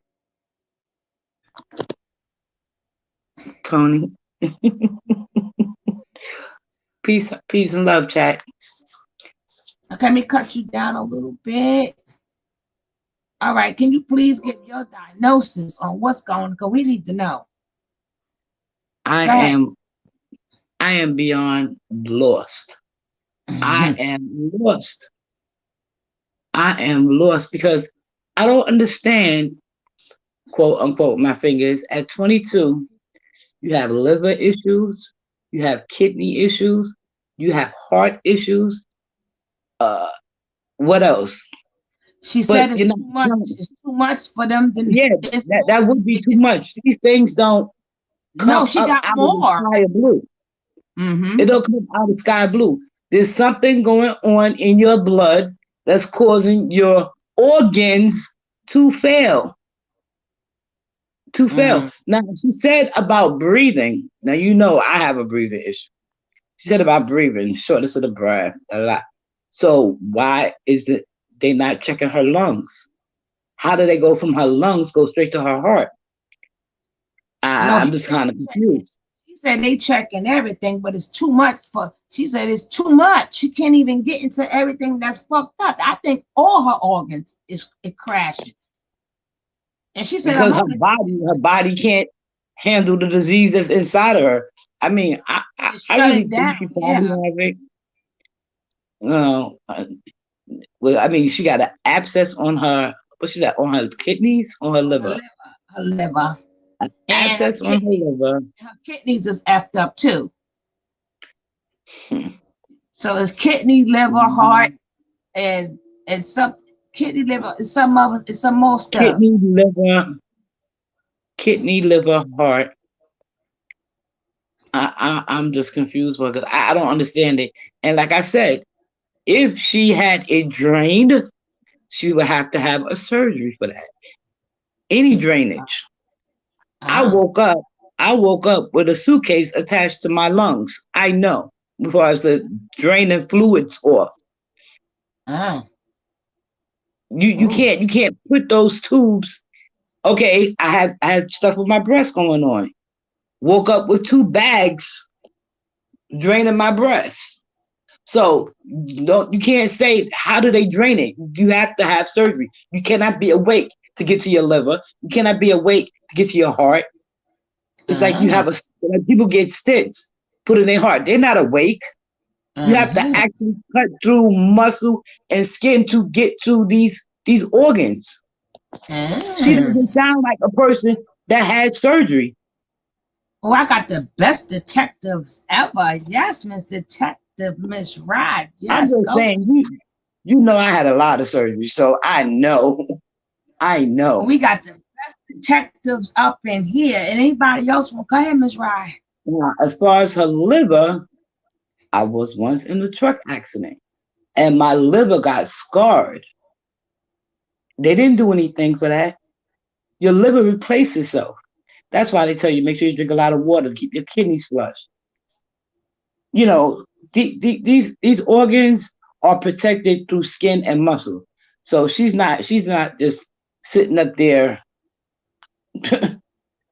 Tony. Peace and love, chat. Okay, let me cut you down a little bit. All right, can you please give your diagnosis on what's going on? Because we need to know. I am beyond lost. I am lost. I am lost because I don't understand, quote unquote, my fingers. At 22, you have liver issues, you have kidney issues, you have heart issues. What else? She said it's too much. It's too much for them to. Yeah, that would be too much. These things don't. No, she got out more. of the sky blue. It don't come out of the sky blue. There's something going on in your blood that's causing your organs to fail. Now, she said about breathing. Now, you know I have a breathing issue. She said about breathing, shortness of the breath, a lot. So why is it they not checking her lungs? How do they go from her lungs go straight to her heart? I'm just kind of confused. She said they checking everything, but it's too much she said it's too much. She can't even get into everything that's fucked up. I think all her organs is crashing. And she said because her body can't handle the disease that's inside of her. I mean, I really think she probably have it. No, well, I mean, she got an abscess on her. What she got on her kidneys, on her liver. Her liver. An abscess on her liver. Her kidneys is effed up too. So it's kidney, liver, heart, and some kidney, liver, some more stuff. Kidney, liver, heart. I'm just confused because I don't understand it. And like I said, if she had it drained, she would have to have a surgery for that. Any drainage. I woke up with a suitcase attached to my lungs. I know, before I was draining fluids off. You can't put those tubes. Okay, I had stuff with my breast going on. Woke up with 2 bags draining my breast. So you can't say, how do they drain it? You have to have surgery. You cannot be awake to get to your liver. You cannot be awake to get to your heart. It's like you have like people get stents put in their heart. They're not awake. You have to actually cut through muscle and skin to get to these organs. She doesn't sound like a person that had surgery. Oh, I got the best detectives ever. Yes, Miss Detective, Miss Rod. Yes, I'm just saying, you know I had a lot of surgery, so I know. We got the best detectives up in here. And anybody else? Well, go ahead, Miss Rod. Now, as far as her liver, I was once in a truck accident, and my liver got scarred. They didn't do anything for that. Your liver replaces itself. That's why they tell you make sure you drink a lot of water to keep your kidneys flushed. You know, these organs are protected through skin and muscle. So she's not just sitting up there.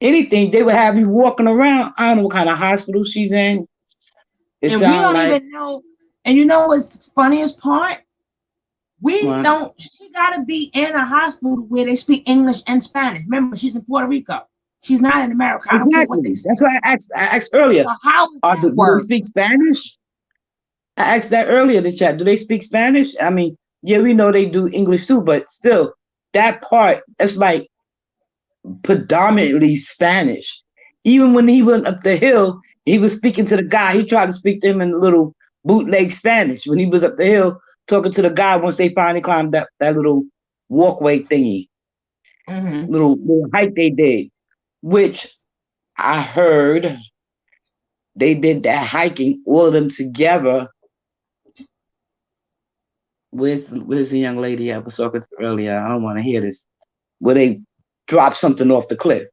Anything, they would have you walking around. I don't know what kind of hospital she's in. And we don't even know. And you know what's the funniest part? We don't. She got to be in a hospital where they speak English and Spanish. Remember, she's in Puerto Rico. She's not in America. I don't care what they say. That's why I asked earlier. So how is that do they speak Spanish? I asked that earlier in the chat. Do they speak Spanish? I mean, yeah, we know they do English too, but still, that part, it's like predominantly Spanish. Even when he went up the hill, he was speaking to the guy. He tried to speak to him in a little bootleg Spanish when he was up the hill talking to the guy once they finally climbed that little walkway thingy, little hike they did, which I heard they did that hiking, all of them together. Where's the young lady I was talking to earlier? I don't want to hear this. Where they dropped something off the cliff.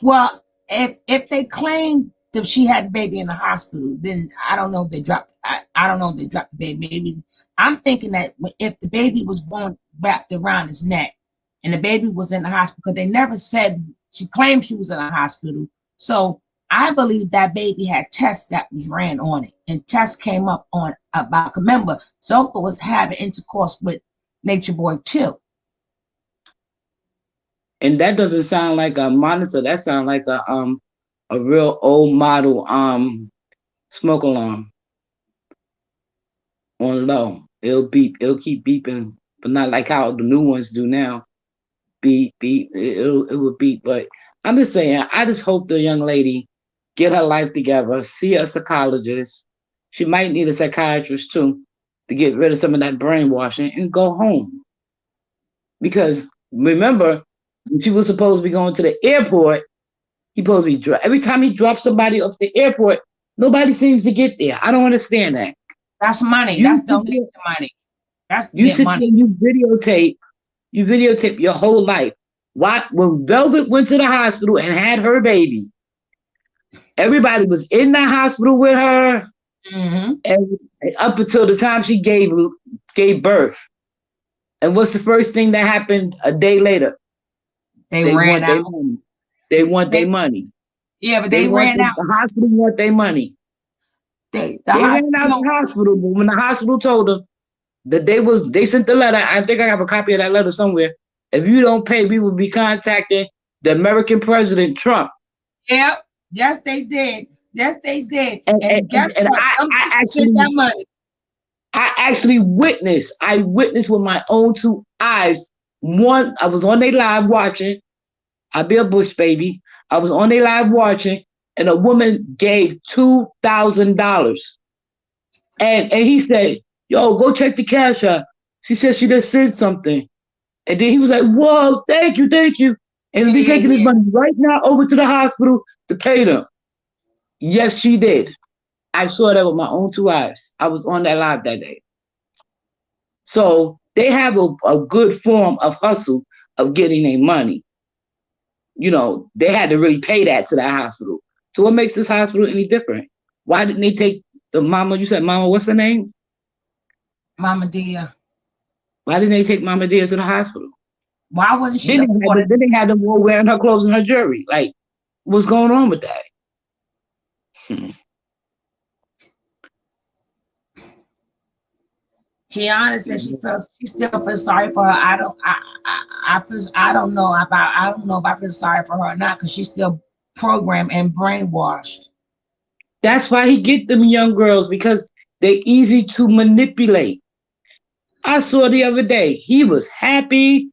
Well, if they claim that she had a baby in the hospital, then I don't know if they dropped. I don't know if they dropped the baby. Maybe I'm thinking that if the baby was born wrapped around his neck, and the baby was in the hospital, because they never said she claimed she was in a hospital. So I believe that baby had tests that was ran on it, and tests came up on about. Remember, Zoka was having intercourse with Natureboy too. And that doesn't sound like a monitor. That sounds like a real old model smoke alarm on low. It'll beep. It'll keep beeping, but not like how the new ones do now. Beep beep. It will beep. But I'm just saying. I just hope the young lady get her life together. See a psychologist. She might need a psychiatrist too to get rid of some of that brainwashing and go home. Because remember, she was supposed to be going to the airport He supposed to be every time he drops somebody off the airport, nobody seems to get there. I don't understand that. That's money. That's donation money. That's to you get sit money. there and you videotape your whole life. Why when Velvet went to the hospital and had her baby, everybody was in the hospital with her, and up until the time she gave birth. And what's the first thing that happened a day later? They ran want out. their money. They want their money. Yeah, but they ran out. The hospital want their money. They ran out the hospital, but when the hospital told them that they sent the letter. I think I have a copy of that letter somewhere. If you don't pay, we will be contacting the American president, Trump. Yep. Yes, they did. Yes, they did. And guess what? I actually sent that money. I witnessed with my own two eyes. One, I was on their live watching. I be a Bush baby. I was on their live watching, and a woman gave $2,000. And he said, yo, go check the cash app. She said she just sent something. And then he was like, whoa, thank you. And he'll be taking his money right now over to the hospital to pay them. Yes, she did. I saw that with my own two eyes. I was on that live that day. So they have a good form of hustle of getting their money. You know, they had to really pay that to that hospital. So what makes this hospital any different? Why didn't they take the mama? You said mama, what's her name? Mama Dia. Why didn't they take Mama Dia to the hospital? Why wasn't she? Then they had them all wearing her clothes and her jewelry. Like, what's going on with that? Kiana said she still feels sorry for her. I don't know if I feel sorry for her or not, because she's still programmed and brainwashed. That's why he get them young girls, because they're easy to manipulate. I saw the other day, he was happy,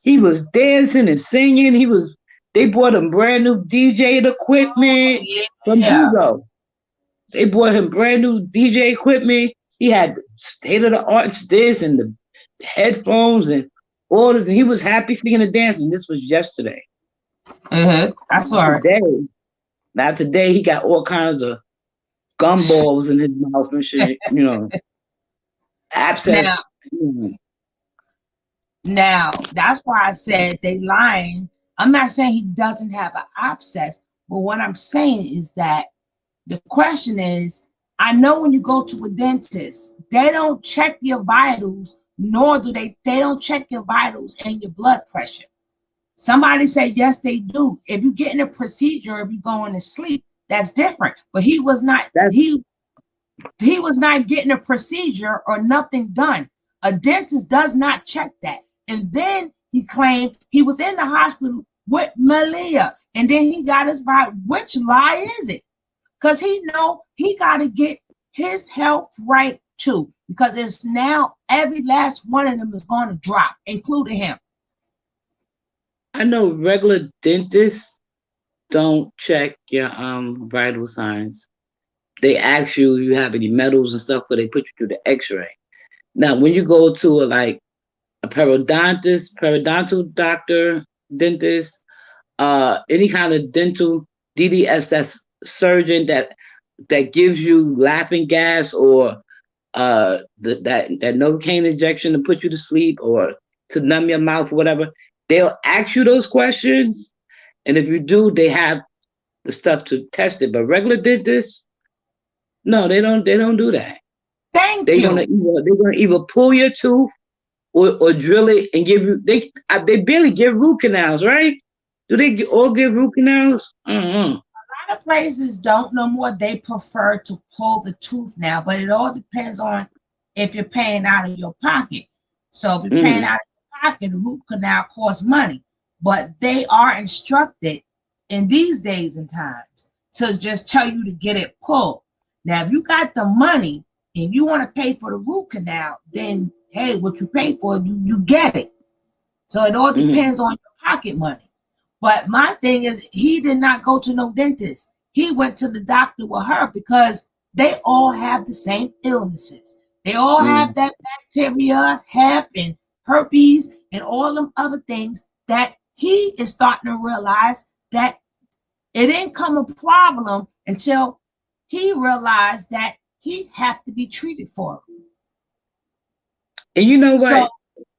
he was dancing and singing, they bought him brand new DJ equipment from Hugo. They bought him brand new DJ equipment. He had state of the art this and the headphones and all this, and he was happy singing and dancing. This was yesterday. I saw it. Now today he got all kinds of gumballs in his mouth and shit, you know. Abscess. Now, that's why I said they lying. I'm not saying he doesn't have an abscess, but what I'm saying is that the question is, I know when you go to a dentist, they don't check your vitals, nor do they don't check your vitals and your blood pressure. Somebody said, yes, they do. If you're getting a procedure, if you're going to sleep, that's different. But he was not, he was not getting a procedure or nothing done. A dentist does not check that. And then he claimed he was in the hospital with Malia. And then he got his right. Which lie is it? Because he know he got to get his health right too. Because it's now every last one of them is going to drop, including him. I know regular dentists don't check your vital signs. They ask you have any metals and stuff, but they put you through the x-ray. Now, when you go to a periodontal doctor, dentist, any kind of dental DDSS surgeon that gives you laughing gas or that Novocaine injection to put you to sleep or to numb your mouth or whatever, they'll ask you those questions. And if you do, they have the stuff to test it. But regular dentists, no, they don't do that. They're gonna either pull your tooth or drill it and give you. They barely give root canals, right? Do they all give root canals? A lot of places don't no more. They prefer to pull the tooth now, but it all depends on if you're paying out of your pocket. So if you're paying out of your pocket, the root canal costs money. But they are instructed in these days and times to just tell you to get it pulled. Now, if you got the money and you want to pay for the root canal, then hey, what you pay for, you get it. So it all depends on your pocket money. But my thing is, he did not go to no dentist. He went to the doctor with her because they all have the same illnesses. They all have that bacteria, hep, and herpes, and all them other things that he is starting to realize that It didn't come a problem until he realized that he had to be treated for it. And you know So what?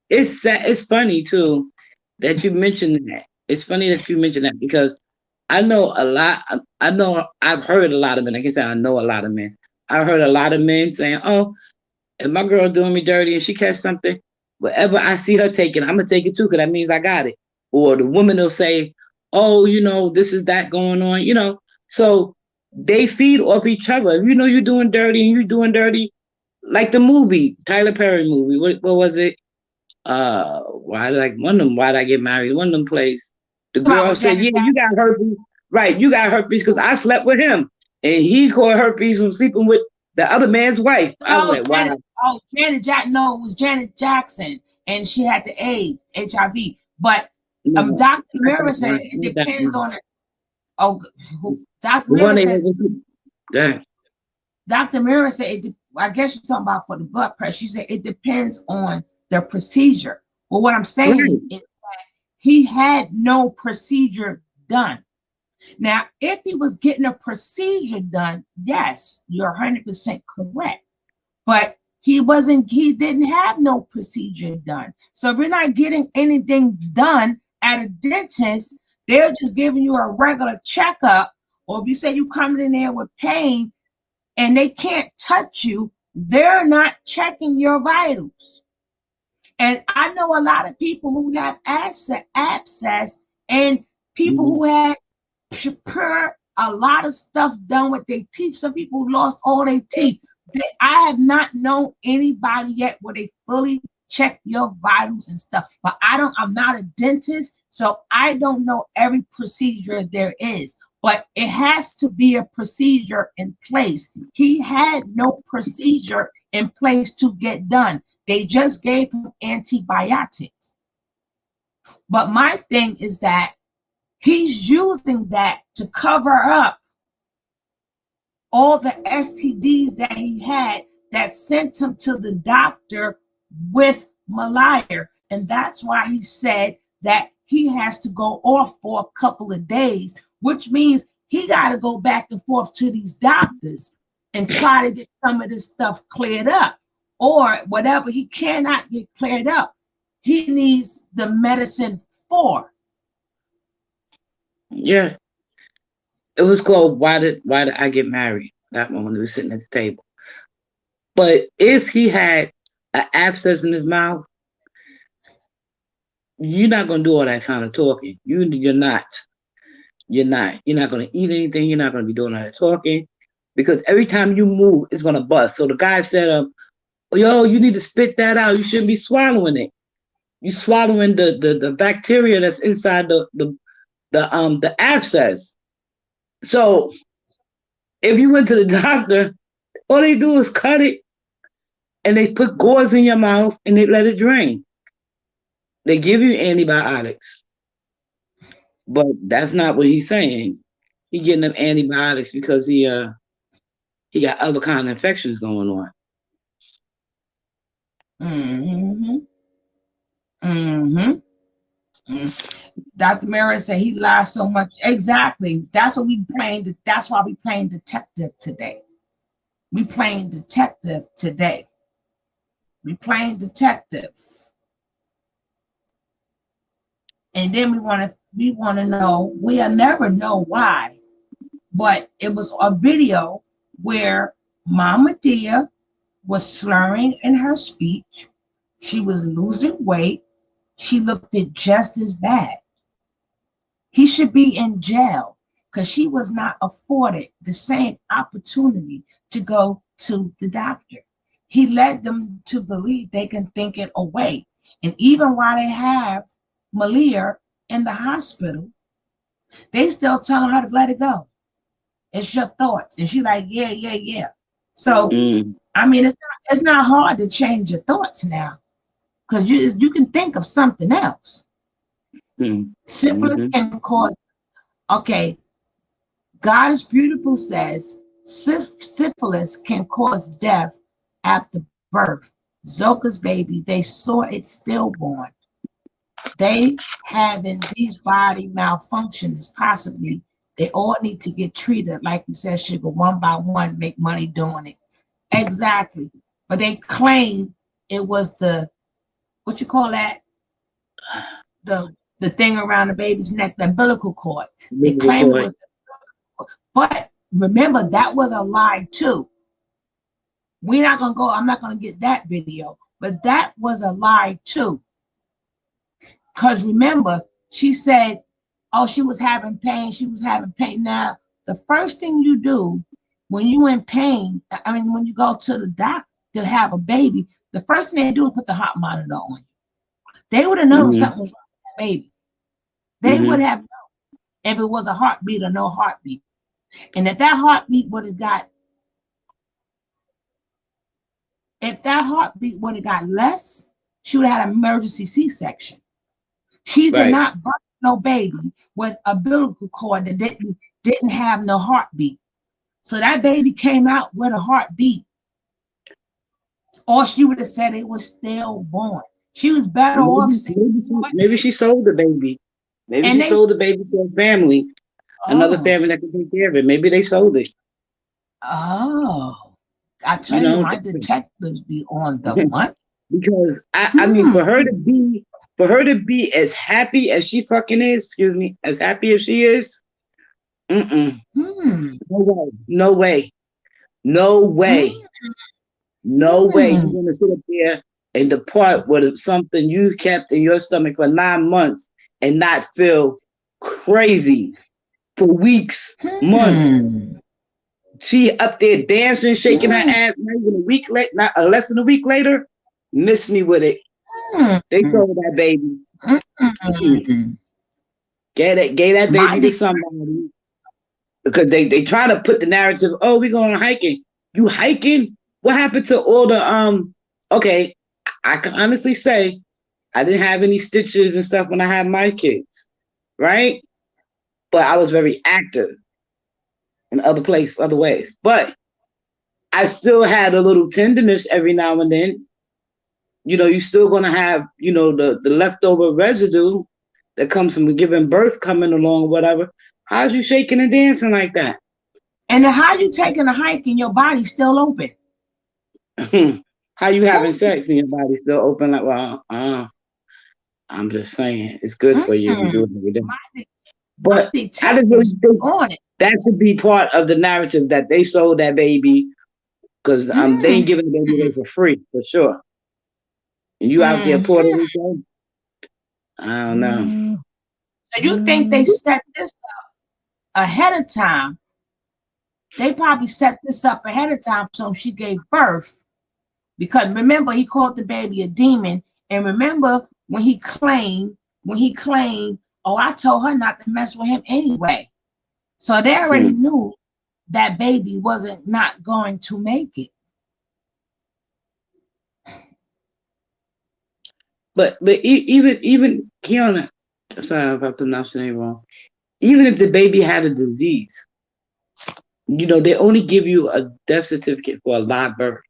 It's sad. It's funny too that you mentioned that. It's funny that you mentioned that because I know a lot. I know I've heard a lot of men. Like I said, I know a lot of men. I've heard a lot of men saying, "Oh, if my girl doing me dirty and she catch something, whatever I see her taking, I'm gonna take it too, because that means I got it." Or the woman will say, "Oh, you know, this is that going on," you know. So they feed off each other. If you know you're doing dirty and you're doing dirty, like the movie, Tyler Perry movie. What was it? Why did why did I get married? One of them plays. The girl said, "Yeah, you got herpes, right? You got herpes because I slept with him, and he caught herpes from sleeping with the other man's wife." I was like, "Wow." Janet Jackson. No, it was Janet Jackson, and she had the AIDS, HIV. But Dr. Mira said it depends on it. Oh, Dr. Mira says. Dr. Mira said, I guess you're talking about for the blood pressure. She said it depends on the procedure. Well, what I'm saying is that he had no procedure done. Now, if he was getting a procedure done, yes, you're 100% correct. But he didn't have no procedure done. So if you're not getting anything done at a dentist, they're just giving you a regular checkup. Or if you say you coming in there with pain, and they can't touch you, they're not checking your vitals. And I know a lot of people who have abscess and people who had a lot of stuff done with their teeth. Some people who lost all their teeth. I have not known anybody yet where they fully check your vitals and stuff. But I'm not a dentist, so I don't know every procedure there is. But it has to be a procedure in place. He had no procedure in place to get done. They just gave him antibiotics. But my thing is that he's using that to cover up all the STDs that he had that sent him to the doctor with Malia. And that's why he said that he has to go off for a couple of days, which means he got to go back and forth to these doctors and try to get some of this stuff cleared up. Or whatever he cannot get cleared up, he needs the medicine for. Yeah. It was called Why Did I Get Married? That one when we were sitting at the table. But if he had an abscess in his mouth, you're not gonna do all that kind of talking. You're not. You're not gonna eat anything. You're not gonna be doing all that talking, because every time you move, it's gonna bust. So the guy said, "Yo, you need to spit that out. You shouldn't be swallowing it. You swallowing the bacteria that's inside the abscess." So if you went to the doctor, all they do is cut it, and they put gauze in your mouth and they let it drain. They give you antibiotics, but that's not what he's saying. He getting them antibiotics because he got other kind of infections going on. Dr. Mara said he lies so much. Exactly. That's what we playing. That's why we playing detective today. We playing detective today. We playing detective. And then we want to know, we'll never know why, but it was a video where Mama Dia was slurring in her speech. She was losing weight. She looked it just as bad. He should be in jail because she was not afforded the same opportunity to go to the doctor. He led them to believe they can think it away. And even while they have Malia in the hospital, they still telling her to let it go. It's your thoughts. And she's like, yeah. So, I mean, it's not hard to change your thoughts now because you can think of something else. Syphilis can cause, okay, God is Beautiful says, syphilis can cause death after birth. Zoka's baby, they saw it stillborn. They having these body malfunctions, possibly They all need to get treated, like you said, sugar, one by one, make money doing it. Exactly. But they claim it was the, what you call that? The thing around the baby's neck, the umbilical cord. They claim it was, but remember, that was a lie too. We're not gonna go, I'm not gonna get that video, but that was a lie too. Because remember, she said, oh, she was having pain. Now, the first thing you do when you're in pain, I mean, when you go to the doctor to have a baby, the first thing they do is put the heart monitor on you. They would have known something was wrong with that baby. They would have known if it was a heartbeat or no heartbeat. And if that heartbeat would have got, less, she would have had an emergency C-section. She did not birth no baby with a umbilical cord that didn't have no heartbeat. So that baby came out with a heartbeat. Or she would have said it was stillborn. She was better off saying, maybe she sold the baby. Maybe she sold the baby to a family, another family that could take care of it. Maybe they sold it. Oh, I tell you, my detectives be on the money. Because I mean, for her to be as happy as she fucking is, as happy as she is, no way. You're gonna sit up there and depart with something you kept in your stomach for 9 months and not feel crazy for weeks, months. She up there dancing, shaking her ass. Not even a week late, less than a week later, miss me with it. They sold that baby. Gave that baby to somebody. Because they try to put the narrative, oh, we're going hiking. You hiking? What happened to all the okay, I can honestly say I didn't have any stitches and stuff when I had my kids, right? But I was very active in other ways. But I still had a little tenderness every now and then. You're still gonna have, the leftover residue that comes from giving birth coming along or whatever. How's you shaking and dancing like that? And then how you taking a hike and your body's still open? How you having sex and your body's still open? Like, well, I'm just saying, it's good for you to do it every day. But I just really think that should be part of the narrative that they sold that baby because they ain't giving the baby away for free, for sure. And you out there Puerto Rico? I don't know. So you think they set this up ahead of time? They probably set this up ahead of time so she gave birth. Because remember, he called the baby a demon. And remember when he claimed, oh, I told her not to mess with him anyway. So they already knew that baby wasn't not going to make it. But even Kiana, sorry if I pronounced your name wrong. Even if the baby had a disease, they only give you a death certificate for a live birth.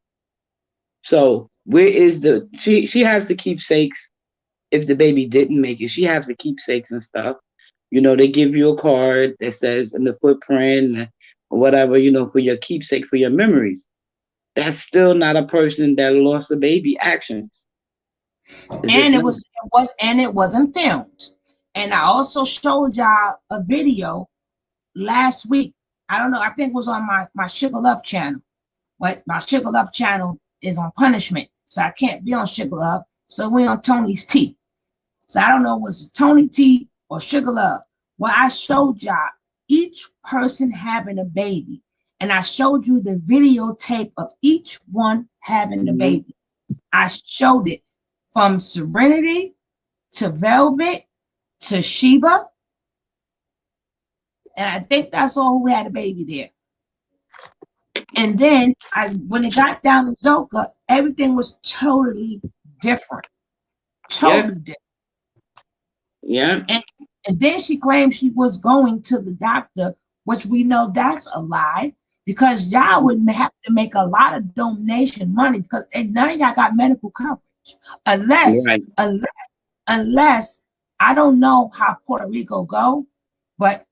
So where is she has the keepsakes if the baby didn't make it. She has the keepsakes and stuff. They give you a card that says in the footprint or whatever, for your keepsake, for your memories. That's still not a person that lost a baby actions. And it wasn't filmed. And I also showed y'all a video last week. I don't know, I think it was on my Sugar Love channel. But my Sugar Love channel is on punishment. So I can't be on Sugar Love. So we're on Tony's Tea. So I don't know if it was Tony Tea or Sugar Love. Well, I showed y'all each person having a baby. And I showed you the videotape of each one having the baby. I showed it from Serenity to Velvet to Sheba. And I think that's all who had a baby there. And then when it got down to Zoka, everything was totally different. Totally different. Yeah. And then she claimed she was going to the doctor, which we know that's a lie, because y'all would have to make a lot of donation money because none of y'all got medical coverage. Unless I don't know how Puerto Rico go, but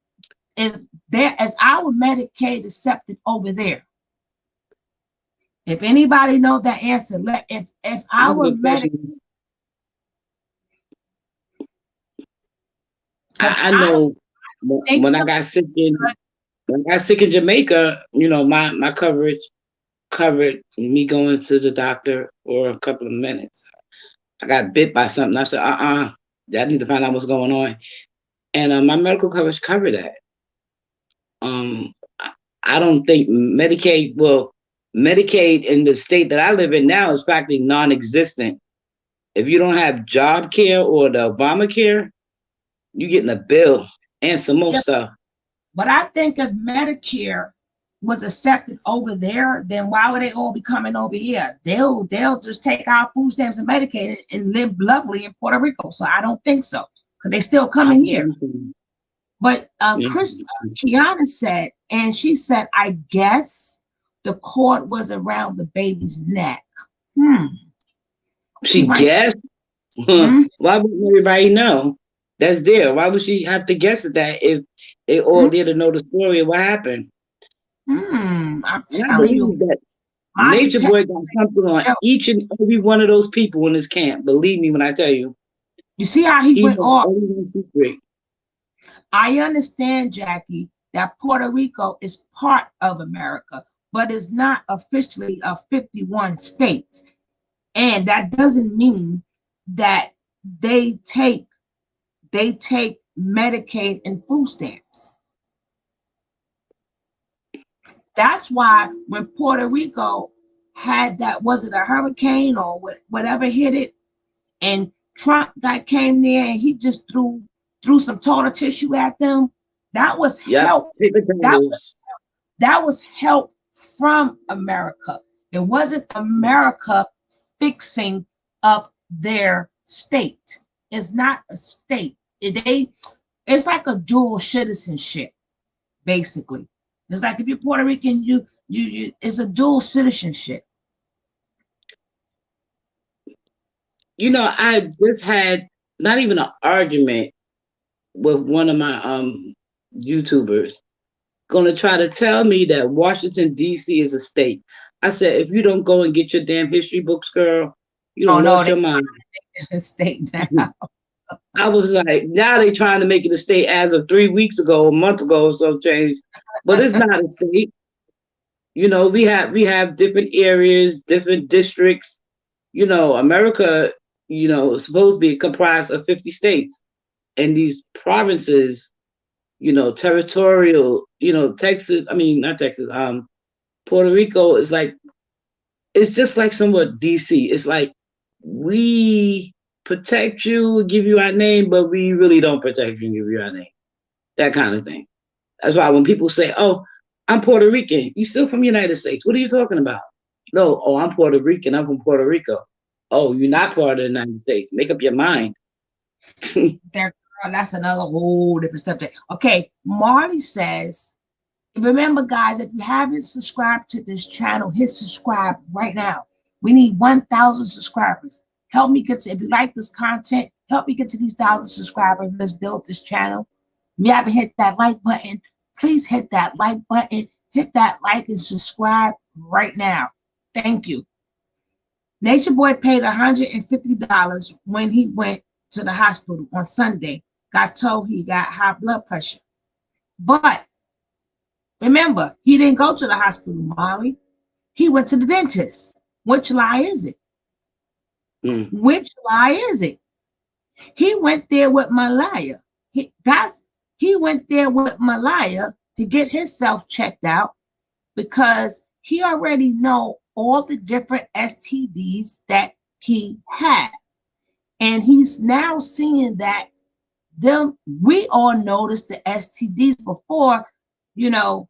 there as our Medicaid accepted over there. If anybody know that answer, if our Medicaid, I know when I got sick in Jamaica, you know, my coverage covered me going to the doctor for a couple of minutes. I got bit by something. I said, I need to find out what's going on. And my medical coverage covered that. I don't think Medicaid in the state that I live in now is practically non-existent. If you don't have job care or the Obamacare, you're getting a bill and some more stuff. But I think if Medicare was accepted over there, then why would they all be coming over here? They'll just take our food stamps and Medicaid and live lovely in Puerto Rico. So I don't think so, because they still coming here. But Kiana said, and she said, I guess the cord was around the baby's neck. She guessed? Why wouldn't everybody know that's there? Why would she have to guess at that if they all there to know the story of what happened? I'm telling you that Natureboy got something on each and every one of those people in this camp. Believe me when I tell you. You see how he went off? I understand, Jackie, that Puerto Rico is part of America, but it's not officially a 51 states. And that doesn't mean that they take Medicaid and food stamps. That's why when Puerto Rico had that, was it a hurricane or whatever hit it, and Trump came there and he just threw some toilet tissue at them, that was help. That was help from America. It wasn't America fixing up their state. It's not a state. It's like a dual citizenship, basically. It's like if you're Puerto Rican, you it's a dual citizenship. You know, I just had not even an argument with one of my YouTubers gonna try to tell me that Washington, D.C. is a state. I said, if you don't go and get your damn history books, girl, you don't lost your mind. State now. I was like, now they trying to make it a state as of 3 weeks ago, a month ago or so change. But it's not a state. You know, we have different areas, different districts. You know, America, you know, is supposed to be comprised of 50 states. And these provinces, you know, territorial, you know, Puerto Rico is like, it's just like somewhat DC. It's like, we protect you, give you our name, but we really don't protect you and give you our name. That kind of thing. That's why when people say, oh, I'm Puerto Rican, you still from the United States. What are you talking about? No, oh, I'm Puerto Rican, I'm from Puerto Rico. Oh, you're not part of the United States. Make up your mind. That's another whole different subject. Okay, Marley says, remember guys, if you haven't subscribed to this channel, hit subscribe right now. We need 1,000 subscribers. Help me get to, if you like this content, help me get to these 1,000 subscribers. Let's build this channel. If you haven't hit that like button, please hit that like button. Hit that like and subscribe right now. Thank you. Natureboy paid $150 when he went to the hospital on Sunday. Got told he got high blood pressure. But remember, he didn't go to the hospital, Molly. He went to the dentist. Which lie is it? Which lie is it? He went there with Malia. He went there with Malia to get himself checked out because he already know all the different STDs that he had. And he's now seeing that we all noticed the STDs before, you know,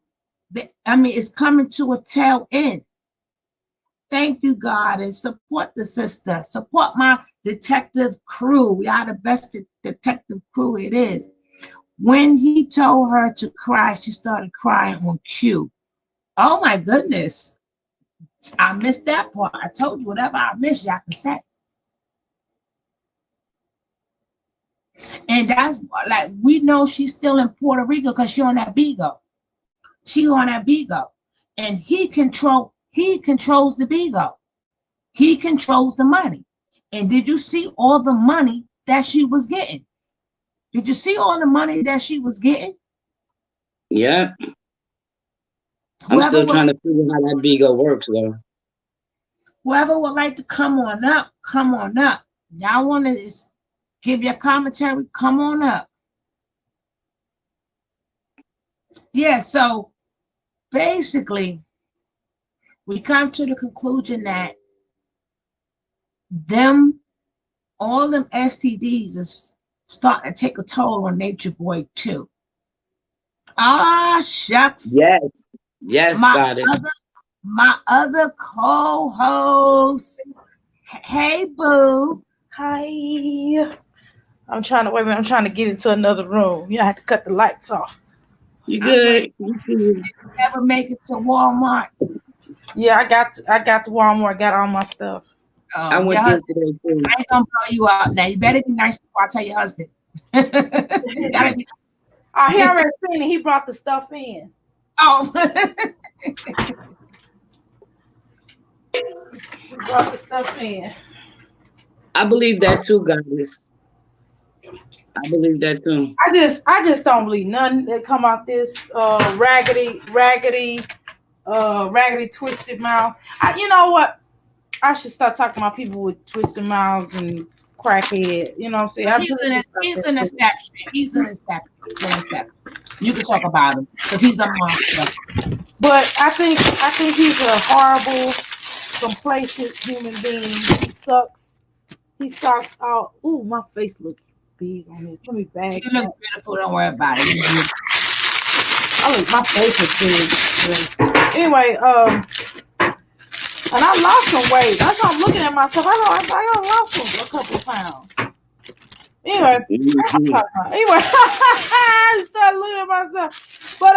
it's coming to a tail end. Thank you, God, and support the sister. Support my detective crew. We are the best detective crew it is. When he told her to cry, she started crying on cue. Oh my goodness. I missed that part. I told you whatever I missed, y'all can say. And that's like, we know she's still in Puerto Rico because she's on that Bigo. She on that Bigo, and he controls the Bigo. He controls the money. And did you see all the money that she was getting? Did you see all the money that she was getting? Yeah. I'm still trying to figure out how that Bigo works, though. Whoever would like to come on up, come on up. Y'all want to give your commentary? Come on up. Yeah, so basically, we come to the conclusion that all them STDs is starting to take a toll on Natureboy too. Ah, shucks. Yes, my other co-host. Hey, boo. Hi. I'm trying to get into another room. You have to cut the lights off. You good? You never make it to Walmart? Yeah, I got to Walmart. Got all my stuff. I went there today too. I ain't gonna blow you out now. You better be nice before I tell your husband. You gotta be. Oh, he already seen it. He brought the stuff in. Oh. He brought the stuff in. I believe that too, guys. I believe that too. I just don't believe nothing that come out this raggedy twisted mouth. You know what? I should start talking about people with twisted mouths and crackhead. You know what I'm saying? He's an exception. He's an exception. You can talk about him because he's a monster. But I think he's a horrible, complacent human being. He sucks. He sucks out. Ooh, my face looks big on this. Let me bag. You look beautiful. Don't worry about it. My face is big. Anyway, and I lost some weight. That's why I'm looking at myself. I lost a couple of pounds. Anyway, I started looking at myself. But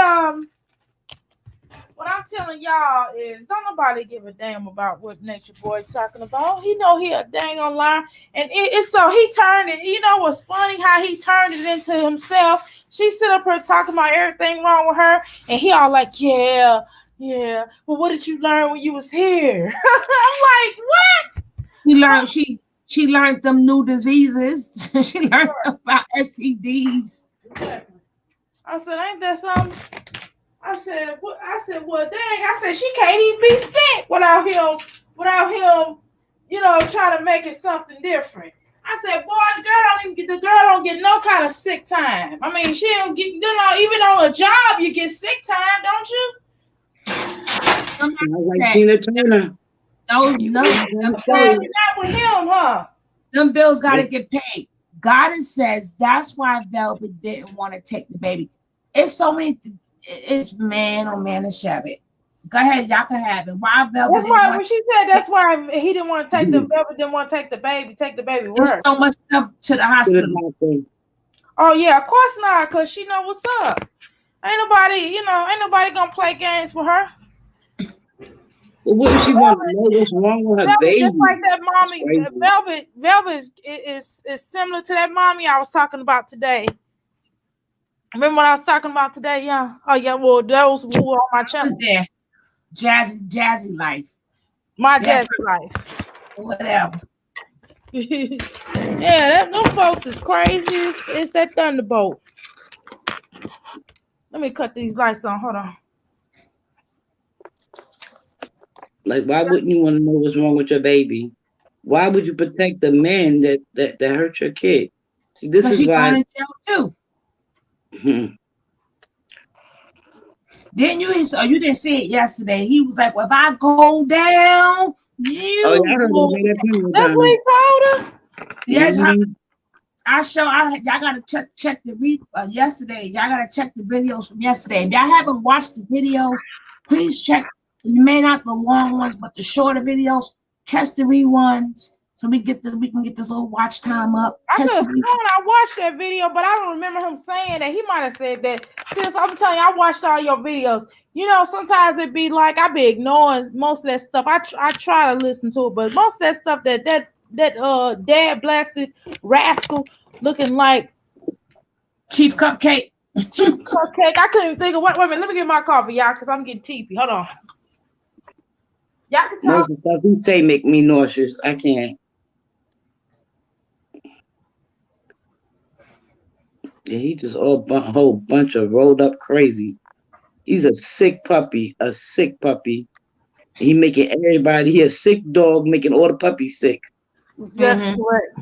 what I'm telling y'all is, don't nobody give a damn about what Natureboy's talking about. He know he a dang on liar, and it's so he turned it. You know what's funny? How he turned it into himself. She sit up here talking about everything wrong with her, and he all like, yeah. Well, what did you learn when you was here? I'm like, what? She learned them new diseases. She learned about STDs. I said, ain't that something? I said, well, dang. I said, she can't even be sick without him, trying to make it something different. I said, boy, the girl don't get no kind of sick time. I mean, she don't get, even on a job, you get sick time, don't you? Like Tina Turner. No, not with him, huh? Them bills got to get paid. Goddess says that's why Velvet didn't want to take the baby. It's so many. It's man, oh man, it's Shabbat. Go ahead, y'all can have it. Why Velvet? That's why when she said that's why he didn't want to take the Velvet didn't want to take the baby. There's so much stuff to the hospital. Oh yeah, of course not, cause she know what's up. Ain't nobody gonna play games with her. Well, wouldn't she want to know what's wrong with her Velvet, baby? just like that mommy. Velvet is similar to that mommy I was talking about today. Remember what I was talking about today? Yeah. Oh yeah. Well, those who were on my channel. There, jazzy life. My jazzy life. Whatever. Yeah, them folks is crazy. It's that thunderbolt. Let me cut these lights on. Hold on. Like, why wouldn't you want to know what's wrong with your baby? Why would you protect the man that hurt your kid? See, this is why. In jail too. Didn't you? So you didn't see it yesterday. He was like, "Well, if I go down, you." That's what he told her. Yes, y'all gotta check the yesterday. Y'all gotta check the videos from yesterday. If y'all haven't watched the videos, please check. You may not the long ones, but the shorter videos. Catch the reruns so we can get this little watch time up. I watched that video, but I don't remember him saying that. He might have said that. Sis, I'm telling you, I watched all your videos. Sometimes it be like I be ignoring most of that stuff. I try to listen to it, but most of that stuff that dad blasted rascal looking like Chief Cupcake. Cheap cupcake. I couldn't even think of what. Wait a minute. Let me get my coffee, y'all, because I'm getting teepee. Hold on. Y'all can talk. Most of the stuff you say make me nauseous. I can't. Yeah, he just whole bunch of rolled up crazy. He's a sick puppy. A sick puppy. He making everybody. He a sick dog making all the puppies sick. That's correct.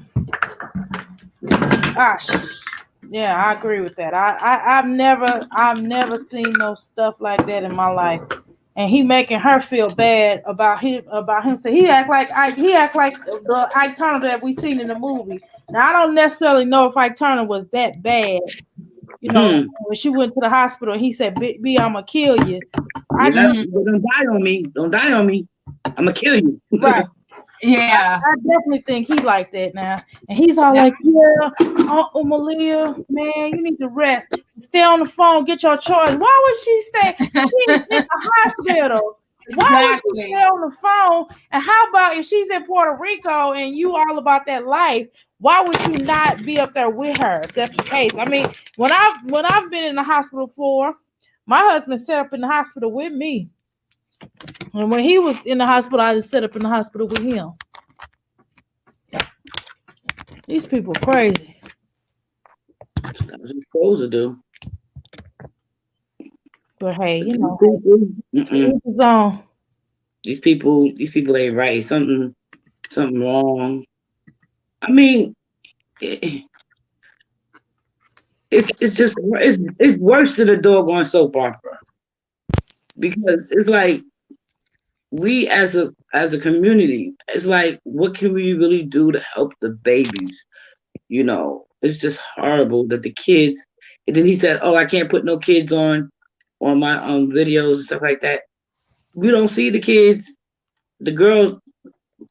Gosh. Yeah, I agree with that. I've never seen no stuff like that in my life. And he making her feel bad about him. So he act like the Ike Turner that we seen in the movie. Now I don't necessarily know if Ike Turner was that bad. You know, when she went to the hospital, he said, "B, I'ma kill you." Don't die on me. Don't die on me. I'ma kill you. Right. Yeah. I definitely think he like that now. And he's all like, yeah, Uncle Malia, man, you need to rest. Stay on the phone, get your choice. Why would she stay? She's in the hospital. Why would she stay on the phone? And how about if she's in Puerto Rico and you all about that life? Why would you not be up there with her if that's the case? I mean, when I've been in the hospital before, my husband set up in the hospital with me. And when he was in the hospital, I just set up in the hospital with him. These people are crazy. That's what you're supposed to do. But hey, you know, these people ain't right. Something wrong. I mean, it's worse than a doggone soap opera, because it's like we as a community, it's like, what can we really do to help the babies? You know, it's just horrible that the kids. And then he said, "Oh, I can't put no kids on my videos and stuff like that." We don't see the kids. The girl,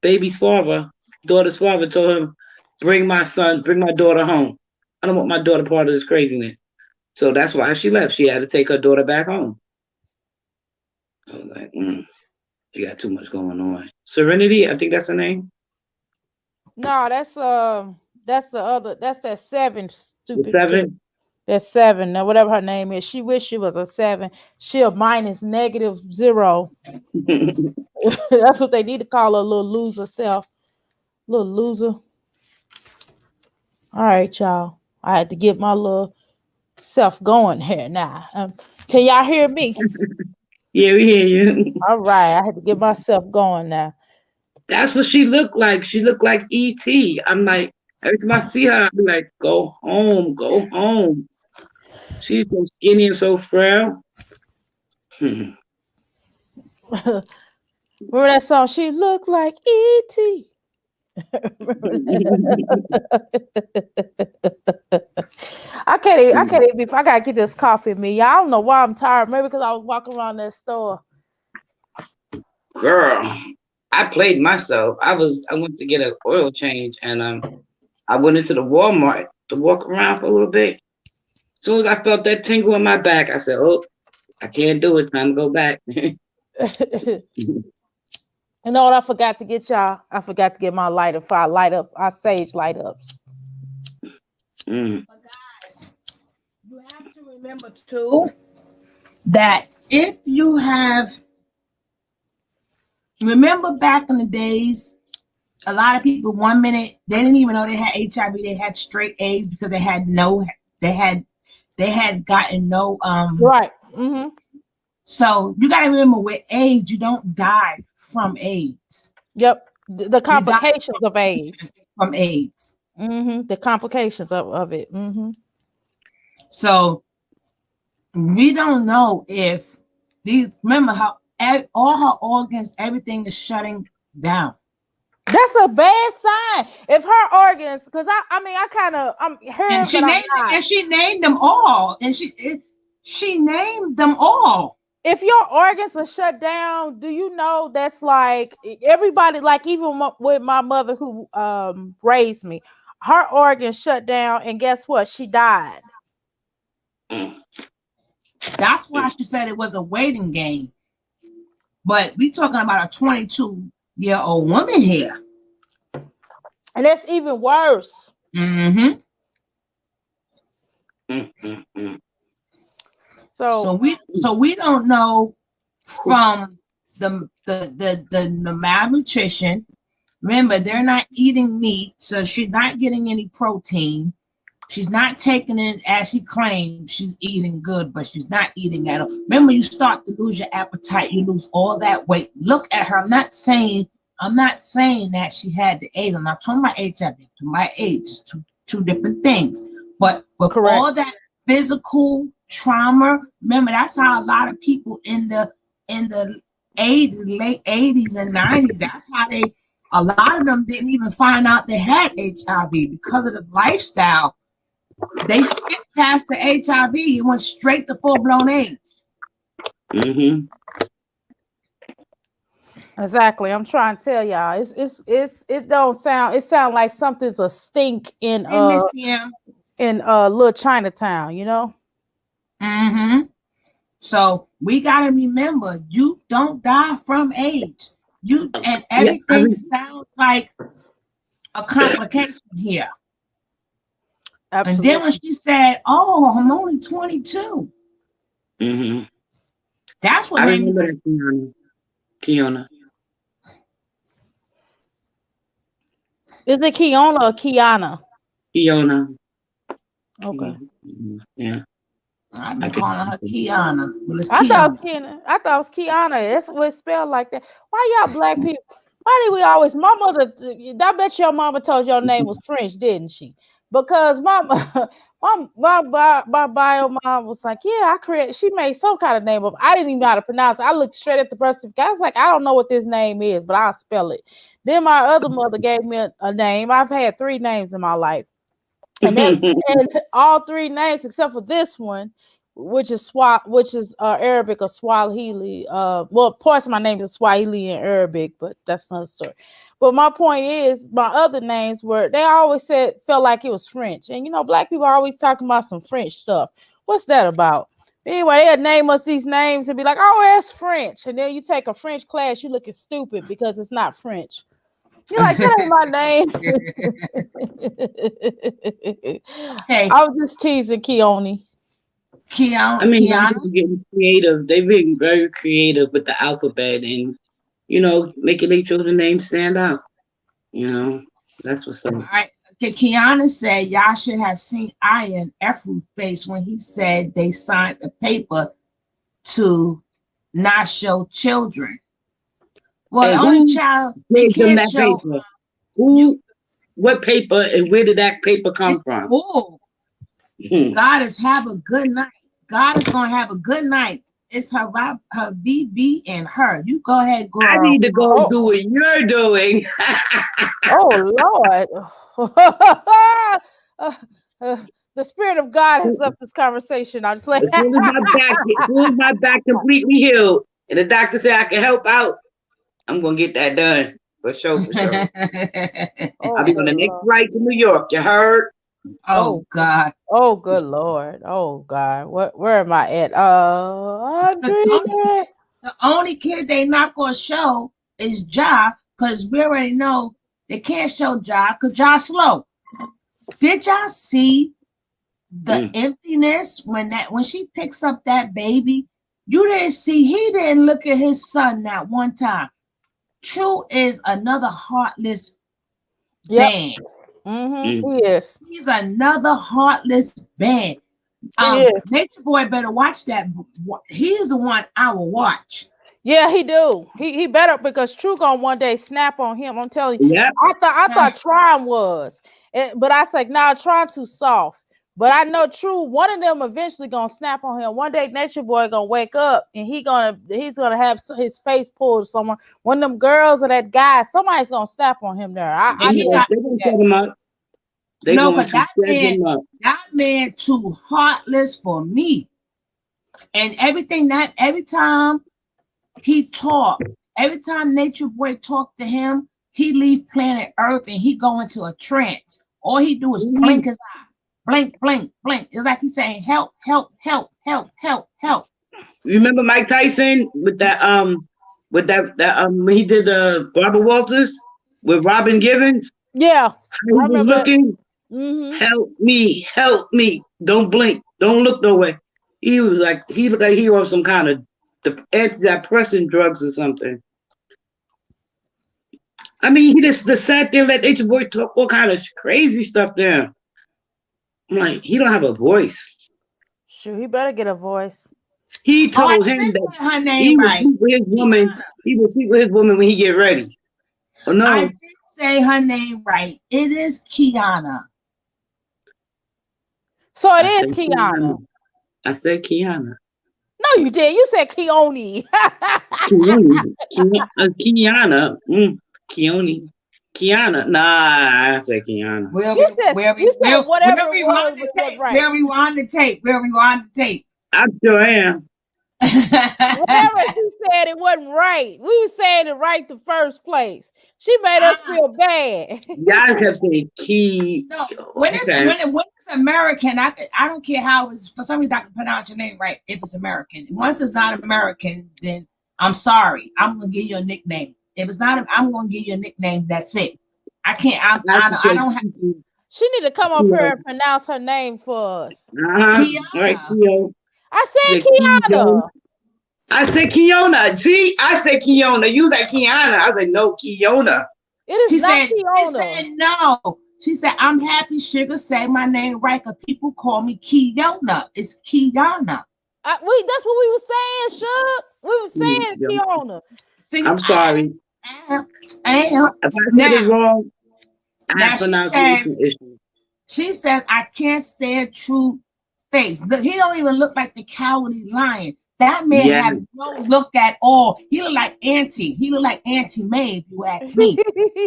baby's daughter's father told him, bring my daughter home. I don't want my daughter part of this craziness. So that's why she left. She had to take her daughter back home. I was like, you got too much going on. Serenity, I think that's her name. No, that's the other. That's that 7 stupid. The 7. That's 7. Now, whatever her name is, she wish she was a 7. She a -0. That's what they need to call her, little loser self. Little loser. All right, y'all. I had to get my little self going here now. Can y'all hear me? Yeah, we hear you. All right, I had to get myself going now. That's what she looked like. She looked like E.T. I'm like, every time I see her, I'm like, go home, go home. She's so skinny and so frail. Remember that song? She looked like E.T. I can't even. I gotta get this coffee in me. Y'all, I don't know why I'm tired. Maybe because I was walking around that store. Girl, I played myself. I went to get an oil change, and I went into the Walmart to walk around for a little bit. As soon as I felt that tingle in my back, I said, "Oh, I can't do it. Time to go back." You know what I forgot to get y'all? I forgot to get my lighter for our sage light ups. But guys, you have to remember too that if you remember back in the days, a lot of people 1 minute they didn't even know they had HIV, they had straight AIDS because they had gotten no right. Mm-hmm. So you gotta remember, with AIDS, you don't die from AIDS. Yep, the complications of AIDS. From AIDS. Mm-hmm. The complications of it. Mm-hmm. So we don't know if remember how all her organs, everything is shutting down. That's a bad sign. If her organs, because I'm hearing, and she named them all, and she named them all. If your organs are shut down, do you know that's like everybody, like even with my mother who raised me, her organs shut down, and guess what? She died. That's why she said it was a waiting game. But we talking about a 22-year-old woman here. And that's even worse. Mm-hmm. So we don't know from the malnutrition. Remember, they're not eating meat, so she's not getting any protein. She's not taking it as she claims she's eating good, but she's not eating at all. Remember, you start to lose your appetite, you lose all that weight. Look at her. I'm not saying that she had the AIDS. I'm not talking about HIV. To my age, two different things. But with all that physical trauma, remember that's how a lot of people in the late 80s and 90s, that's how a lot of them didn't even find out they had HIV because of the lifestyle. They skipped past the HIV and went straight to full-blown AIDS. Exactly. I'm trying to tell y'all. It don't sound. It sounds like something's a stink in little Chinatown. You know. So we gotta remember, you don't die from AIDS. And everything sounds like a complication here. Absolutely. And then when she said, "Oh, I'm only 22," that's what made me. Kiana. Is it Kiona or Kiana? Kiona. Okay. Yeah. I've been calling her Kiana. Well, it's I thought it was Kiana. That's what it's spelled like that. Why y'all black people? Why do we always? My mother. I bet your mama told your name was French, didn't she? Because my bio mom was like, yeah, I created. She made some kind of name up. I didn't even know how to pronounce it. I looked straight at the birth certificate. I was like, I don't know what this name is, but I'll spell it. Then my other mother gave me a name. I've had 3 names in my life, and all 3 names except for this one, which is Arabic or Swahili. Well, parts of my name is Swahili and Arabic, but that's another story. But my point is, my other names they always felt like it was French. And, black people are always talking about some French stuff. What's that about? Anyway, they'd name us these names and be like, oh, that's French. And then you take a French class, you looking stupid because it's not French. You're like, that ain't my name. Hey, I was just teasing Keone. I mean, they're getting creative. They've been very creative with the alphabet and, making their children's names stand out. That's what's up. All right. Okay, Kiana said y'all should have seen Ian Efru's face when he said they signed a paper to not show children. Well, the only child they can't show. What paper and where did that paper come from? God is have a good night. God is gonna have a good night. It's her BB and her. You go ahead, girl. I need to go do what you're doing. Oh Lord. The Spirit of God has left this conversation. I'm just like, as soon as my back completely healed, and the doctor said I can help out, I'm gonna get that done for sure. I'll be on the next flight to New York. You heard? Oh God. Oh good Lord. Oh God. Where am I at? The only kid they not gonna show is Ja, because we already know they can't show Ja because Ja's slow. Did y'all see the emptiness when she picks up that baby? You didn't see, he didn't look at his son that one time. True is another heartless man. Yes. He's another heartless man. Nature Boy better watch that. He's the one I will watch. Yeah, he do. He better, because True gonna one day snap on him. I'm telling you. Yep. I thought Tron was, but I said, nah, Tron too soft. But I know True, one of them eventually gonna snap on him. One day Nature Boy gonna wake up and he's gonna have his face pulled somewhere. One of them girls or that guy, somebody's gonna snap on him there. They're gonna set him up. No, but that man too heartless for me. And every time he talked, every time Nature Boy talked to him, he leave planet Earth and he go into a trance. All he do is blink his eye. Blink, blink, blink. It's like he's saying, help, help, help, help, help, help. Remember Mike Tyson with that when he did Barbara Walters with Robin Givens? Yeah. He was looking, help me, don't blink, don't look no way. He was like, he looked like he was some kind of antidepressant drugs or something. I mean, he just sat there and let Nature Boy talk all kind of crazy stuff there. I'm like, he don't have a voice. Shoot, he better get a voice. He told him that her name he will right. sleep with his woman. He will sleep with his woman when he get ready. Oh no! I did say her name right. It is Kiana. So it is Kiana. I said Kiana. No, you did. You said Keone. Kiana. Kiana. Nah, I said Kiana. You said whatever it was right. We'll rewind the tape. We'll rewind the tape. I sure am. Whatever she said, it wasn't right. We were saying it right the first place. She made us feel bad. Y'all kept saying key. No, when it's American, I don't care how it's. For some reason, I can pronounce your name right if it's American. Once it's not American, then I'm sorry. I'm gonna give you a nickname. If it's not, I'm gonna give you a nickname. That's it. I can't. I don't have. She need to come up here and pronounce her name for us. Right, I said Kiana. I said Kiona. See, I said Kiona. You said Kiana. I was like, no, Kiona. It is not Kiona. She said no. She said, I'm happy Sugar say my name right, because people call me Kiona. It's Kiana. That's what we were saying, Sugar. We were saying Kiona. See, I'm sorry. I am. If I said it wrong, I have pronunciation issues. She says, I can't stand true face. Look, he don't even look like the Cowardly Lion. That man have no look at all. He look like Auntie. He look like Auntie May, if you ask me.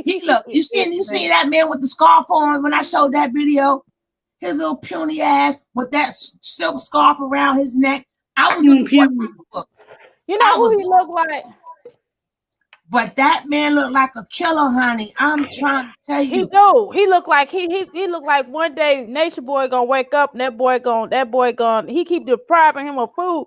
He look. You see that man with the scarf on when I showed that video? His little puny ass with that silk scarf around his neck. I was looking for You know who he look like? But that man looked like a killer, honey. I'm trying to tell you. He do. He look like he look like one day Nature Boy gonna wake up and that boy gonna he keep depriving him of food.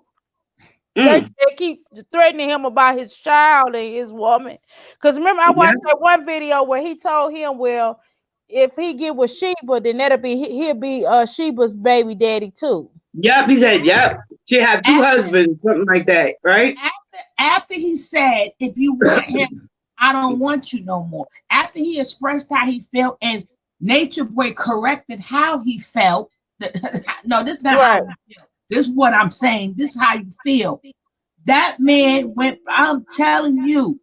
They keep threatening him about his child and his woman. Because remember, I watched that one video where he told him, well, if he get with Sheba, then he'll be Sheba's baby daddy too. Yep, he said, yep. She had two husbands, something like that, right? After he said, if you want him, I don't want you no more. After he expressed how he felt and Nature Boy corrected how he felt. No, this is not how you feel. This is what I'm saying. This is how you feel. That man went, I'm telling you,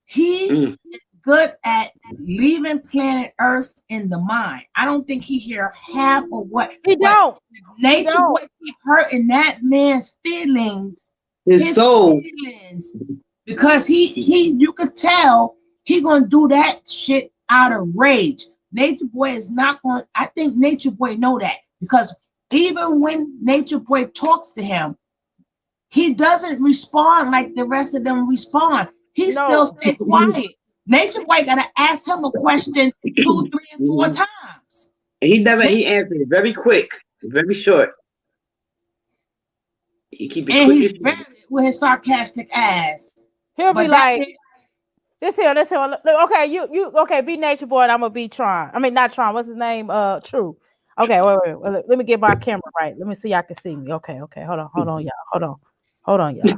he is good at leaving planet Earth in the mind. I don't think he hear half of what he don't. Nature Boy keep hurting that man's feelings. His soul. Feelings, because he you could tell he gonna do that shit out of rage. Nature Boy is not going. I think Nature Boy know that, because even when Nature Boy talks to him, he doesn't respond like the rest of them respond. He still stay quiet. Nature Boy gotta ask him a question 2, 3, and 4 times. He answered it very quick, very short. He keep it quick. He's very with his sarcastic ass. He'll be like, this here. Okay, you okay, be Nature Boy and I'm gonna be Tron. I mean not Tron, what's his name? True. Okay, wait. Let me get my camera right. Let me see y'all can see me. Okay. Hold on, y'all. Hold on, y'all.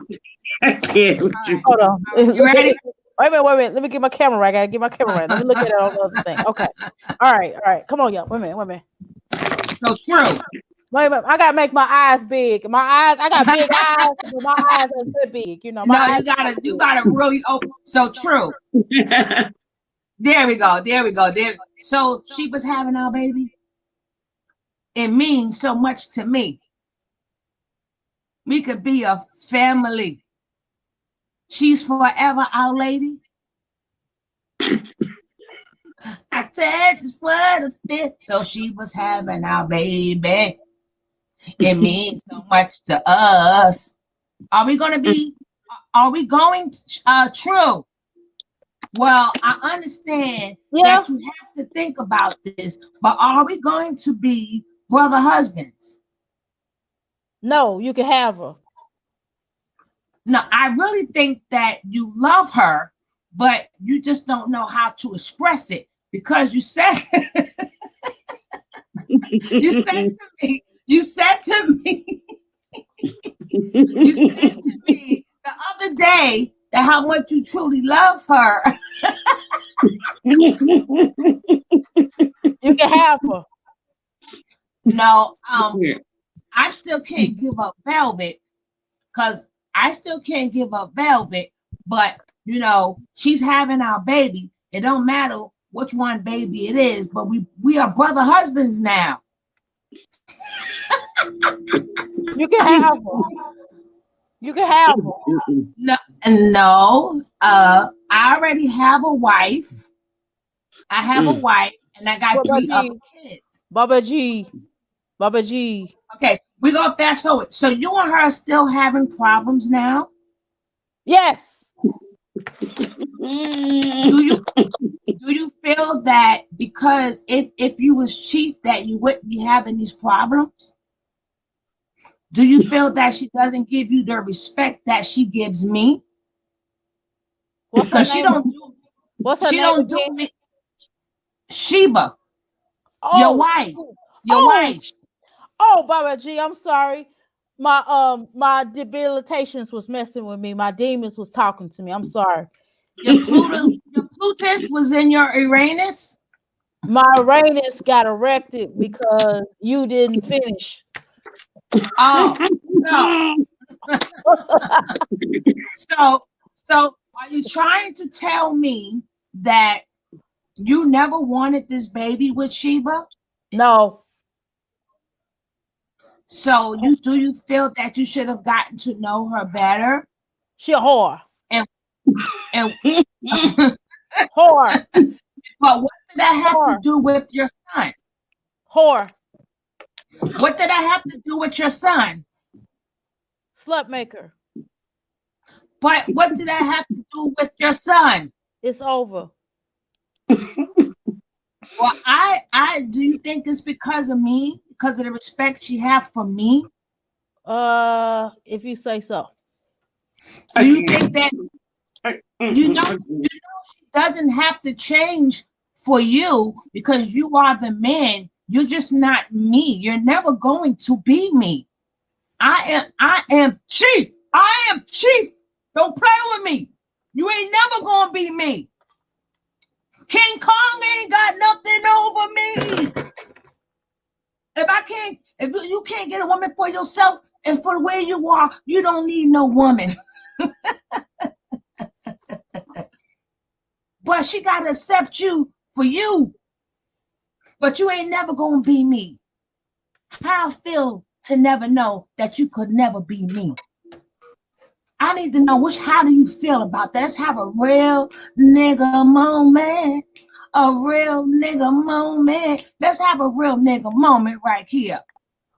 I can't. Hold on. You ready? Wait a minute. Let me get my camera right. I gotta get my camera right. Let me look at it on the other thing. Okay. All right. Come on, y'all. Wait a minute. So true. Wait a minute. I gotta make my eyes big. I got big eyes, but my eyes are so big. You know. You gotta really open. So true. There we go. So she was having our baby. It means so much to me. We could be a family. She's forever our lady. I said just what a fit. So she was having our baby. It means so much to us. Are we going true? Well, I understand that you have to think about this, but are we going to be brother husbands? No, you can have her. No, I really think that you love her, but you just don't know how to express it, because you said you said to me You said to me the other day that how much you truly love her. You can have her. No, I still can't give up Velvet because I still can't give up Velvet, but you know, she's having our baby. It don't matter which one baby it is, but we are brother husbands now. You can have her. You can have her. No, I already have a wife. I have a wife, and I got Baba 3 G. other kids. Baba G. Baba G. Okay, we're gonna fast forward. So you and her are still having problems now? Yes. Do you feel that because if you was chief that you wouldn't be having these problems? Do you feel that she doesn't give you the respect that she gives me? What's Because her she name? don't do What's her she name don't do again? me. Sheba, Oh, your wife. Your oh, wife. oh, Baba G, I'm sorry. My debilitations was messing with me. My demons was talking to me. I'm sorry. Your Plutus was in your Uranus? My Uranus got erected because you didn't finish. Oh, so are you trying to tell me that you never wanted this baby with Sheba? No. So do you feel that you should have gotten to know her better? She a whore. And whore. But what did that have to do with your son? Whore. What did I have to do with your son? Slut maker. But what did that have to do with your son? It's over. Well, I do you think it's because of me? Because of the respect she have for me? If you say so. Do you think that you know she doesn't have to change for you because you are the man. You're just not me. You're never going to be me. I am chief. I am chief. Don't play with me. You ain't never gonna be me. King Kong ain't got nothing over me. If you can't get a woman for yourself and for the way you are, you don't need no woman. But she gotta accept you for you. But you ain't never gonna be me. How I feel to never know that you could never be me. I need to know how do you feel about that? Let's have a real nigga moment. A real nigga moment. Let's have a real nigga moment right here.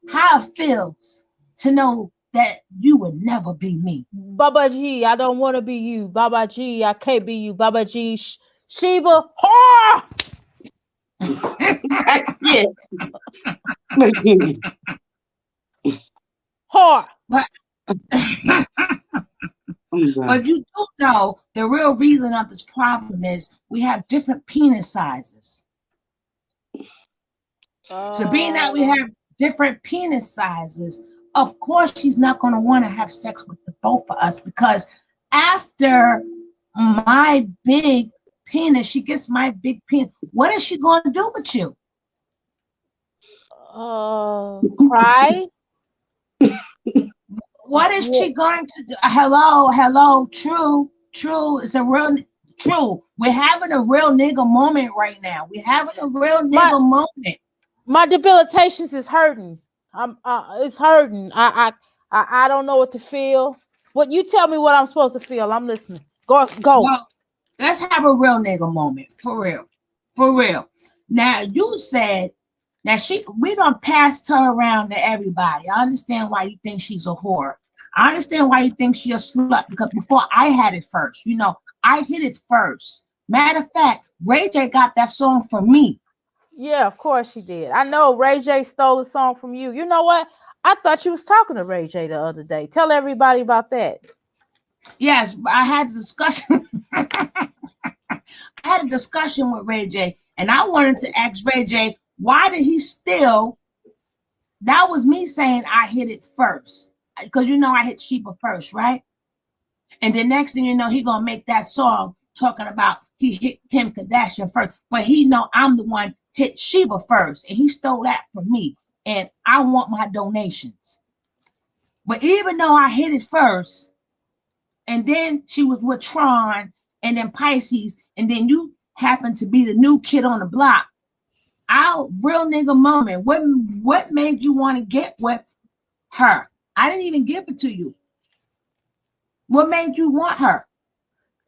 How it feels to know that you would never be me. Baba G, I don't want to be you. Baba G, I can't be you. Baba G, Sheba, whore! Yeah. Whore. But you do know the real reason of this problem is we have different penis sizes. So being that we have different penis sizes, of course she's not going to want to have sex with the both of us because after my big penis, she gets my big penis. What is she going to do with you? Cry. What is she going to do? Hello, true. It's a real true. We're having a real nigga moment right now. We're having a real nigga moment. My debilitations is hurting. It's hurting. I don't know what to feel. What you tell me what I'm supposed to feel. I'm listening. Go. Well, let's have a real nigga moment. For real. Now you said we done passed her around to everybody. I understand why you think she's a whore. I understand why you think she's a slut because before I had it first, I hit it first. Matter of fact, Ray J got that song from me. Yeah, of course she did. I know Ray J stole a song from you. You know what? I thought you was talking to Ray J the other day. Tell everybody about that. Yes, I had a discussion. I had a discussion with Ray J, and I wanted to ask Ray J, why did he steal? That was me saying I hit it first. because you know I hit Sheba first, right? And the next thing you know, he gonna make that song talking about he hit Kim Kardashian first, but he know I'm the one hit Sheba first, and he stole that from me, and I want my donations. But even though I hit it first, and then she was with Tron, and then Pisces, and then you happen to be the new kid on the block. Our real nigga moment. What made you want to get with her? I didn't even give it to you. What made you want her?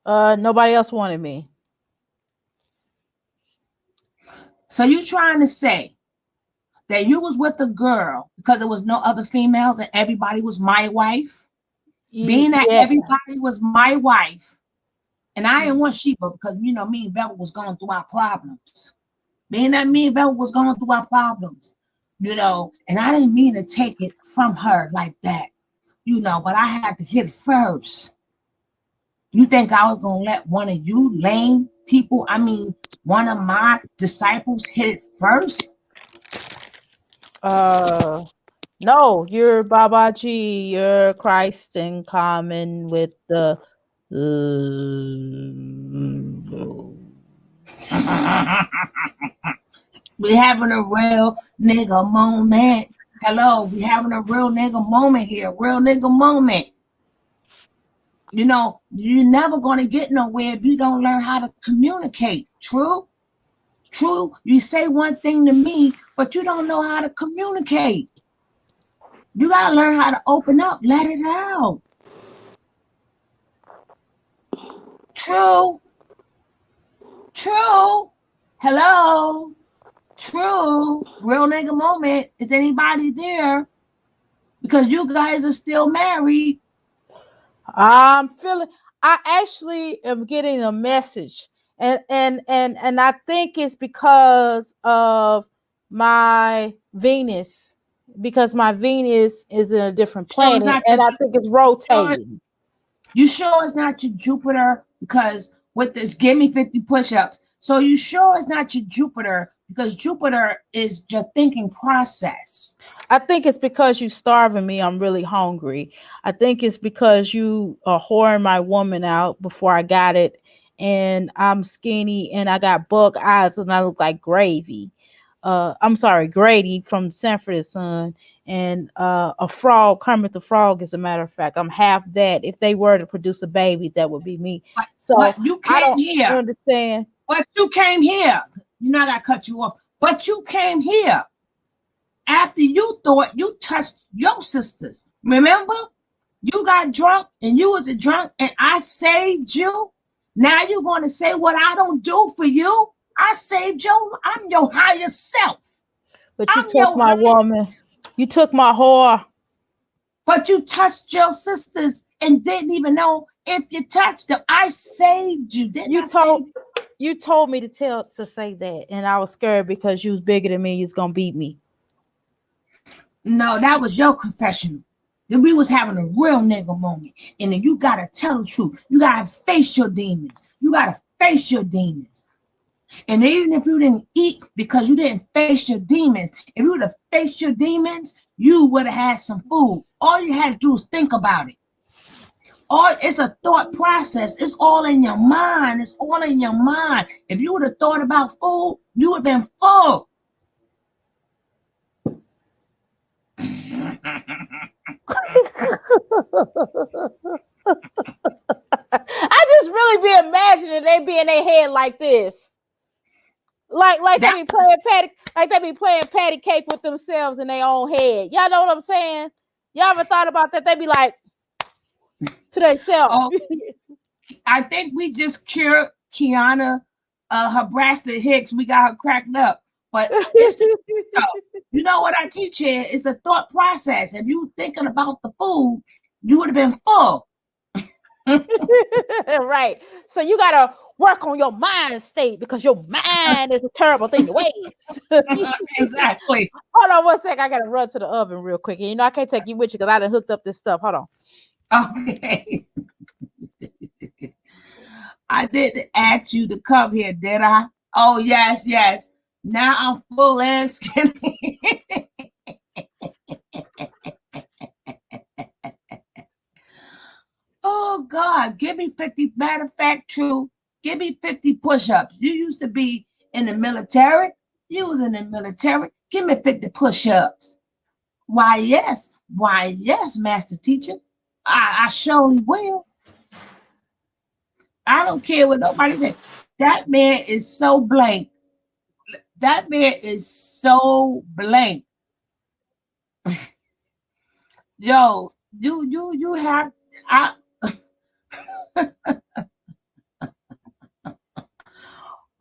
Nobody else wanted me. So you trying to say that you was with a girl because there was no other females and everybody was my wife? Being that everybody was my wife, and I didn't want Sheba because, you know, me and Bella was going through our problems. Being that me and Bella was going through our problems, you know, and I didn't mean to take it from her like that, you know, but I had to hit first. You think I was going to let one of you lame people, I mean, one of my disciples hit it first? No, you're Babaji, you're Christ in common with the we having a real nigga moment. Hello, we having a real nigga moment here. Real nigga moment. You know, you're never going to get nowhere if you don't learn how to communicate. True? True. You say one thing to me, but you don't know how to communicate. You got to learn how to open up. Let it out. True. True. Hello. True. Real nigga moment. Is anybody there? Because you guys are still married. I actually am getting a message. And I think it's because of my Venus. Because my Venus is in a different planet. And I think it's rotating. You sure it's not your Jupiter? Because with this, give me 50 push-ups. So you sure it's not your Jupiter? Because Jupiter is your thinking process. I think it's because you starving me. I'm really hungry. I think it's because you are whoring my woman out before I got it. And I'm skinny and I got bug eyes and I look like gravy. I'm sorry, Grady from Sanford and Son. And a frog, Kermit the Frog, as a matter of fact. I'm half that. If they were to produce a baby, that would be me. But you came here. Understand. But you came here. You know I gotta cut you off. But you came here. After you thought you touched your sisters. Remember? You got drunk and you was a drunk and I saved you. Now you're going to say what I don't do for you? I saved you. I'm your higher self. But you took my woman. You took my whore. But you touched your sisters and didn't even know if you touched them. I saved you. You told me to say that, and I was scared because you was bigger than me. You was gonna beat me. No, that was your confessional. Then we was having a real nigga moment. And then you gotta tell the truth. You gotta face your demons. You gotta face your demons. And even if you didn't eat because you didn't face your demons, if you would have faced your demons, you would have had some food. All you had to do is think about it. It's a thought process. It's all in your mind. It's all in your mind. If you would have thought about food, you would have been full. I just really be imagining they be in their head like this. Like they be playing patty cake with themselves in their own head. Y'all know what I'm saying? Y'all ever thought about that? They be like to themselves. Oh, I think we just cured Kiana, her Brasted Hicks. We got her cracked up. But it's you know what I teach here is a thought process. If you thinking about the food, you would have been full. Right. So you gotta work on your mind state because your mind is a terrible thing to waste. Exactly. Hold on 1 sec. I gotta run to the oven real quick. And you know I can't take you with you because I done hooked up this stuff. Hold on. Okay. I didn't ask you to come here, did I? Oh yes, yes. Now I'm full and skinny. God, give me 50. Matter of fact, true. Give me 50 push-ups. You used to be in the military. You was in the military. Give me 50 push-ups. Why, yes. Why, yes, master teacher. I surely will. I don't care what nobody said. That man is so blank. That man is so blank. Yo, you have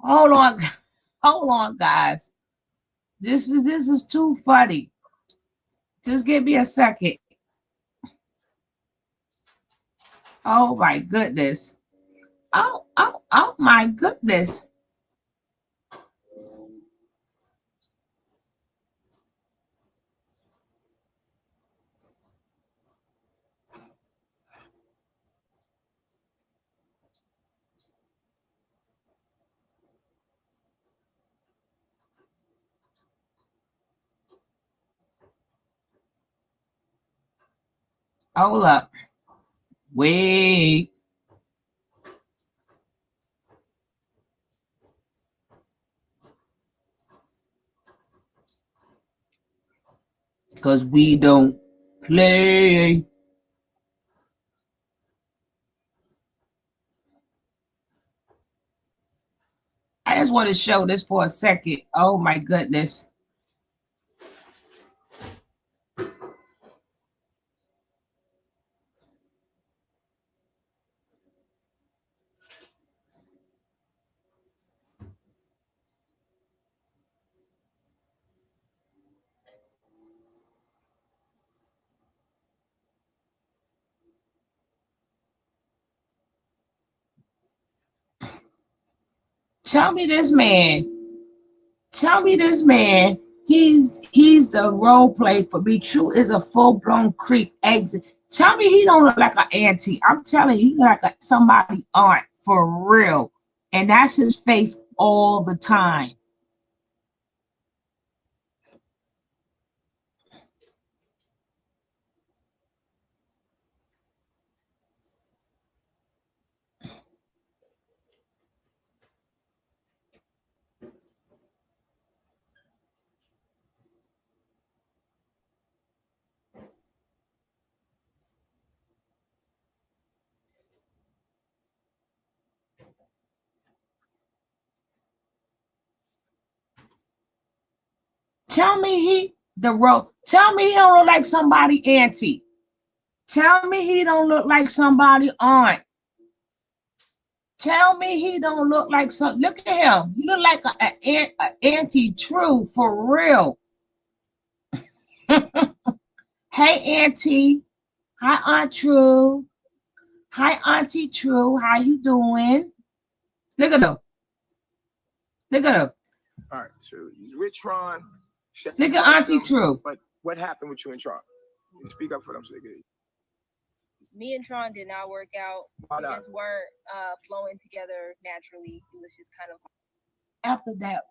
hold on, guys. This is too funny. Just give me a second. Oh my goodness. Oh my goodness. Hold up. Wait. Because we don't play. I just want to show this for a second. Oh my goodness. Tell me this man. Tell me this man. He's the role play for me. True is a full-blown creep exit. Tell me he don't look like an auntie. I'm telling you, he look like somebody aunt for real. And that's his face all the time. Tell me he don't look like somebody auntie. Tell me he don't look like somebody aunt. Tell me he don't look like some. Look at him. He look like a auntie True for real. Hey auntie. Hi Aunt True. Hi Auntie True. How you doing? Look at him. Look at him. All right, so with Tron. Look at Auntie True. But what happened with you and Tron? You speak up for them so they get it. Me and Tron did not work out. We just weren't flowing together naturally. It was just kind of after that.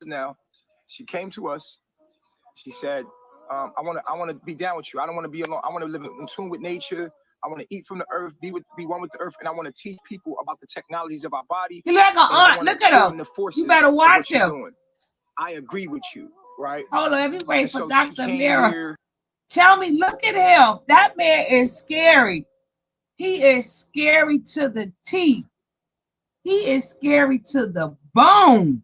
Now, she came to us. She said, I want to be down with you. I don't want to be alone. I want to live in tune with nature. I want to eat from the earth, be one with the earth, and I want to teach people about the technologies of our body. You look like an aunt. Look at him. You better watch him. I agree with you, right? Hold on, let me wait for Dr. Mira. Tell me, look at him. That man is scary. He is scary to the teeth. He is scary to the bone.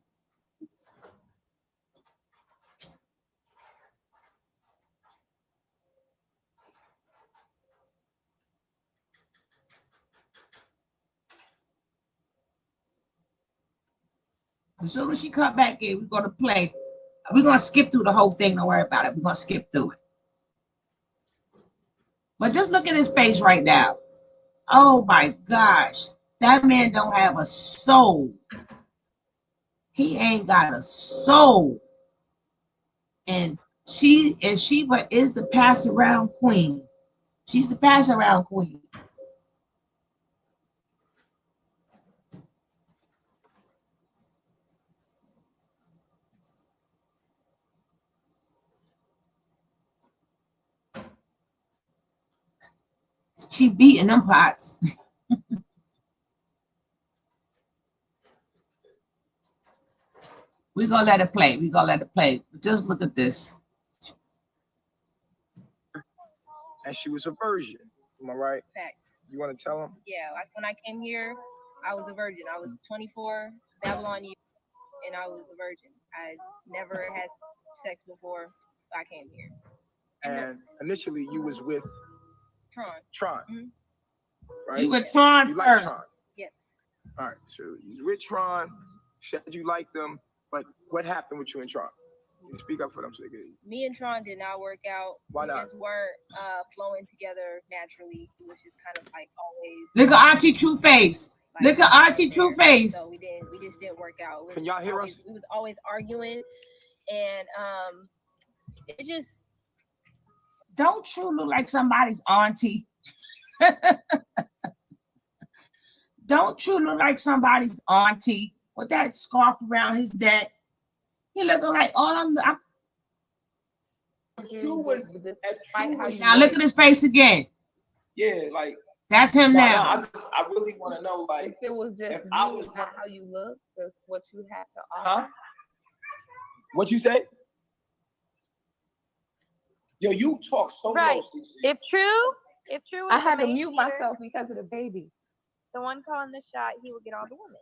As soon as she come back in, we're going to play. We're going to skip through the whole thing. Don't worry about it. We're going to skip through it. But just look at his face right now. Oh my gosh. That man don't have a soul. He ain't got a soul. And Sheba is the pass around queen. She's the pass around queen. She beating them pots. We're gonna let it play. We're gonna let it play. Just look at this. And she was a virgin. Am I right? Facts. You want to tell them? Yeah, like when I came here, I was a virgin. I was 24, Babylon years, and I was a virgin. I never had sex before I came here. And initially you was with Tron. Right? You with Tron you first. Like Tron. Yes. All right, so you with Tron, said you liked them, but what happened with you and Tron? You speak up for them so they can. Me and Tron did not work out. Why not? We just weren't flowing together naturally. It was just kind of like always. Look at Auntie True Face. Look at Auntie True Face. So we just didn't work out. Can y'all hear us? We was always arguing, and it just. Don't True look like somebody's auntie? Don't True look like somebody's auntie with that scarf around his neck? He looking like all of them. Now look at his face again. Yeah, like that's him now. I really want to know, like, if it was just if you, I was not how you look, that's what you have to offer. Huh? What you say? Yo, you talk so Right. low, CC. If true was I had the to main mute leader, myself because of the baby. the one calling the shot, he would get all the women.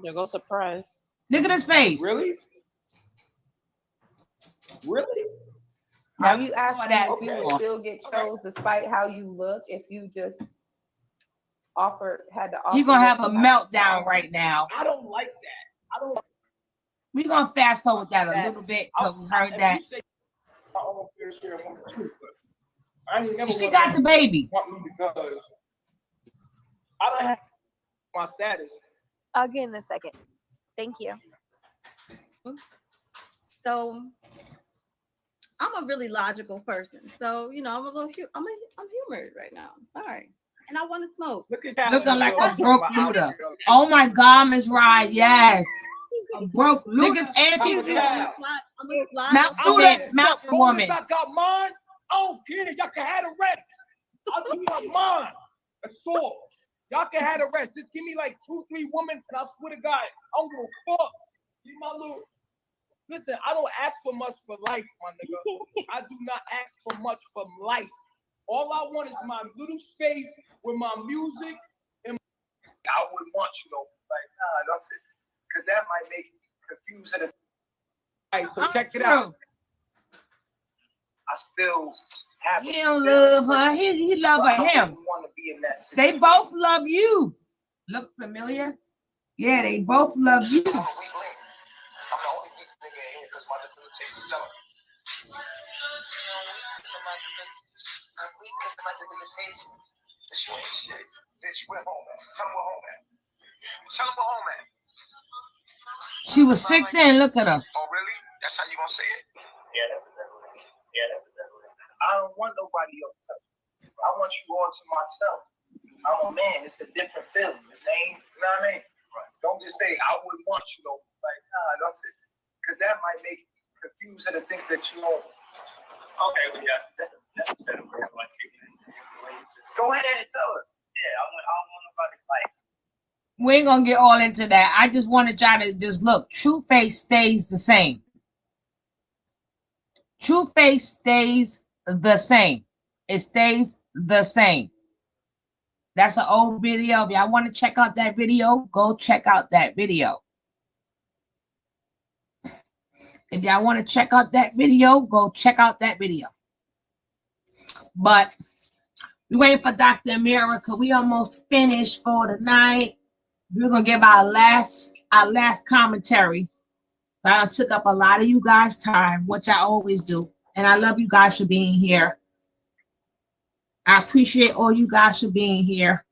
There go surprise. Look at his face. Really? Really? Have you asked that if you would still get chose despite how you look if you just had to offer? You're gonna have a meltdown right now. I don't like that. I don't. We're gonna fast forward that a little bit because we heard that. She got the baby. Want me because I don't have my status. I'll get in a second. Thank you. So I'm a really logical person. So, you know, I'm humored right now. Sorry. And I want to smoke. Looking like a broke looter. Oh my God, Miss Rye, yes. A broke look at Auntie Mountain Woman. I got mine. I don't care. Y'all can have the rest. I'll give you mine. That's all. Y'all can have the rest. Just give me like 2-3 women, and I swear to God, I don't give a fuck. Give my little. Listen, I don't ask for much for life, my nigga. I do not ask for much for life. All I want is my little space with my music and I would want you though. Like, nah, that's it. Because that might make you confused. All right, so check it out. I still have. He don't love her. He love her him. They both love you. Look familiar? Yeah, they both love you. She was sick then. Look at her. Oh, really? That's how you gonna say it? Yeah, that's a definitely. Yeah, that's a definitely. I don't want nobody else to touch me. I want you all to myself. I'm a man. It's a different feeling. It ain't, you know what I mean? Right. Don't just say I wouldn't want you though. Like, nah, don't say, because that might make you confused to think that you don't. Okay, well, yeah, that's a better way of articulating. Go ahead and tell her. Yeah, I don't want nobody like. We ain't gonna get all into that. I just wanted y'all to just look. True Face stays the same. True Face stays the same. It stays the same. That's an old video. If y'all want to check out that video, go check out that video. If y'all want to check out that video, go check out that video. But we waiting for Dr. America. We almost finished for tonight. We're gonna give our last commentary. I took up a lot of you guys' time, which I always do. And I love you guys for being here. I appreciate all you guys for being here.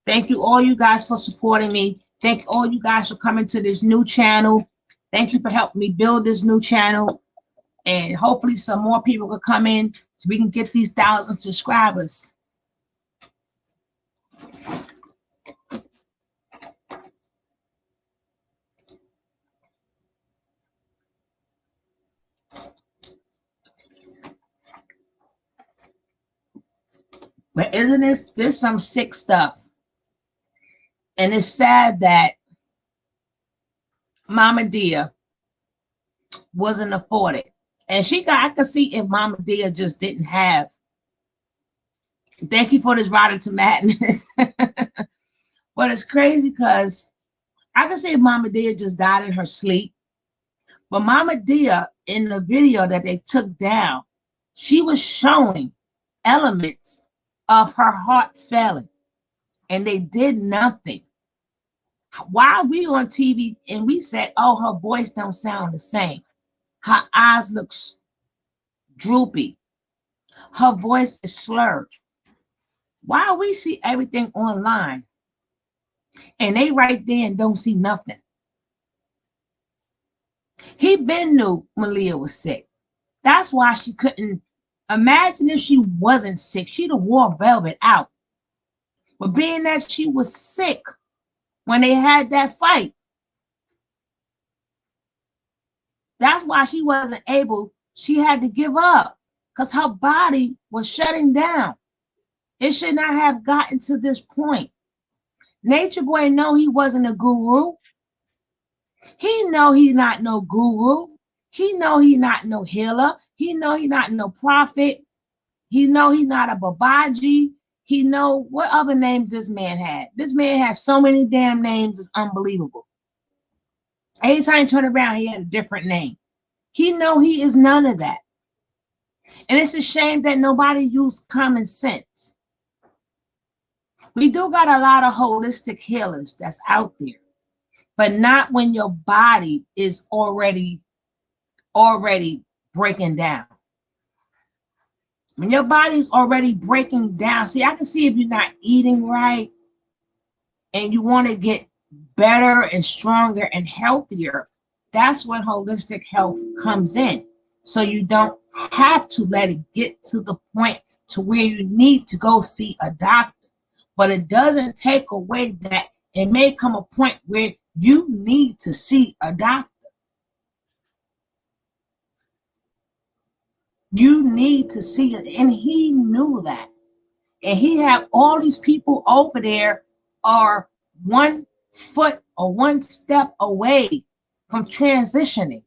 Thank you all you guys for supporting me. Thank all you guys for coming to this new channel. Thank you for helping me build this new channel. And hopefully some more people will come in so we can get these 1,000 subscribers. But isn't this some sick stuff? And it's sad that Mama Dia wasn't afforded. And I could see if Mama Dia just didn't have. Thank you for this ride to madness. But it's crazy because I can see if Mama Dia just died in her sleep. But Mama Dia, in the video that they took down, she was showing elements of her heart failing. And they did nothing. Why are we on TV and we said, oh, her voice don't sound the same. Her eyes look droopy. Her voice is slurred. Why we see everything online and they right there and don't see nothing? He been knew Malia was sick. That's why she couldn't imagine if she wasn't sick. She'd have wore Velvet out. But being that she was sick when they had that fight, that's why she wasn't able. She had to give up because her body was shutting down. It should not have gotten to this point. Natureboy know he wasn't a guru. He know he not no guru. He know he not no healer. He know he not no prophet. He know he not a Babaji. He know what other names this man had. This man has so many damn names, it's unbelievable. Every time he turned around, he had a different name. He know he is none of that. And it's a shame that nobody used common sense. We do got a lot of holistic healers that's out there, but not when your body is already breaking down. When your body's already breaking down, see, I can see if you're not eating right and you want to get better and stronger and healthier, that's when holistic health comes in. So you don't have to let it get to the point to where you need to go see a doctor. But it doesn't take away that it may come a point where you need to see a doctor. You need to see it. And he knew that. And he had all these people over there are 1 foot or 1 step away from transitioning.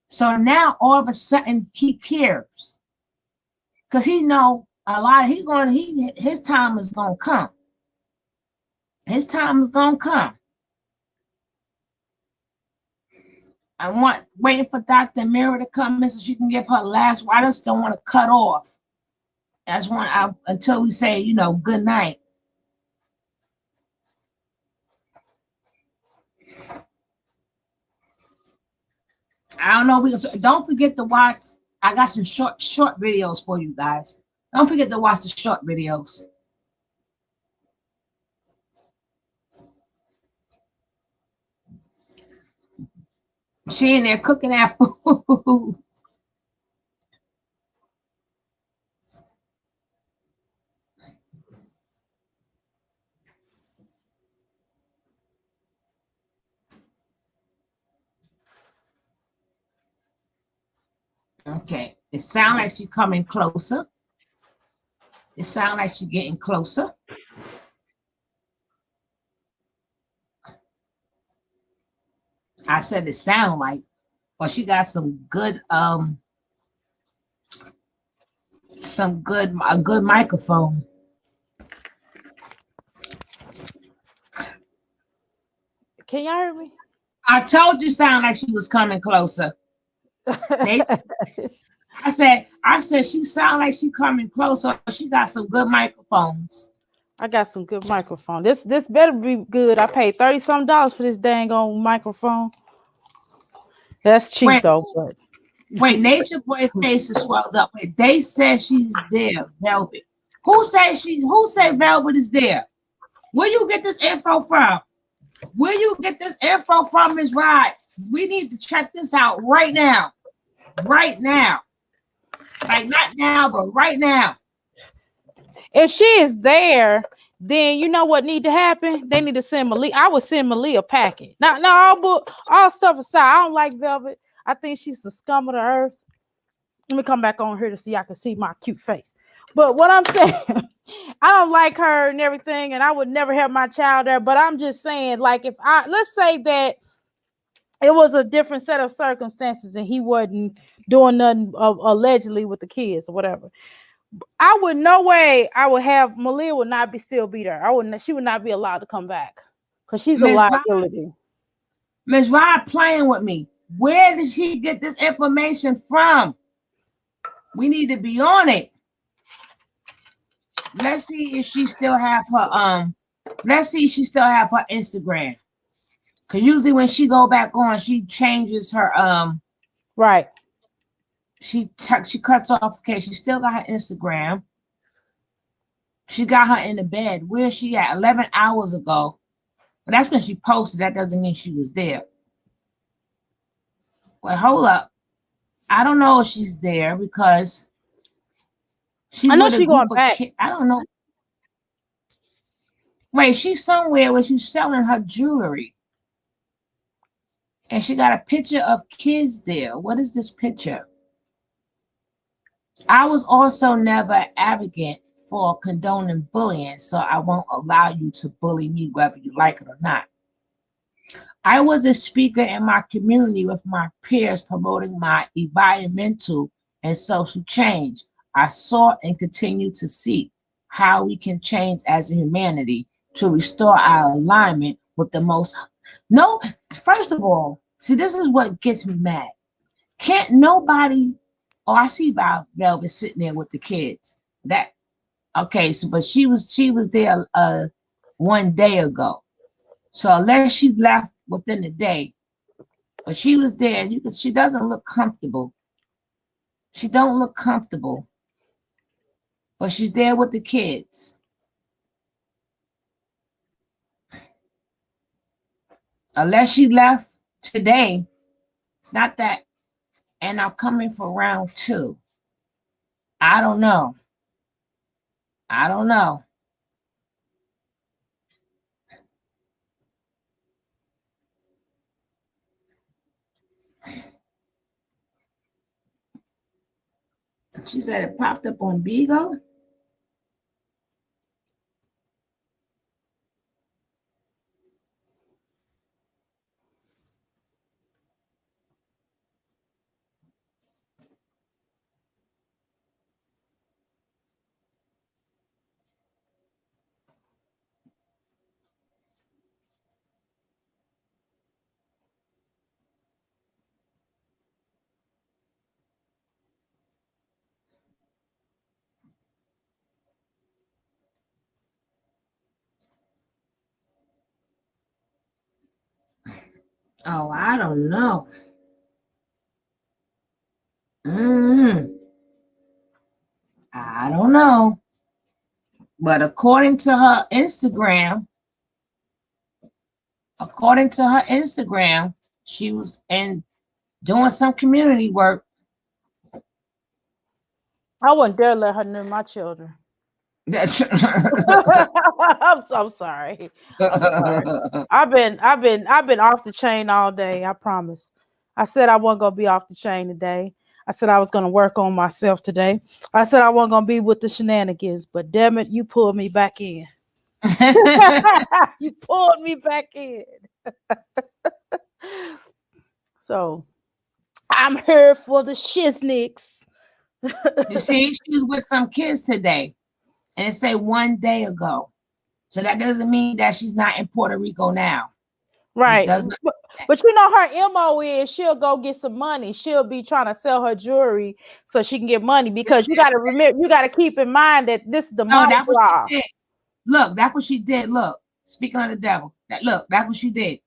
So now all of a sudden he cares. Because he know a lot, his time is gonna come. His time is gonna come. I'm waiting for Dr. Mira to come in so she can give her last word. I just don't want to cut off. That's until we say, good night. I don't know. Don't forget to watch. I got some short videos for you guys. Don't forget to watch the short videos. She in there cooking that food. Okay, it sounds like she's coming closer. It sounds like she's getting closer. I said it sound like, well, she got a good microphone. Can y'all hear me? I told you sound like she was coming closer. I said she sound like she coming closer. She got some good microphones. I got some good microphone. This better be good. I paid $30-some for this dang on microphone. That's cheap though. But wait, Natureboy face is swelled up. Wait, they said she's there, Velvet. Who said Velvet is there? Where you get this info from? Where you get this info from, Ms. Rod? We need to check this out right now. Right now. Like not now, but right now. If she is there, then you know what need to happen? They need to send Malia. I would send Malia a packet. Now, all stuff aside, I don't like Velvet. I think she's the scum of the earth. Let me come back on here to see I can see my cute face. But what I'm saying, I don't like her and everything, and I would never have my child there. But I'm just saying, like, if let's say that it was a different set of circumstances and he wasn't doing nothing allegedly with the kids or whatever, I would no way I would have Malia would not still be there. She would not be allowed to come back because she's a liability. Ms. Rod playing with me. Where did she get this information from? We need to be on it. Let's see if she still have her let's see if she still have her Instagram. Cause usually when she go back on, she changes her right. She cuts off. Okay, she still got her Instagram. She got her in the bed. Where is she at? 11 hours ago. But that's when she posted. That doesn't mean she was there. Well, hold up. I don't know if she's there because she's with a group of kids. I don't know. Wait, she's somewhere where she's selling her jewelry. And she got a picture of kids there. What is this picture? I was also never an advocate for condoning bullying, so I won't allow you to bully me whether you like it or not. I was a speaker in my community with my peers promoting my environmental and social change. I sought and continue to seek how we can change as a humanity to restore our alignment with the most. No, first of all, see, this is what gets me mad. Can't nobody, oh, I see Velvet sitting there with the kids. That okay, so but she was there 1 day ago. So unless she left within the day, but she was there, she doesn't look comfortable. She don't look comfortable. But she's there with the kids. Unless she left today, it's not that. And I'm coming for round 2. I don't know. I don't know. She said it popped up on Bigo. Oh, I don't know. I don't know. But according to her Instagram, she was doing some community work. I wouldn't dare let her near my children. I'm sorry. I've been off the chain all day. I promise. I said I wasn't gonna be off the chain today. I said I was gonna work on myself today. I said I wasn't gonna be with the shenanigans, but damn it, you pulled me back in. You pulled me back in. So I'm here for the shiznicks. You see, she was with some kids today, and it say 1 day ago. So that doesn't mean that she's not in Puerto Rico now. Right. But you know, her MO is she'll go get some money. She'll be trying to sell her jewelry so she can get money, because you got to remember, you got to keep in mind that this is the Mardi Gras. Look, that's what she did. Look, speaking of the devil, that's what she did.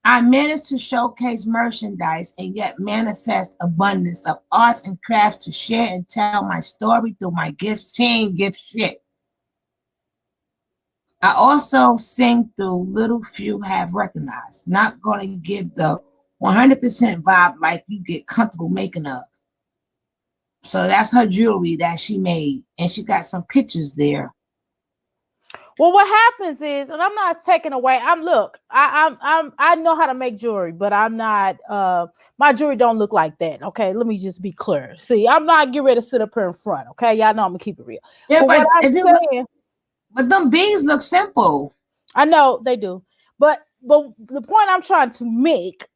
I managed to showcase merchandise and yet manifest abundance of arts and crafts to share and tell my story through my gifts. She ain't gift shit. I also sing through little few have recognized. Not going to give the 100% vibe like you get comfortable making of. So that's her jewelry that she made. And she got some pictures there. Well, what happens is, and I'm not taking away. I know how to make jewelry, but I'm not. My jewelry don't look like that. Okay, let me just be clear. See, I'm not getting ready to sit up here in front. Okay, y'all know I'm gonna keep it real. Yeah, But what but I'm if you saying, look, but them beans look simple. I know they do, but the point I'm trying to make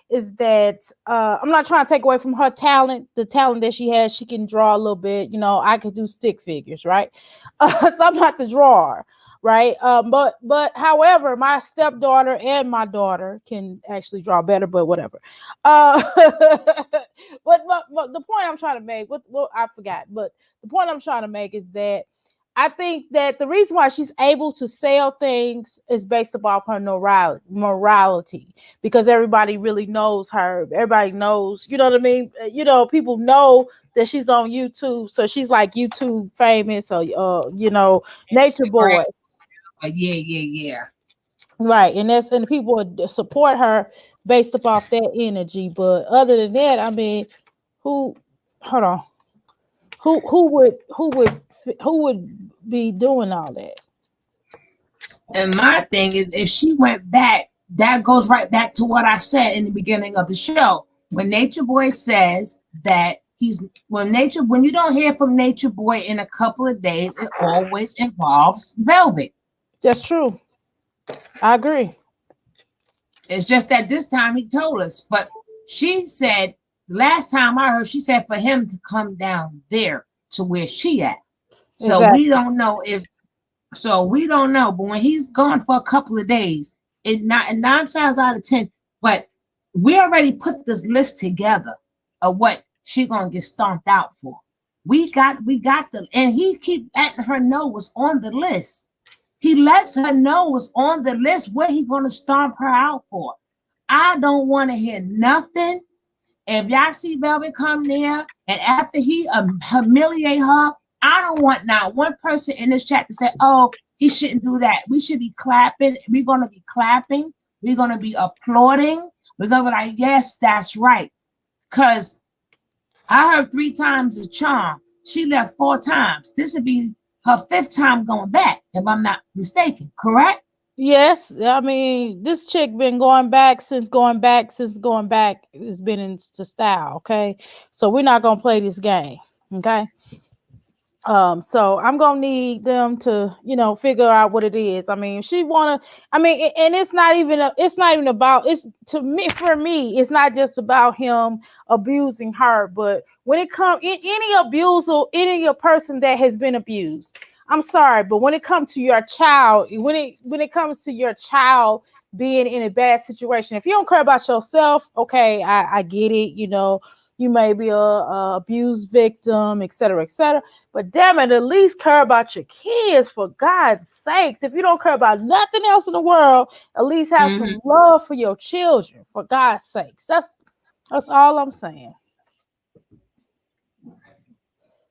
is that I'm not trying to take away from her talent, the talent that she has. She can draw a little bit, you know. I could do stick figures, right? So I'm not the drawer, right? But however, my stepdaughter and my daughter can actually draw better, but whatever. But the point I'm trying to make, what I forgot, but the point I'm trying to make is that I think that the reason why she's able to sell things is based upon her morality, because everybody really knows her. Everybody knows, you know what I mean? You know, people know that she's on YouTube, so she's like YouTube famous, or you know, Nature Boy. Yeah. Right, and people would support her based upon that energy. But other than that, I mean, who? Hold on. Who would be doing all that? And my thing is, if she went back, that goes right back to what I said in the beginning of the show. When Nature Boy says that when you don't hear from Nature Boy in a couple of days, it always involves Velvet. That's true. I agree. It's just that this time he told us, but she said the last time I heard, she said for him to come down there to where she at. So Exactly. we don't know but when he's gone for a couple of days, it not and 9 times out of 10, but we already put this list together of what she gonna get stomped out for. We got and he keep letting her know what's on the list. He lets her know what's on the list, what he gonna stomp her out for. I don't want to hear nothing. If y'all see Velvet come there and after he humiliate her, I don't want not one person in this chat to say, oh, he shouldn't do that. We should be clapping. We're going to be clapping. We're going to be applauding. We're going to be like, yes, that's right. Because I heard 3 times the charm. She left 4 times. This would be her 5th time going back, if I'm not mistaken. Correct? Yes, I mean, this chick been going back. It's been into style. Okay, so we're not gonna play this game. Okay. So I'm gonna need them to, you know, figure out what it is. I mean, and it's not even about, it's to me, for me, it's not just about him abusing her, but when it comes any abuser, any person that has been abused, I'm sorry, but when it comes to your child, when it comes to your child being in a bad situation, if you don't care about yourself, okay, I get it, you know, you may be a abused victim, etc., but damn it, at least care about your kids, for God's sakes. If you don't care about nothing else in the world, at least have some love for your children, for God's sakes. That's all I'm saying.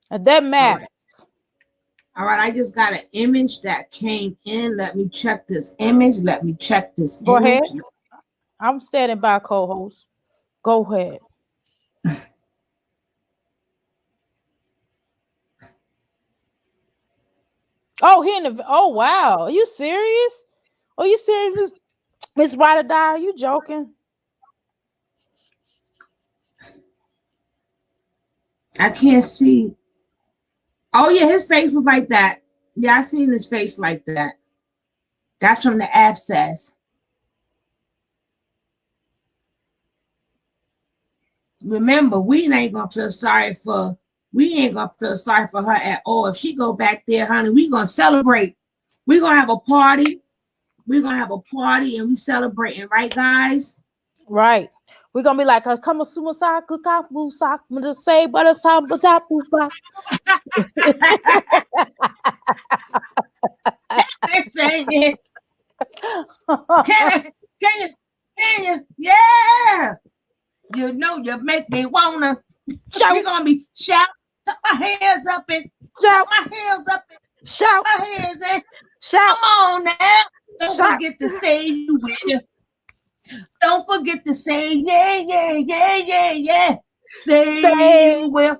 And that matters. All right, I just got an image that came in. Let me check this image. Go ahead. I'm standing by, co-host. Go ahead. Oh, wow. Are you serious? Are you serious, Miss Ride or Die? Are you joking? I can't see. Oh, yeah, his face was like that. Yeah, I seen his face like that. That's from the abscess. Remember, we ain't gonna feel sorry for her at all. If she go back there, honey, we gonna celebrate. We're gonna have a party. And we celebrating, right, guys? Right. We're gonna be like, come on, sumo cook off, sock, just say, but a sound, but that They're saying it. Can you? Yeah. You know, you make me wanna. We're gonna be shout. Put my hands up and shout. My hands up and shout. My hands and shout. Come on now. Don't forget to say you will. Don't forget to say yeah. Say you will.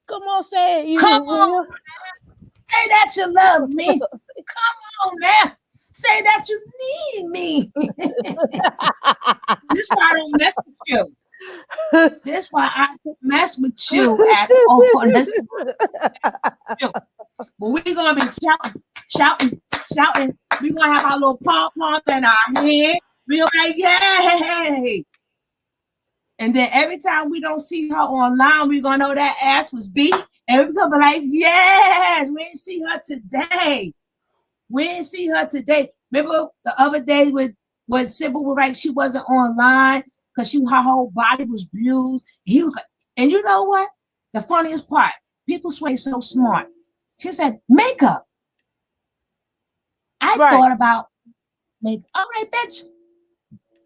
Come on, say you Come will. on. Say that you love me. Come on now. Say that you need me. This is why I don't mess with you. This is why I don't mess with you at all. This but we're gonna be shouting. We're gonna have our little pom-poms in our hand. We're gonna be like, yay. And then every time we don't see her online, we're gonna know that ass was beat. And we're gonna be like, yes, we didn't see her today. We didn't see her today. Remember the other day when Sybil was like she wasn't online because her whole body was bruised. He was like, and you know what? The funniest part, people sway so smart. She said, makeup. I thought about makeup. All right, bitch.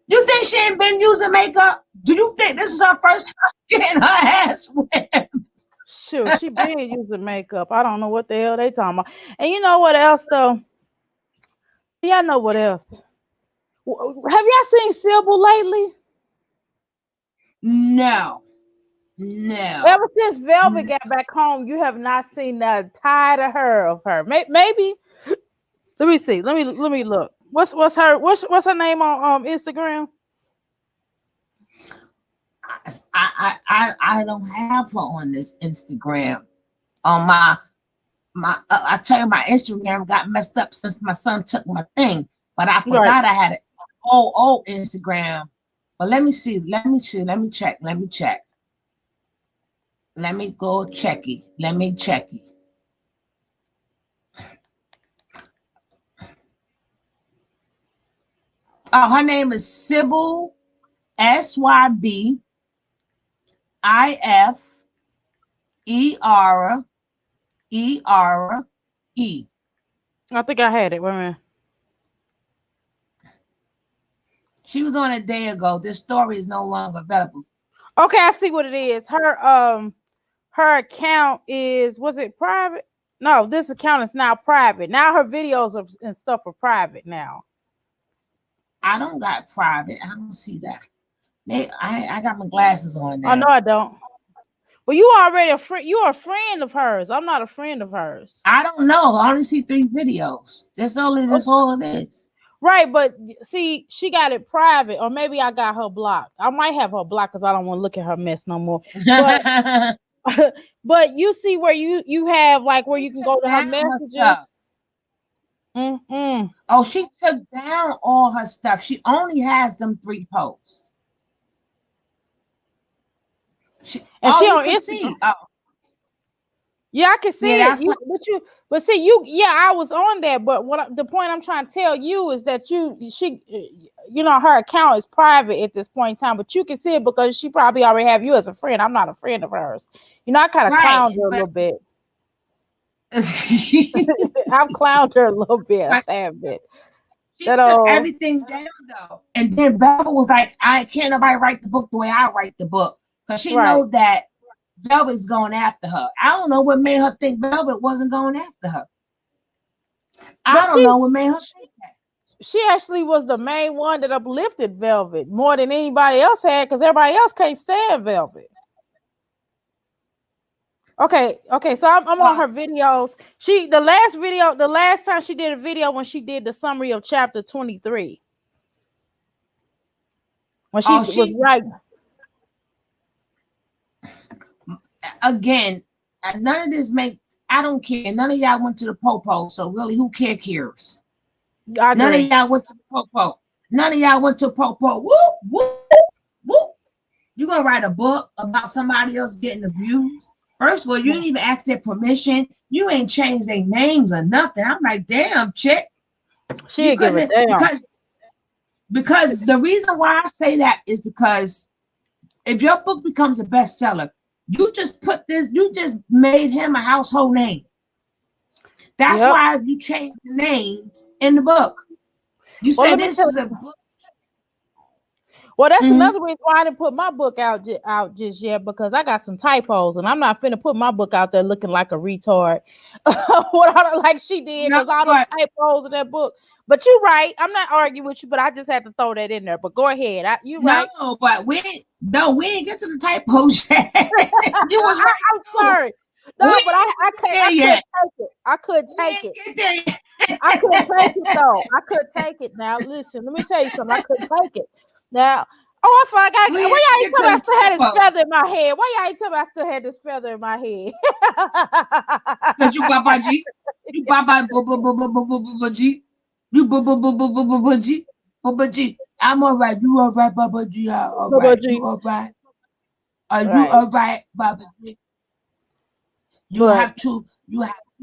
You think she ain't been using makeup? Do you think this is her first time getting her ass whipped? Shoot, she been using makeup. I don't know what the hell they talking about. And you know what else though? Y'all know what else? Have y'all seen Sybil lately? No. Ever since Velvet got back home, you have not seen the tide of her. Maybe. Let me see. Let me look. What's her name on Instagram? I don't have her on this Instagram. On my I tell you, my Instagram got messed up since my son took my thing, but I forgot I had an old Instagram. But let me see. Let me check. Let me go checky. Let me checky. Oh, her name is Sybil, SYBIFERE. I think I had it. Wait a minute. She was on a day ago. This story is no longer available. Okay, I see what it is. Her account was it private? No, this account is now private. Now her videos and stuff are private now. I don't got private. I don't see that. I got my glasses on now. Oh no, I don't. Well, you already a friend. You're a friend of hers. I'm not a friend of hers. I don't know. I only see 3 videos. That's all it is. Right, but see, she got it private, or maybe I got her blocked. I might have her blocked because I don't want to look at her mess no more. But, but you see where you have like where you can go to her messages. Oh, she took down all her stuff. She only has them 3 posts. She on Instagram. See. Yeah, I can see it. But see, I was on there. But the point I'm trying to tell you is that her account is private at this point in time. But you can see it because she probably already have you as a friend. I'm not a friend of hers. I kind of clowned her a little bit. I've clowned her a little bit. I have bit. She took everything down though, and then Velvet was like, "I can't nobody write the book the way I write the book," because she knows that Velvet's going after her. I don't know what made her think Velvet wasn't going after her. I don't know what made her think that. She actually was the main one that uplifted Velvet more than anybody else had, because everybody else can't stand Velvet. Okay, so I'm on her videos. The last time she did a video when she did the summary of chapter 23. When she was writing. Again, none of this I don't care. None of y'all went to the popo, so really, who cares? None of y'all went to the popo. None of y'all went to popo. Whoop, whoop, whoop. You gonna write a book about somebody else getting abused? First of all, you didn't even ask their permission. You ain't changed their names or nothing. I'm like, damn, chick. She ain't give a damn. Because the reason why I say that is because if your book becomes a bestseller, you just made him a household name. That's why you changed the names in the book. You said this is a book. Well, that's another reason why I didn't put my book out just yet, because I got some typos, and I'm not finna put my book out there looking like a retard, like she did, because all those typos in that book. But you're right. I'm not arguing with you, but I just had to throw that in there. But go ahead. You're right. No, but we ain't get to the typos yet. You was right. I'm sorry. No, but I couldn't take it. I couldn't take it. I couldn't take it though. I couldn't take it. Now listen, let me tell you something. I couldn't take it. Now, oh, I forgot. Why y'all ain't tell me I still had this feather in my head? Why y'all ain't tell me I still had this feather in my head? Because you Baba G. You Baba G. You Baba G. Baba G. I'm all right. You all right, Baba G? All right. You all right? Are you all right, Baba G? You have to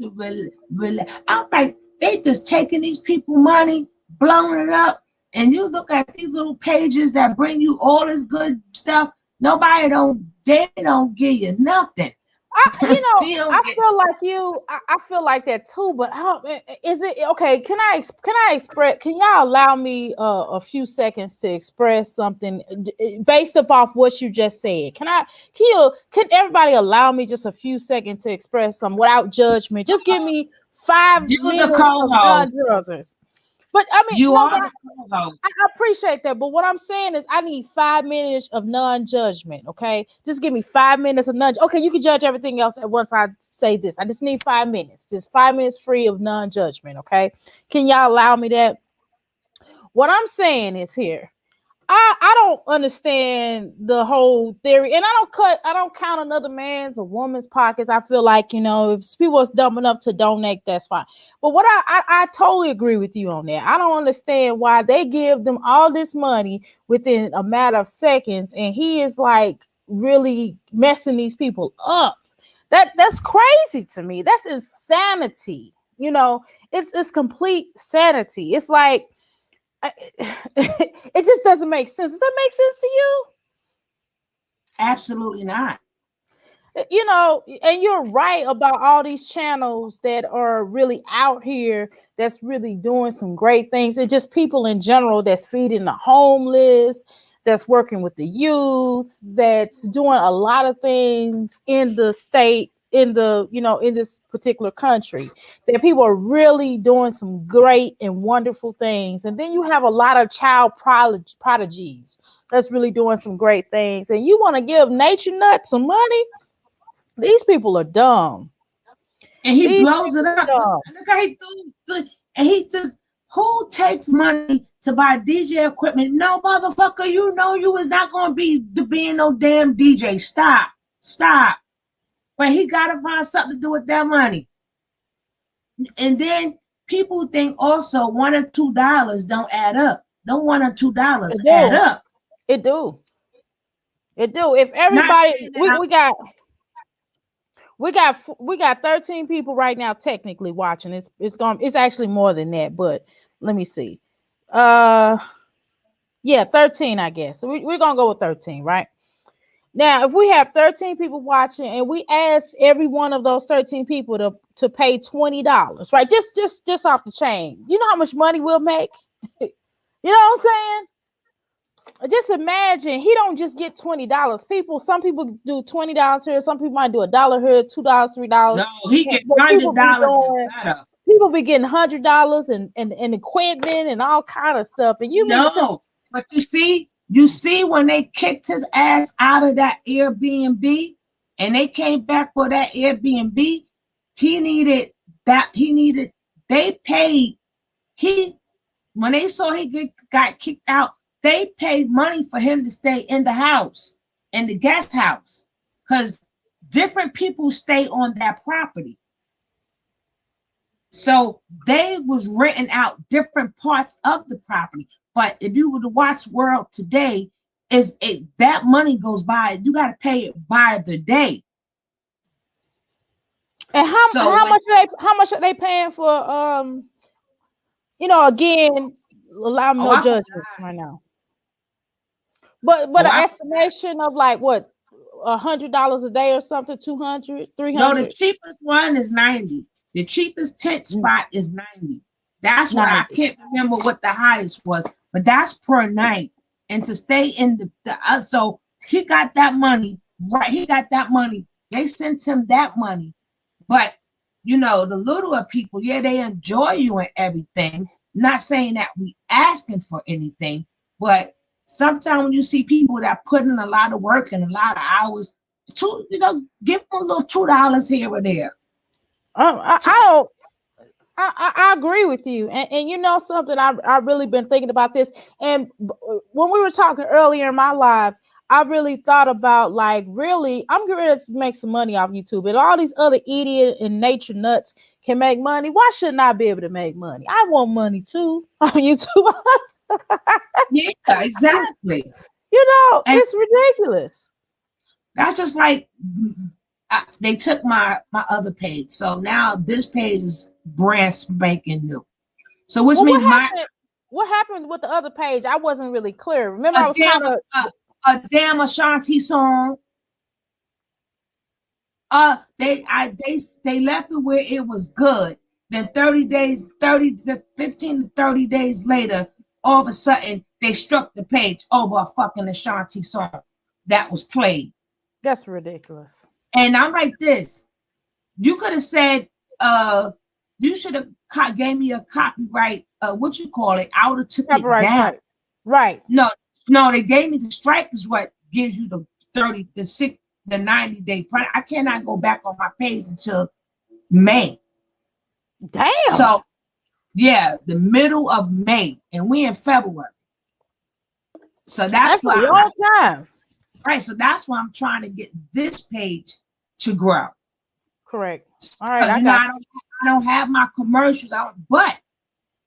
really. I'm like, they just taking these people money, blowing it up, and you look at these little pages that bring you all this good stuff. They don't give you nothing. I feel like you. I feel like that too. But I don't. Is it okay? Can I express? Can y'all allow me a few seconds to express something based upon what you just said? Can everybody allow me just a few seconds to express something without judgment? Just give me 5 minutes of non-judgers. But I mean, I appreciate that. But what I'm saying is, I need 5 minutes of non-judgment. Okay, just give me 5 minutes of non. Okay, you can judge everything else at once I say this. I just need 5 minutes. Just 5 minutes free of non-judgment. Okay, can y'all allow me that? What I'm saying is here. I don't understand the whole theory, and I don't count another man's or woman's pockets. I feel like, if people are dumb enough to donate, that's fine. But what I totally agree with you on that. I don't understand why they give them all this money within a matter of seconds, and he is like really messing these people up. That's crazy to me. That's insanity. It's complete sanity. It's like, it just doesn't make sense. Does that make sense to you? Absolutely not. And you're right about all these channels that are really out here that's really doing some great things. It's just people in general that's feeding the homeless, that's working with the youth, that's doing a lot of things in the state, in this particular country, that people are really doing some great and wonderful things. And then you have a lot of child prodigies that's really doing some great things. And you want to give Nature Nut some money? These people are dumb. And he blows it up. Look how he threw, and he just, who takes money to buy DJ equipment? No, motherfucker, you was not going to be being no damn DJ. Stop. But he got to find something to do with that money. And then people think also $1 or $2 don't add up. No $1 or $2 add up. It do. If everybody, we got 13 people right now technically watching. It's actually more than that, but let me see. 13, I guess. So we're gonna go with 13, right? Now, if we have 13 people watching and we ask every one of those 13 people to pay $20, right? Just off the chain. You know how much money we'll make? You know what I'm saying? Just imagine, he don't just get $20. Some people do $20 here, some people might do $1 here, $2, $3. No, he get $100. People be getting $100 and equipment and all kind of stuff. And but you see when they kicked his ass out of that Airbnb and they came back for that Airbnb, when they saw he got kicked out, they paid money for him to stay in the house, in the guest house, because different people stay on that property. So they was renting out different parts of the property. But if you were to watch World Today, that money goes by, you got to pay it by the day. And how much are they paying for again, allow me no judgments right now. But an estimation of like what, $100 a day or something, 200, 300? No, the cheapest one is 90. The cheapest tent spot is 90. That's what I can't remember what the highest was, but that's per night. And to stay in so he got that money, right? He got that money. They sent him that money. But the littler people, they enjoy you and everything. Not saying that we asking for anything, but sometimes when you see people that put in a lot of work and a lot of hours, give them a little $2 here or there. I I agree with you. And you know something, I really been thinking about this. And when we were talking earlier in my life, I really thought about like, really, I'm going to make some money off YouTube. And all these other idiot and nature nuts can make money. Why shouldn't I be able to make money? I want money too on YouTube. Yeah, exactly. You know, And it's ridiculous. that's just like they took my other page. So now this page is brand spanking new. So which means what happened with the other page? I wasn't really clear. Remember, I was kind of a damn Ashanti song. They left it where it was good. Then 15 to 30 days later, all of a sudden they struck the page over a fucking Ashanti song that was played. That's ridiculous. And I'm like this. You could have said, you should have gave me a copyright, what you call it, I would have took it down. Right. No, they gave me the strike is what gives you the 90 day. I cannot go back on my page until May. Damn. So yeah, the middle of May, and we in February. So that's why a long time. Right. So that's why I'm trying to get this page to grow. Correct. All right. I don't have my commercials out, but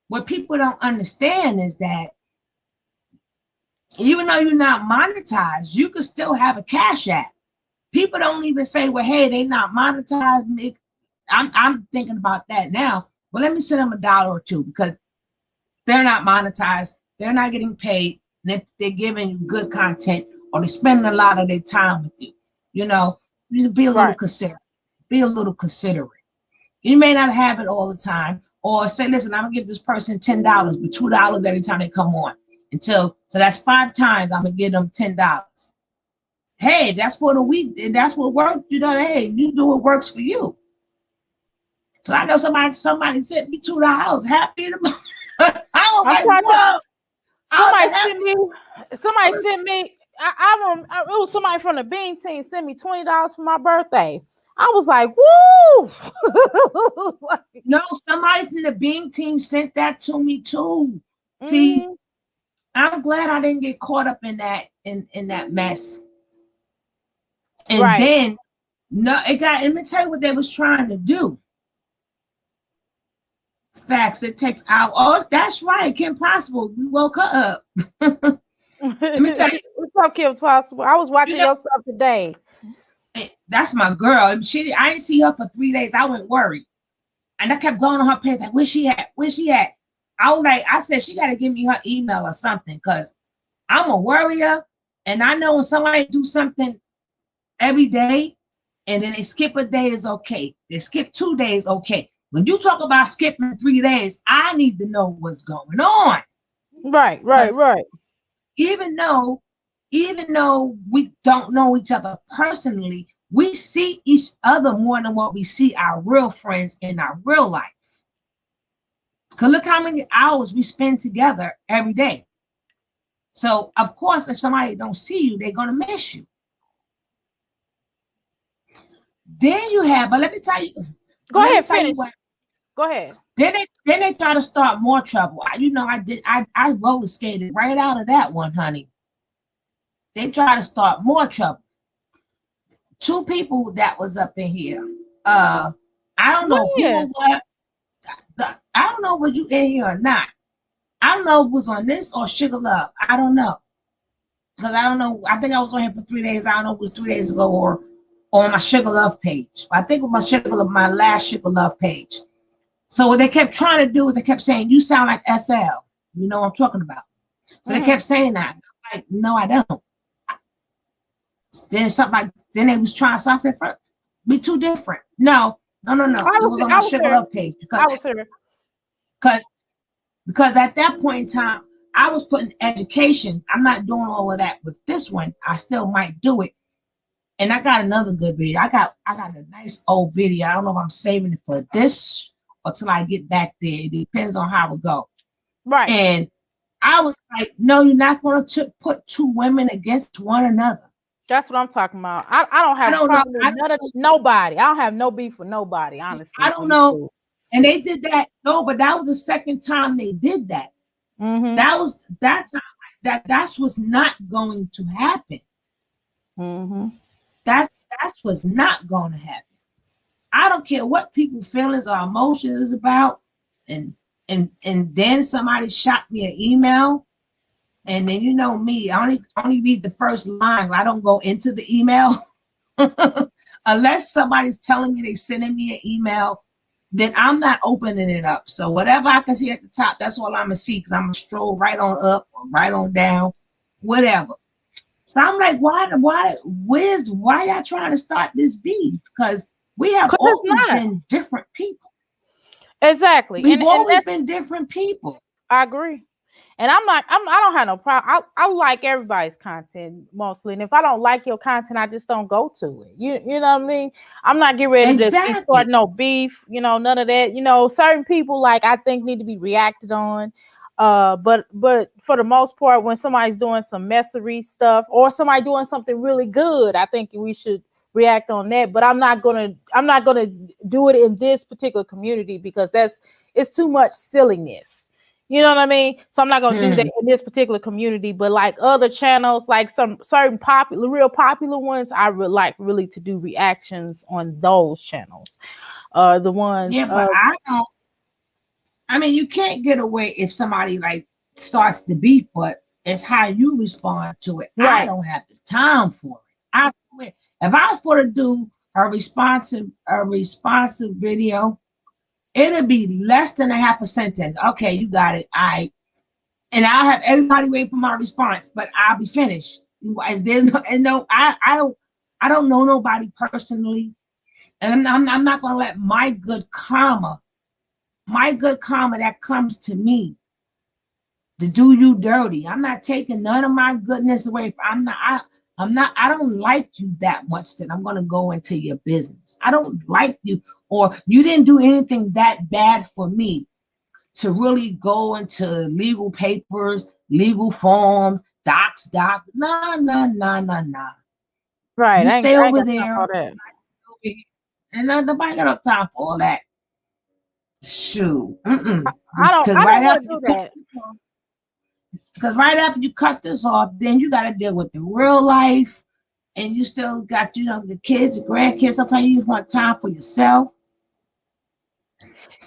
what people don't understand is that even though you're not monetized, you can still have a cash app. People don't even say, well, hey, they not monetized. I'm thinking about that now. Well, let me send them $1 or $2 because they're not monetized. They're not getting paid. They're giving you good content, or they're spending a lot of their time with you. You know, you be a little considerate. Be a little considerate. You may not have it all the time, or say, listen, I'm gonna give this person $10, but $2 every time they come on. So that's 5 times I'm gonna give them $10. Hey, that's for the week, and that's what works. You know, hey, you do what works for you. So I know somebody sent me $2. Happy to I was like, whoa. Somebody sent me. It was somebody from the Bean team sent me $20 for my birthday. I was like, woo! No, somebody from the Bean team sent that to me too. See, I'm glad I didn't get caught up in that that mess. And then let me tell you what they was trying to do. Facts, it takes hours. Oh, that's right, Kim Possible. We woke her up. Let me tell you. What's up, Kim Possible? I was watching your stuff today. That's my girl. I didn't see her for 3 days. I went worried. And I kept going on her page, like, where's she at? Where's she at? I said, she got to give me her email or something, because I'm a worrier. And I know when somebody do something every day, and then they skip a day is okay. They skip 2 days, okay. When you talk about skipping 3 days, I need to know what's going on. Right. Even though we don't know each other personally, we see each other more than what we see our real friends in our real life. Because look how many hours we spend together every day. So, of course, if somebody don't see you, they're going to miss you. Then you have, but let me tell you. Go ahead, finish. Go ahead. Then they try to start more trouble. I roller skated right out of that one, honey. They try to start more trouble. 2 people that was up in here. I don't know who what. I don't know was you in here or not. I don't know if it was on this or Sugar Love. I don't know. Because I don't know. I think I was on here for 3 days. I don't know if it was 3 days ago or on my Sugar Love page. I think it was my last Sugar Love page. So what they kept trying to do is they kept saying, you sound like SL. You know what I'm talking about. So they kept saying that. I'm like, no, I don't. Then they was trying something for be too different. No. It was on my Sugar Love page because at that point in time, I was putting education. I'm not doing all of that with this one. I still might do it. And I got another good video. I got a nice old video. I don't know if I'm saving it for this or till I get back there. It depends on how it go. Right. And I was like, no, you're not going to put 2 women against one another. That's what I'm talking about. I don't have a problem with nobody. I don't have no beef with nobody, honestly. I don't know. And they did that. No, but that was the second time they did that. That was that time. That's what's not going to happen. That's what's not going to happen. I don't care what people's feelings or emotions is about. And then somebody shot me an email. And then you know me, I only read the first line. I don't go into the email. Unless somebody's telling me they sending me an email, then I'm not opening it up. So whatever I can see at the top, that's all I'm gonna see, because I'm gonna stroll right on up or right on down, whatever. So I'm like, why y'all trying to start this beef? Because we have always been different people. Exactly. We've always been different people. I agree. And I don't have no problem. I like everybody's content mostly. And if I don't like your content, I just don't go to it. You know what I mean? I'm not getting ready to start no beef, none of that. Certain people I think need to be reacted on. But for the most part, when somebody's doing some messery stuff or somebody doing something really good, I think we should react on that. But I'm not gonna do it in this particular community because it's too much silliness. You know what I mean? So I'm not going to do that in this particular community, but other channels, some certain real popular ones, I would like really to do reactions on those channels. The ones. Yeah, but I don't. I mean, you can't get away if somebody starts the beef, but it's how you respond to it. Right. I don't have the time for it. I swear, if I was for to do a responsive video, it'll be less than a half a sentence. Okay, you got it. And I'll have everybody wait for my response, but I'll be finished. I don't know nobody personally, and I'm not gonna let my good karma that comes to me to do you dirty. I'm not taking none of my goodness away. I don't like you that much that I'm going to go into your business. I don't like you, or you didn't do anything that bad for me to really go into legal papers, legal forms, docs. Nah. Right. You stay over there. And nobody got up time for all that. Shoot. I don't want to do that. Because right after you cut this off, then you got to deal with the real life, and you still got, the kids, the grandkids. Sometimes you just want time for yourself.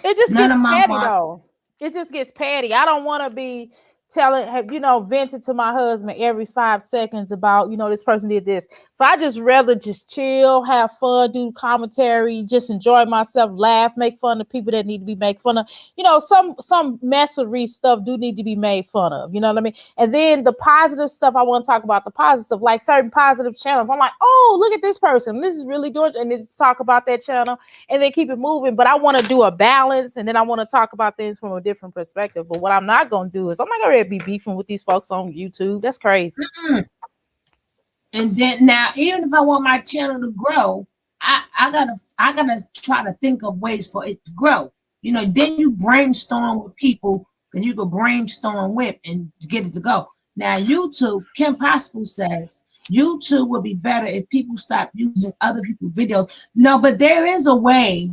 It just gets petty, though. It just gets petty. I don't want to be venting to my husband every 5 seconds about, this person did this. So I just rather just chill, have fun, do commentary, just enjoy myself, laugh, make fun of people that need to be made fun of. Some messery stuff do need to be made fun of. You know what I mean? And then the positive stuff, I want to talk about the positive stuff, like certain positive channels. I'm like, oh, look at this person. This is really good. And then just talk about that channel and then keep it moving. But I want to do a balance, and then I want to talk about things from a different perspective. But what I'm not going to do is I'm not going to be beefing with these folks on YouTube. That's crazy. And then now, even if I want my channel to grow, I gotta try to think of ways for it to grow. Then you brainstorm with people that you could brainstorm with and get it to go. Now, YouTube, Kim Possible says YouTube would be better if people stop using other people's videos. No, but there is a way.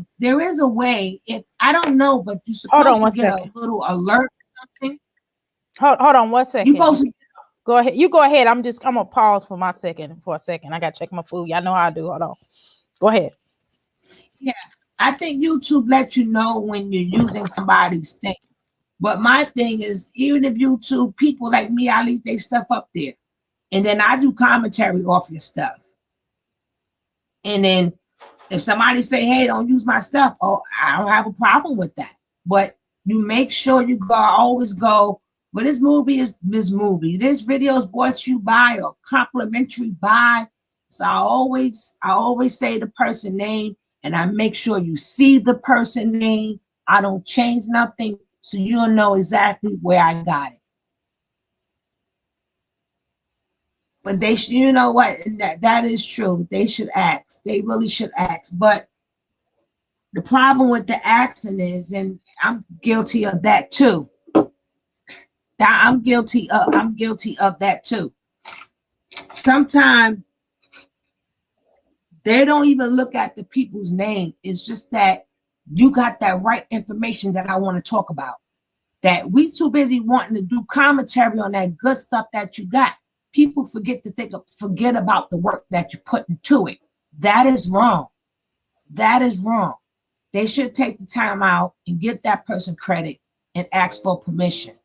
If I don't know, but you're supposed to get a little alert or something. Hold on 1 second. Go ahead. You go ahead. I'm gonna pause for a second. I gotta check my food. Y'all know how I do. Hold on. Go ahead. Yeah, I think YouTube lets you know when you're using somebody's thing. But my thing is, even if YouTube, people like me, I leave their stuff up there, and then I do commentary off your stuff. And then if somebody say, "Hey, don't use my stuff," oh, I don't have a problem with that. But you make sure you always go. But this movie is this movie. This video is brought to you by or complimentary by. So I always say the person name, and I make sure you see the person name. I don't change nothing, so you'll know exactly where I got it. But they should, you know what? That is true. They should ask. They really should ask. But the problem with the asking is, and I'm guilty of that too. I'm guilty of that too. Sometimes they don't even look at the people's name. It's just that You got that right information that I want to talk about. That we too busy wanting to do commentary on that good stuff that you got. People forget about the work that you put into it. That is wrong. That is wrong. They should take the time out and give that person credit and ask for permission.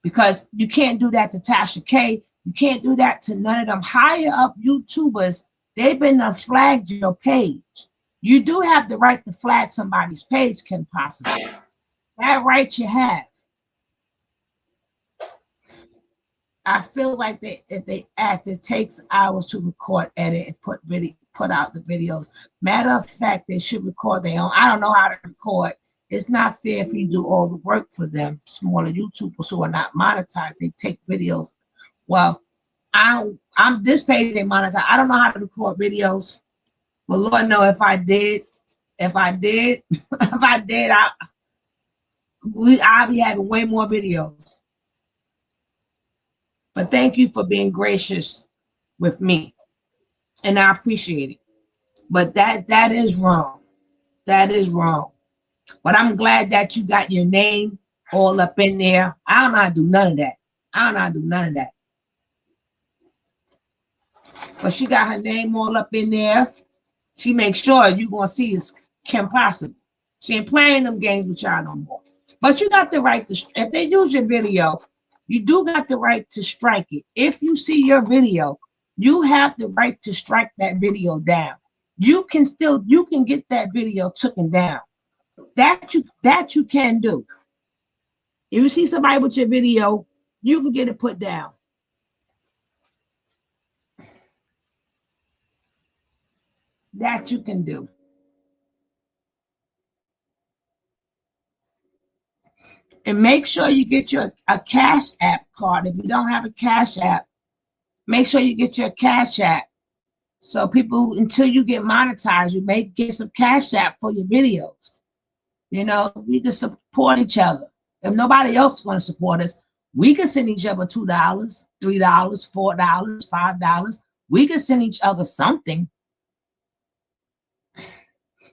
Because you can't do that to Tasha K. You can't do that to none of them higher up YouTubers. They've been flagged your page. You do have the right to flag somebody's page, Kim Possible. That right you have. I feel like if they act, it takes hours to record, edit, and put out the videos. Matter of fact, they should record their own. I don't know how to record. It's not fair if you do all the work for them. Smaller YouTubers who are not monetized, they take videos. Well, I'm this page they monetize. I don't know how to record videos, but Lord know if I did, I'll be having way more videos. But thank you for being gracious with me, and I appreciate it. But that is wrong. That is wrong. But I'm glad that you got your name all up in there. I don't know how to do none of that. But she got her name all up in there. She makes sure you're gonna see is Kim Possible. She ain't playing them games with y'all no more. But you got the right to, if they use your video, you do got the right to strike it. If you see your video, you have the right to strike that video down. You can get that video taken down. That you can do. If you see somebody with your video, you can get it put down. That you can do. And make sure you get your a Cash App card. If you don't have a Cash App, make sure you get your Cash App. So people, until you get monetized, you may get some Cash App for your videos. You know, we can support each other. If nobody else want to support us, we can send each other $2, $3, $4, $5. We can send each other something.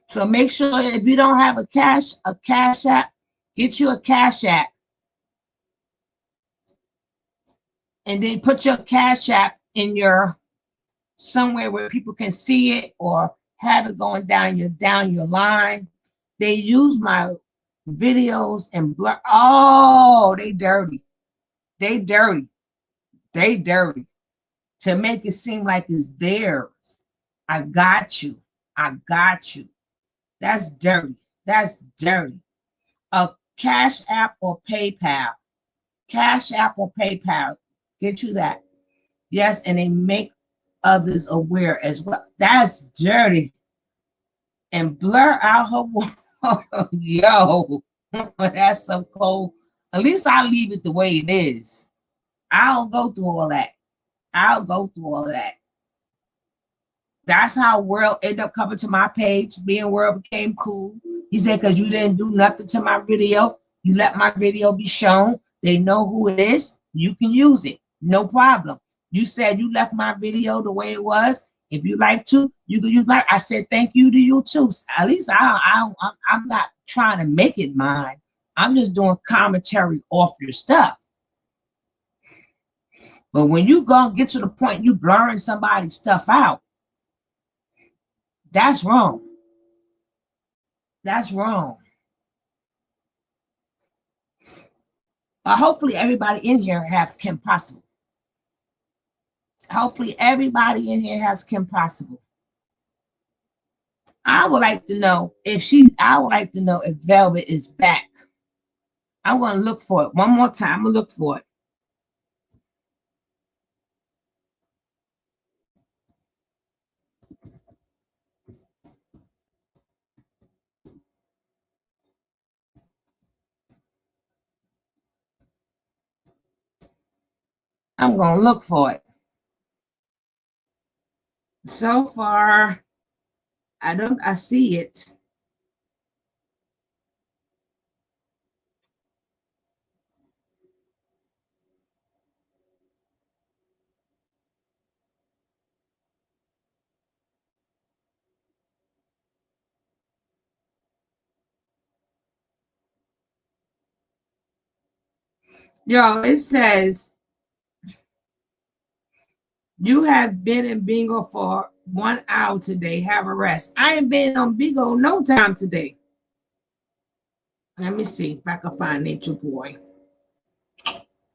So make sure if you don't have a Cash App, get you a Cash App. And then put your Cash App in your somewhere where people can see it, or have it going down your line. They use my videos and blur. Oh, they dirty. They dirty to make it seem like it's theirs. I got you. That's dirty. A Cash App or PayPal. Get you that. Yes, and they make others aware as well. That's dirty. And blur out her. Yo, that's so cold. At least I leave it the way it is. I'll go through all that. That's how World ended up coming to my page. Me and World became cool. He said, because you didn't do nothing to my video, you let my video be shown. They know who it is. You can use it. No problem. You said you left my video the way it was. If you like to, you can use my. I said thank you to you too. At least I'm not trying to make it mine. I'm just doing commentary off your stuff. But when you go get to the point you blurring somebody's stuff out, that's wrong. That's wrong. Hopefully everybody in here has Kim Possible. Hopefully everybody in here has Kim Possible. I would like to know if Velvet is back. I'm going to look for it one more time. I'm going to look for it. I'm going to look for it. So far, I see it. Yo, it says you have been in bingo for 1 hour today. Have a rest. I ain't been on bingo no time today. Let me see if I can find Nature Boy.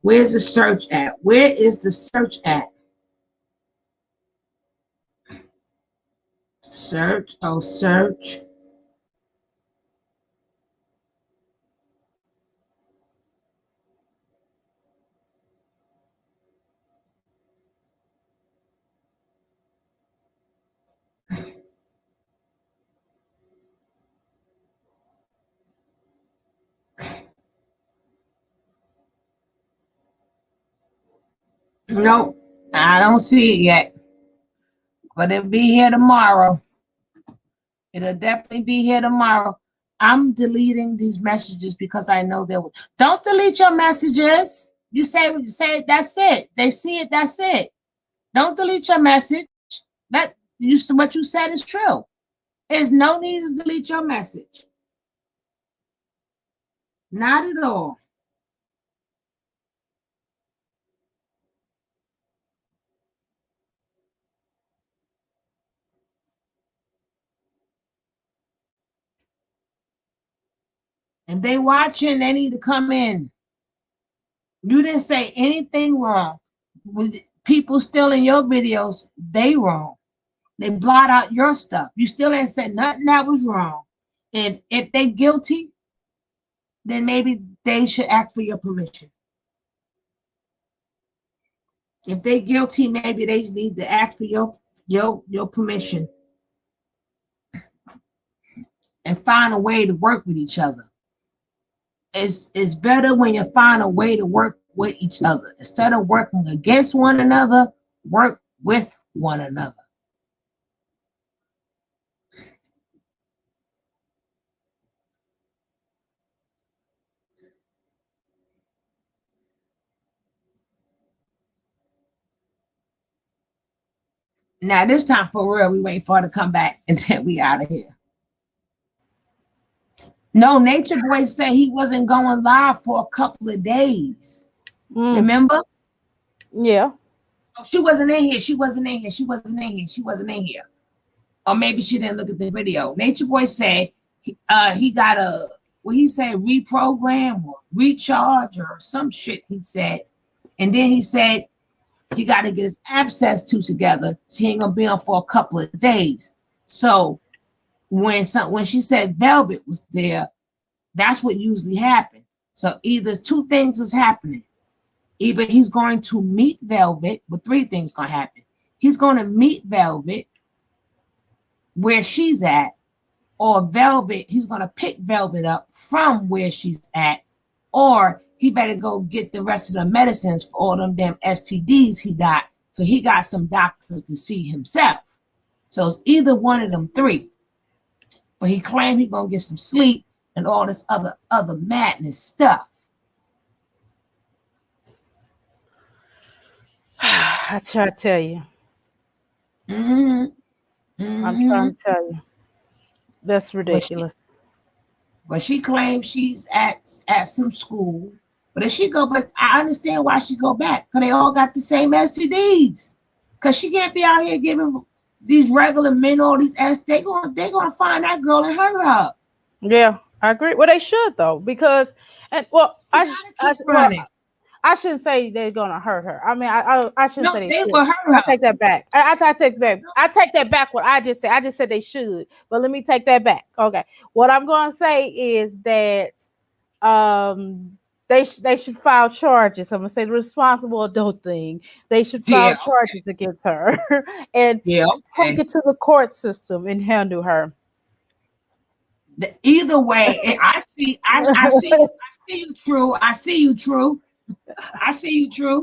Where's the search at? Where is the search at? Search. Oh, search. Nope, I don't see it yet, but it'll be here tomorrow. It'll definitely be here tomorrow. I'm deleting these messages because I know they will. Don't delete your messages. You say what you say. That's it. They see it. That's it. Don't delete your message. That you what you said is true. There's no need to delete your message. Not at all. If they watching, they need to come in. You didn't say anything wrong. With people still in your videos, they wrong. They blot out your stuff. You still ain't said nothing that was wrong. If they guilty, then maybe they should ask for your permission. If they guilty, maybe they need to ask for your permission and find a way to work with each other. It's better when you find a way to work with each other. Instead of working against one another, work with one another. Now this time for real, we wait for her to come back and then we out of here. No, Nature Boy said he wasn't going live for a couple of days. Remember? Yeah. Oh, she wasn't in here. She wasn't in here. She wasn't in here. She wasn't in here. Or maybe she didn't look at the video. Nature Boy said he got a, what he said, reprogram or recharge or some shit he said. And then he said he got to get his abscess two together. So he ain't gonna be on for a couple of days. So when she said Velvet was there, that's what usually happened. So either two things is happening. Either he's going to meet Velvet, but three things gonna happen. He's going to meet Velvet where she's at, or Velvet, he's going to pick Velvet up from where she's at, or he better go get the rest of the medicines for all them damn STDs he got. So he got some doctors to see himself. So it's either one of them three. But he claimed he gonna get some sleep and all this other madness stuff. I try to tell you. I'm trying to tell you. That's ridiculous. But she claims she's at some school. But if she go, but I understand why she go back. Because they all got the same STDs. Because she can't be out here giving these regular men all these STDs. They gonna find that girl and hurt her. Yeah, I agree. Well, they should though, because I shouldn't say they're gonna hurt her. I mean, I shouldn't say they will hurt her. I take that back. I take back. I take that back. What I just said. I just said they should, but let me take that back. Okay, what I'm gonna say is that they should file charges. I'm gonna say the responsible adult thing. They should file charges against her and take it to the court system and handle her. Either way, I see you, True. I see you, True. I see you, True.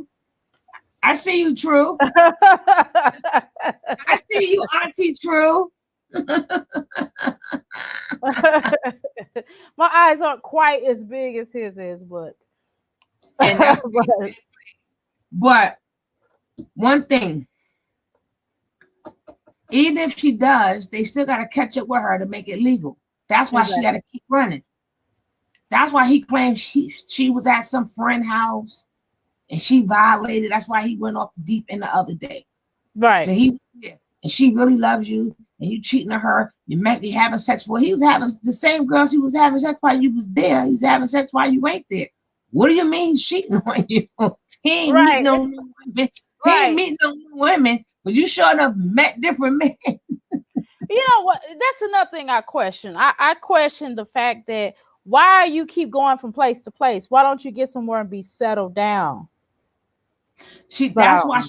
I see you, True. I see you, Auntie True. My eyes aren't quite as big as his is, but but one thing, even if she does, they still got to catch up with her to make it legal. That's why she got to keep running. That's why he claimed she was at some friend house and she violated. That's why he went off the deep end the other day. Right. So he was there, and she really loves you, and you cheating on her. You having sex. Well, he was having the same girls he was having sex while you was there. He was having sex while you ain't there. What do you mean he's cheating on you? He ain't meeting no new women. He ain't meeting no new women, but you sure enough met different men. You know what? That's another thing I question. I question the fact that why you keep going from place to place. Why don't you get somewhere and be settled down? That's why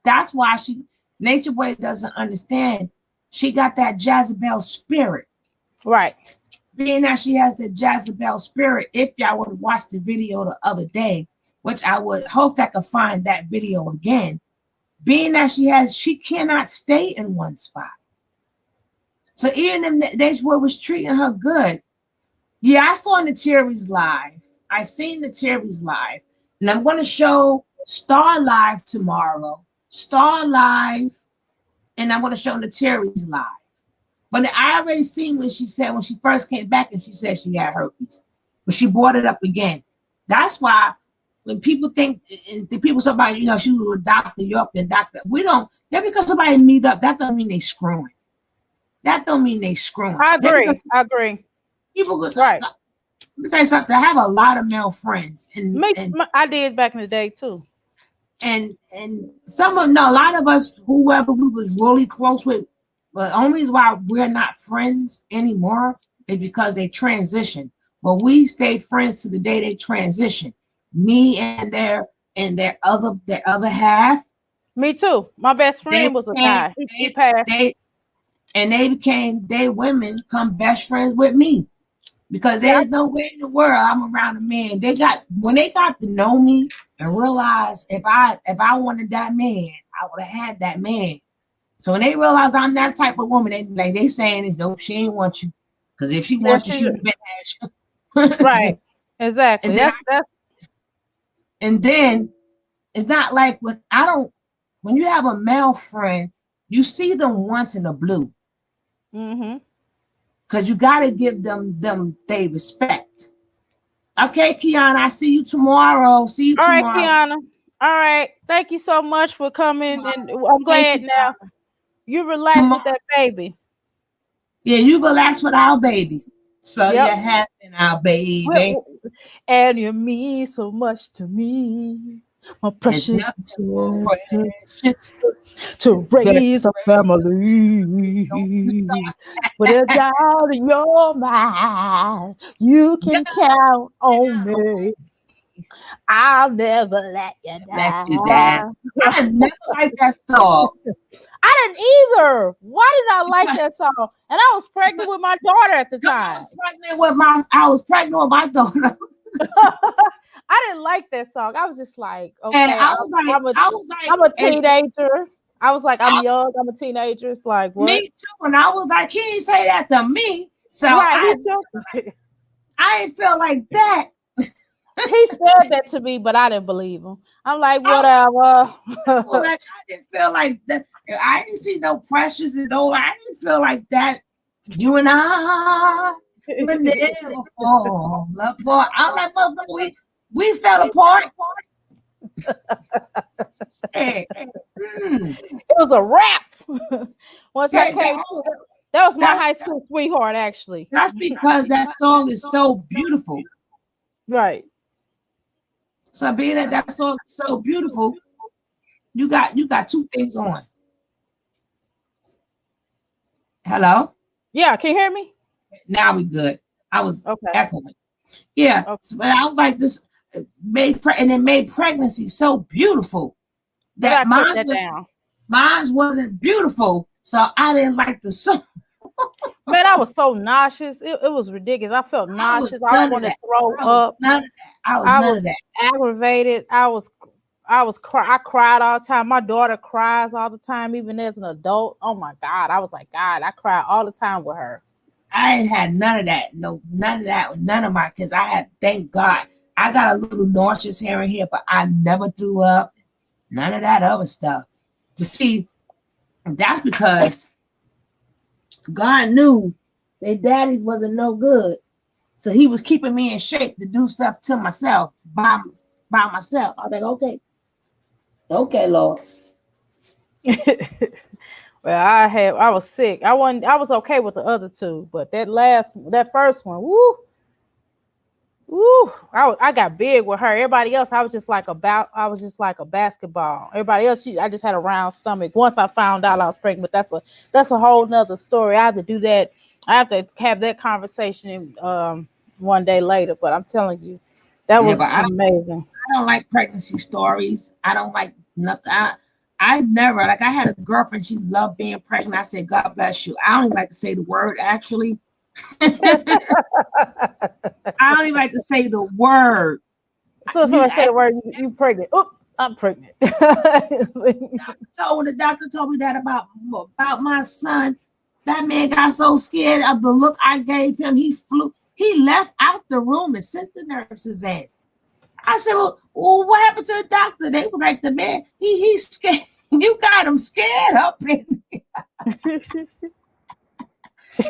that's why Nature Boy doesn't understand. She got that Jezebel spirit. Right. Being that she has the Jezebel spirit, if y'all would have watched the video the other day, which I would hope I could find that video again, being that she cannot stay in one spot. So even if that's what was treating her good. Yeah, I saw Natureboy's live. I seen Natureboy's live. And I'm going to show Star Live tomorrow. Star Live. And I'm going to show Natureboy's live. But I already seen when she first came back and she said she had herpes. But she brought it up again. That's why when people think, the people talk about, she was a doctor, we don't, just because somebody meet up, that don't mean they screwing. That don't mean they screwing. I agree. People go, right. Let me tell you something. I have a lot of male friends. And I did back in the day too. And a lot of us, whoever we was really close with, but only reason why we're not friends anymore is because they transitioned. But we stayed friends to the day they transitioned. Me and their other half. Me too. My best friend was a guy. He passed. They women come best friends with me. Because there's no way in the world I'm around a man. When they got to know me and realize if I wanted that man, I would have had that man. So when they realize I'm that type of woman, they saying is nope, she ain't want you. Because if she wants you, she would have been at you. Right. Exactly. And then it's not like when you have a male friend, you see them once in a blue. Mm-hmm. Because you gotta give them they respect. Okay, Kiana, I see you tomorrow. See you tomorrow. All right, Kiana. All right. Thank you so much for coming. And I'm glad now you relax with that baby. Yeah, you relax with our baby. So you're having our baby. And you mean so much to me. My precious to raise a family. With a doubt in your mind, you can count on me. I'll never let you down. I never liked that song. I didn't either. Why did I like that song? And I was pregnant with my daughter at the time. I was pregnant with my daughter. I didn't like that song. I was just like, okay, I'm a teenager. I was like, I'm young. I'm a teenager. It's like, what? Me too. And I was like, he didn't say that to me. So I didn't feel like that. He said that to me, but I didn't believe him. I'm like, whatever. I didn't feel like that. I didn't see no pressures at all. I didn't feel like that. You and I would never fall apart. I'm like, motherfucker, we fell apart. It was a rap. Once I came, that was my high school sweetheart, actually. That's because that song is so beautiful. Right. So being that song is so beautiful, you got two things on. Hello? Yeah, can you hear me? Now we good. I was echoing. Yeah, but I was like this and it made pregnancy so beautiful that mine wasn't beautiful, so I didn't like the song. Man, I was so nauseous. It was ridiculous. I felt nauseous. I wanted to throw up. I was aggravated. I cried all the time. My daughter cries all the time, even as an adult. Oh my God. I was like, God, I cry all the time with her. I ain't had none of that. No, none of that with none of my kids. Thank God, I got a little nauseous here and here, but I never threw up. None of that other stuff. But see, that's because God knew their daddies wasn't no good. So he was keeping me in shape to do stuff to myself by myself. I was like, okay, Lord. Well, I was sick. I was okay with the other two, but that first one, woo. I got big with her. Everybody else, I was just like a basketball. Everybody else, I just had a round stomach. Once I found out I was pregnant, but that's a whole nother story. I have to do that. I have to have that conversation one day later. But I'm telling you, that was amazing. I don't like pregnancy stories. I don't like nothing. I never, like, I had a girlfriend, she loved being pregnant. I said, God bless you. I don't even like to say the word, actually. I don't even like to say the word. So I say the word, you pregnant. Oh, I'm pregnant. When the doctor told me that about my son, that man got so scared of the look I gave him. He left out the room and sent the nurses in. I said, well, what happened to the doctor? They were like, the man, he's scared. You got him scared up in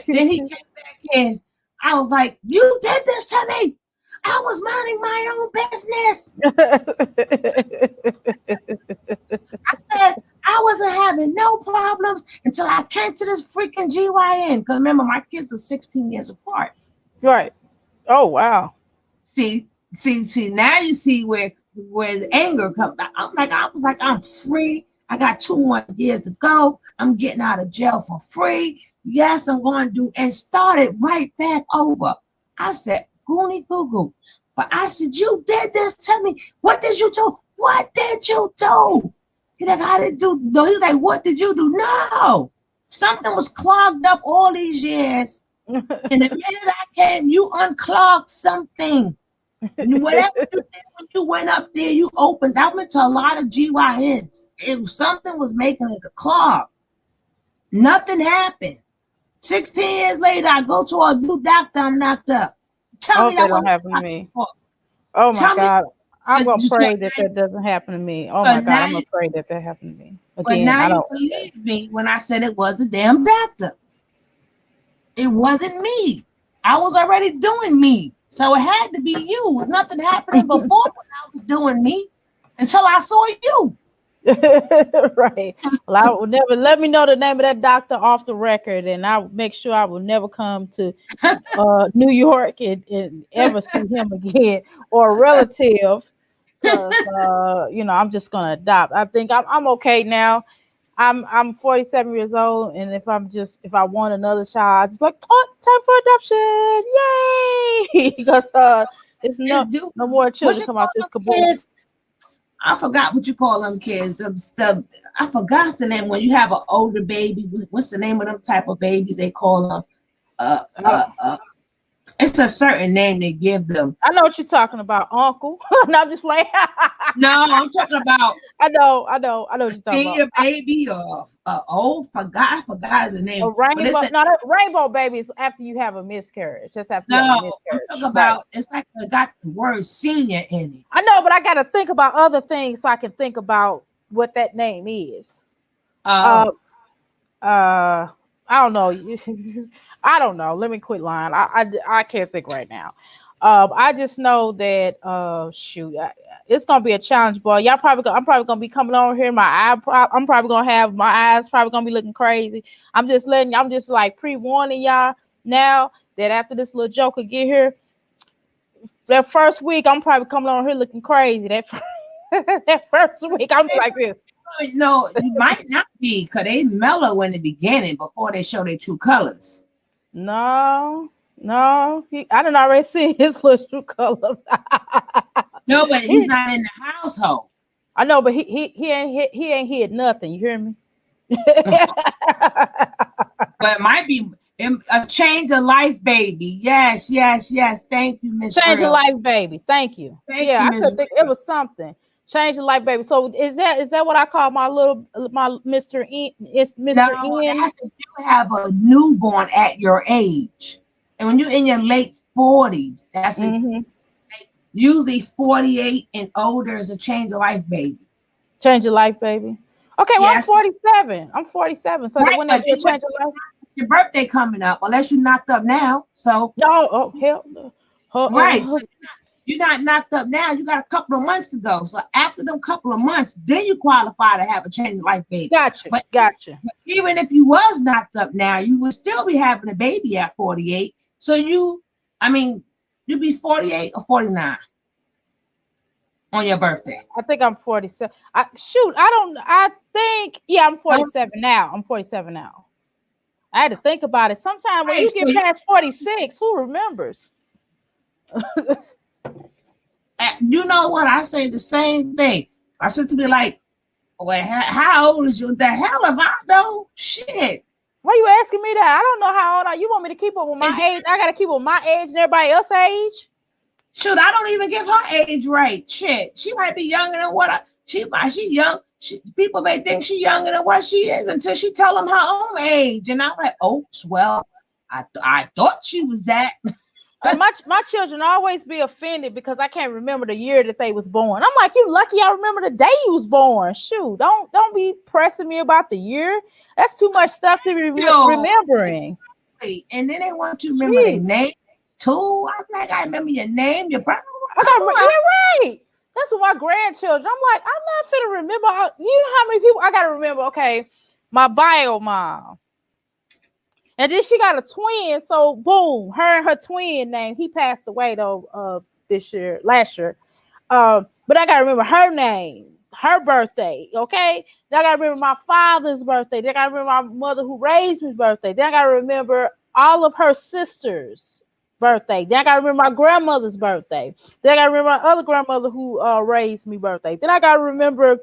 Then he came back in. I was like, you did this to me. I was minding my own business. I said, I wasn't having no problems until I came to this freaking GYN. Because remember, my kids are 16 years apart. Right. Oh, wow. See, now you see where the anger comes. I was like, I'm free. I got 2 more years to go. I'm getting out of jail for free. Yes, I'm going to do, and started right back over. I said, Goonie goo goo. But I said, you did this to me. What did you do? What did you do? He's like, I didn't do. No, he's like, what did you do? No, something was clogged up all these years. And the minute I came, you unclogged something. Whatever you did when you went up there, you opened. I went to a lot of GYNs. If something was making it a clog, nothing happened. 16 years later, I go to a new doctor, I'm knocked up. Tell me that don't happen to me. Oh my God. I'm going to pray that doesn't happen to me. Oh my God, I'm going to pray that happened to me. But now you believe me when I said it was the damn doctor. It wasn't me. I was already doing me. So it had to be you. Nothing happening before when I was doing me until I saw you. Right. Well, I will never let me know the name of that doctor off the record, and I'll make sure I will never come to New York and ever see him again or a relative. Because I'm just gonna adopt. I think I'm okay now. I'm 47 years old, and if I want another child, I just like, time for adoption, yay! Because it's no more children come out this caboose. I forgot what you call them kids. I forgot the name when you have an older baby. What's the name of them type of babies they call them? It's a certain name they give them. I know what you're talking about, Uncle. No, I'm just playing. No, I'm talking about. I know what you're talking senior baby or I forgot his name. A rainbow, rainbow babies after you have a miscarriage. Just after you have a miscarriage. I'm talking about it's like it got the word senior in it. I know, but I got to think about other things so I can think about what that name is. I don't know. I don't know. Let me quit lying. I can't think right now. I just know that it's gonna be a challenge, boy. I'm probably gonna be coming on here. I'm probably gonna have my eyes probably gonna be looking crazy. I'm just like pre-warning y'all now that after this little joker get here, that first week I'm probably coming on here looking crazy. That first week I'm like this. No, you might not be because they mellow in the beginning before they show their true colors. No, I didn't already see his little true colors. No, but he's not in the household. I know, but he ain't hid nothing. You hear me? But it might be a change of life, baby. Yes. Thank you, Miss. Change of life, baby. Thank you. I could think it was something. Change of life, baby. So is that what I call my Mr. N? It's Mr. N. That's if you have a newborn at your age, and when you're in your late 40s, that's usually 48 and older is a change of life, baby. Change of life, baby. Okay, well, yes. I'm 47. So when that be a change of life? Your birthday coming up, unless you knocked up now. So no, hell no. Right. So you're not knocked up now. You got a couple of months to go. So after them couple of months, then you qualify to have a change of life baby. Gotcha. But even if you was knocked up now, you would still be having a baby at 48. So you'd be 48 or 49 on your birthday. I think I'm 47. I'm 47 now. I'm 47 now. I had to think about it. Sometimes when you get past 46, who remembers? You know what? I say the same thing. I said to be like, well, how old is you? The hell if I know? Shit. Why are you asking me that? I don't know how old are you. Want me to keep up with my age? I got to keep up with my age and everybody else's age? Shoot, I don't even give her age right. Shit. She might be younger than what she young. People may think she's younger than what she is until she tell them her own age. And I'm like, oops, well, I thought she was that. My children always be offended because I can't remember the year that they was born. I'm like, you lucky I remember the day you was born. Shoot, don't be pressing me about the year. That's too much stuff to be remembering. And then they want you to remember their name too. I'm like, I remember your name, your brother. You're right. That's what my grandchildren. I'm like, I'm not finna remember. You know how many people I gotta remember? Okay, my bio mom. And then she got a twin, so boom, her and her twin name. He passed away though last year. But I gotta remember her name, her birthday. Okay, then I gotta remember my father's birthday. Then I gotta remember my mother who raised me's birthday. Then I gotta remember all of her sisters' birthday. Then I gotta remember my grandmother's birthday. Then I gotta remember my other grandmother who raised me birthday. Then I gotta remember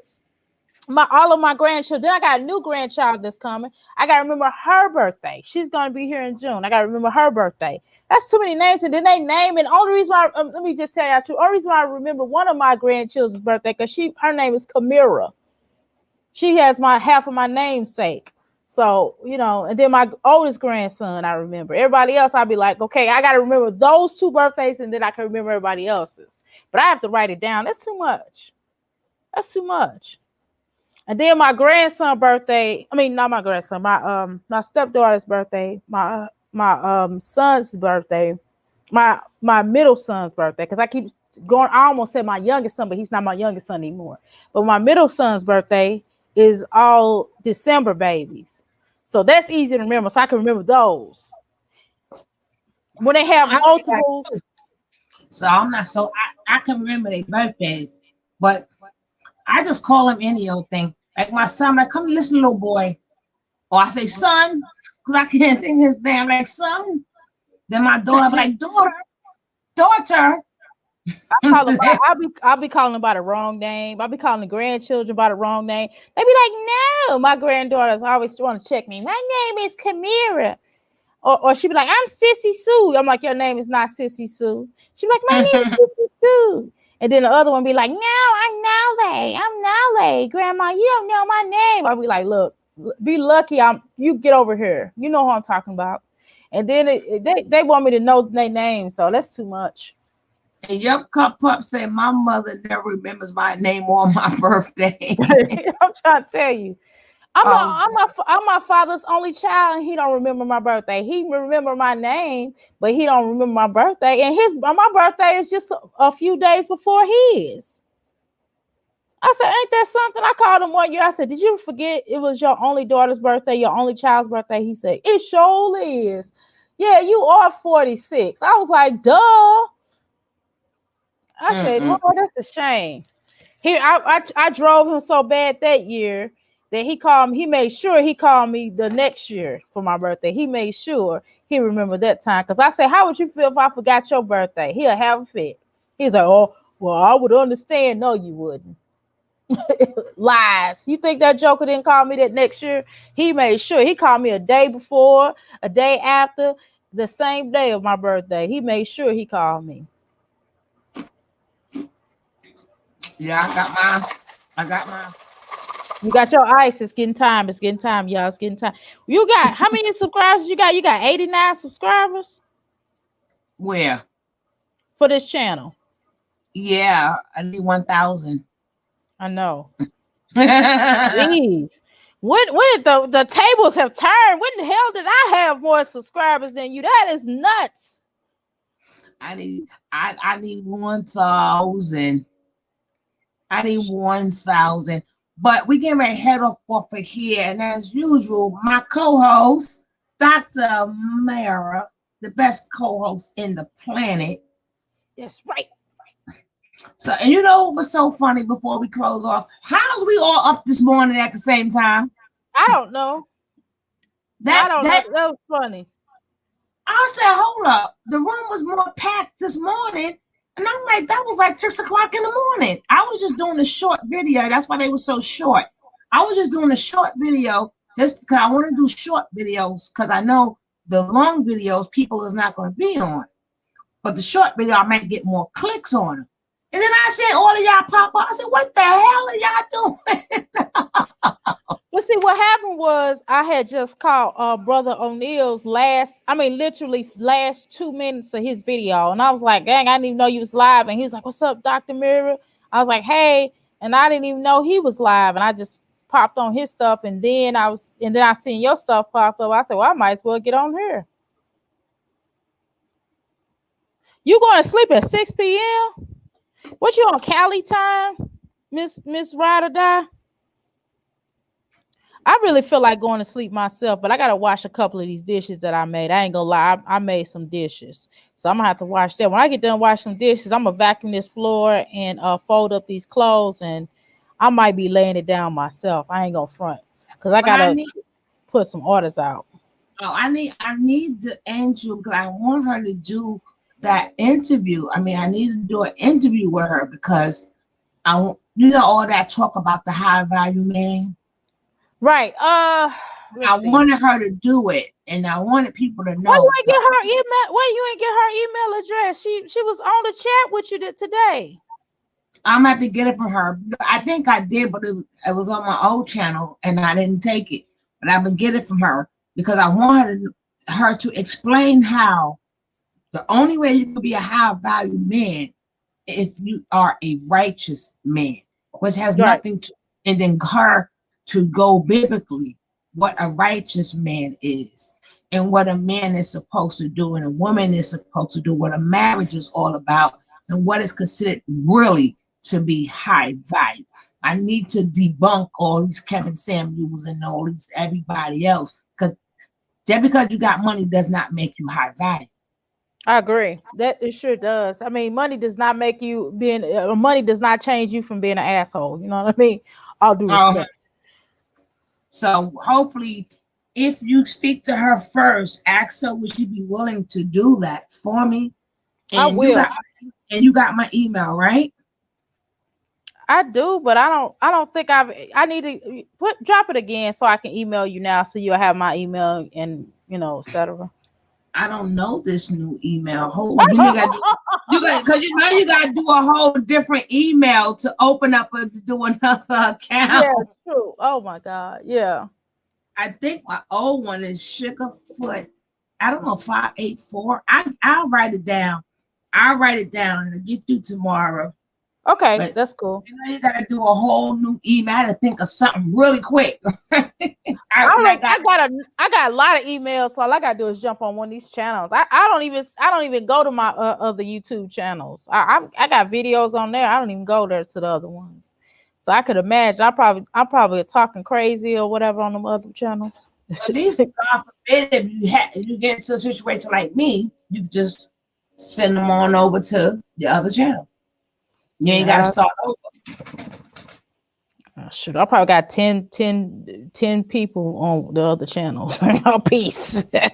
all of my grandchildren. Then I got a new grandchild that's coming. I gotta remember her birthday. She's gonna be here in June. I gotta remember her birthday. That's too many names. And then they name it. Only reason why let me just tell you, only reason why I remember one of my grandchildren's birthday because her name is Kamira. She has half of my namesake. So and then my oldest grandson I remember. Everybody else I'll be like, okay, I gotta remember those two birthdays and then I can remember everybody else's. But I have to write it down. That's too much. And then my grandson birthday, not my grandson, my stepdaughter's birthday, my son's birthday, my middle son's birthday, because I keep going, I almost said my youngest son, but he's not my youngest son anymore. But my middle son's birthday is all December babies. So that's easy to remember. So I can remember those. When they have multiples. So I can remember their birthdays, but I just call him any old thing. Like my son, like, come listen, little boy. Or I say, son, because I can't think his name. I'm like, son. Then my daughter, I'm like, daughter. I'll be calling them by the wrong name. I'll be calling the grandchildren by the wrong name. They be like, no. My granddaughters always want to check me. My name is Kamira. Or she be like, I'm Sissy Sue. I'm like, your name is not Sissy Sue. She be like, my name is Sissy Sue. And then the other one be like, no, I'm Nale, Grandma, you don't know my name. I'll be like, look, be lucky you get over here. You know who I'm talking about. And then they want me to know their name, so that's too much. And your pup say my mother never remembers my name or my birthday. I'm trying to tell you. I'm my father's only child, and he don't remember my birthday. He remember my name, but he don't remember my birthday. And my birthday is just a few days before his. I said, ain't that something? I called him one year. I said, did you forget it was your only daughter's birthday, your only child's birthday? He said, it sure is. Yeah, you are 46. I was like, duh. I said, Lord, that's a shame. I drove him so bad that year that he made sure he called me the next year for my birthday. He made sure he remembered that time. Because I said, how would you feel if I forgot your birthday? He'll have a fit. He's like, oh, well, I would understand. No, you wouldn't. Lies. You think that joker didn't call me that next year? He made sure he called me a day before, a day after, the same day of my birthday. He made sure he called me. Yeah, I got mine. You got your ice. It's getting time, y'all. It's getting time. You got how many subscribers you got? You got 89 subscribers? Where? For this channel. Yeah, I need 1,000. I know. Jeez. When the tables have turned, when the hell did I have more subscribers than you? That is nuts. I need 1,000. I need 1,000. But we getting ready to head off of here. And as usual, my co-host, Dr. Mara, the best co-host in the planet. That's right. So, and you know what was so funny before we close off? How's we all up this morning at the same time? I don't know. I don't know. That was funny. I said, hold up. The room was more packed this morning. And I'm like, that was like 6 o'clock in the morning. I was just doing a short video. That's why they were so short. I was just doing a short video just because I want to do short videos because I know the long videos people is not going to be on. But the short video, I might get more clicks on them. And then I said, all of y'all pop up. I said, what the hell are y'all doing? But see, what happened was I had just caught Brother O'Neill's literally last 2 minutes of his video. And I was like, dang, I didn't even know you was live. And he was like, what's up, Dr. Mirror? I was like, hey. And I didn't even know he was live. And I just popped on his stuff. And then I seen your stuff pop up. I said, well, I might as well get on here. You going to sleep at 6 p.m.? What you on Cali time, Miss Ride or Die? I really feel like going to sleep myself, but I gotta wash a couple of these dishes that I made. I ain't gonna lie, I made some dishes, so I'm gonna have to wash them. When I get done washing dishes, I'm gonna vacuum this floor and fold up these clothes, and I might be laying it down myself. I ain't gonna front because I gotta put some orders out. Oh, I need the Angel because I want her to do that interview. I mean, I need to do an interview with her because all that talk about the high value man. Right. I wanted her to do it, and I wanted people to know. Why you ain't get her email? Why you ain't get her email address? She was on the chat with you today. I'm gonna have to get it from her. I think I did, but it was on my old channel, and I didn't take it. But I'm gonna get it from her because I want her to explain how the only way you can be a high value man if you are a righteous man, which has nothing to, and then her to go biblically what a righteous man is and what a man is supposed to do and a woman is supposed to do, what a marriage is all about, and what is considered really to be high value. I need to debunk all these Kevin Samuels and all these everybody else, because just because you got money does not make you high value. I agree. That it sure does. I mean, money does not make you money does not change you from being an asshole. You know what I mean? All due respect. So hopefully, if you speak to her first, ask her would she be willing to do that for me. And I will. You got my email, right? I do, but I don't think I need to drop it again so I can email you now so you'll have my email and etc. I don't know this new email. Hold on. Because you got to do a whole different email to open up to do another account. Yeah, true. Oh my God. Yeah. I think my old one is Sugarfoot. I don't know, 584. I'll write it down. I'll write it down and I'll get you tomorrow. Okay, but that's cool. You got to do a whole new email. I had to think of something really quick. I got a lot of emails, so all I gotta do is jump on one of these channels. I don't even go to my other YouTube channels. I got videos on there. I don't even go there to the other ones. So I could imagine I'm probably talking crazy or whatever on them other channels. At least, God forbid, if you get into a situation like me, you just send them on over to the other channel. You ain't got to start over. Shoot, I probably got 10 people on the other channels. Peace. Yeah,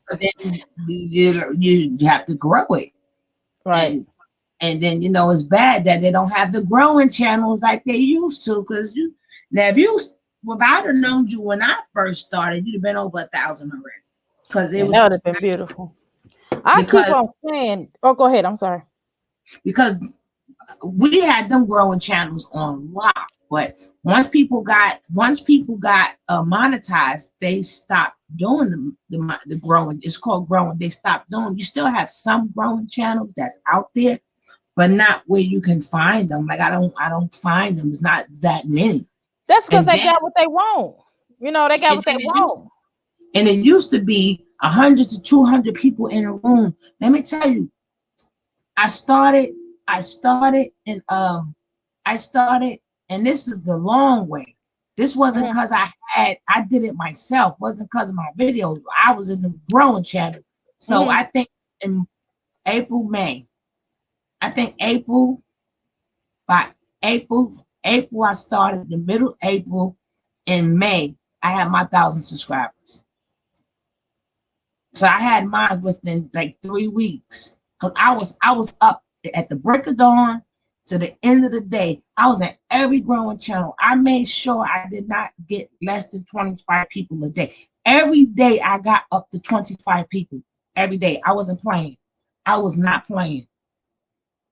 but then you have to grow it. Right. And then, it's bad that they don't have the growing channels like they used to. Because if I'd have known you when I first started, you'd have been over 1,000 already. Because that would have been beautiful. I keep on saying, go ahead. I'm sorry. Because we had them growing channels on lock, but once people got monetized, they stopped doing the growing. It's called growing. They stopped doing. You still have some growing channels that's out there, but not where you can find them. Like I don't find them. It's not that many. That's because they got what they want. They got what they want. And it used to be 100 to 200 people in a room. Let me tell you, I started, and this is the long way. This wasn't because I did it myself, wasn't because of my videos. I was in the growing channel. So I think in April, May, by April, I started the middle of April. In May, I had my 1,000 subscribers. So I had mine within like 3 weeks. Because I was up at the break of dawn to the end of the day. I was at every growing channel. I made sure I did not get less than 25 people a day. Every day I got up to 25 people. Every day. I wasn't playing. I was not playing.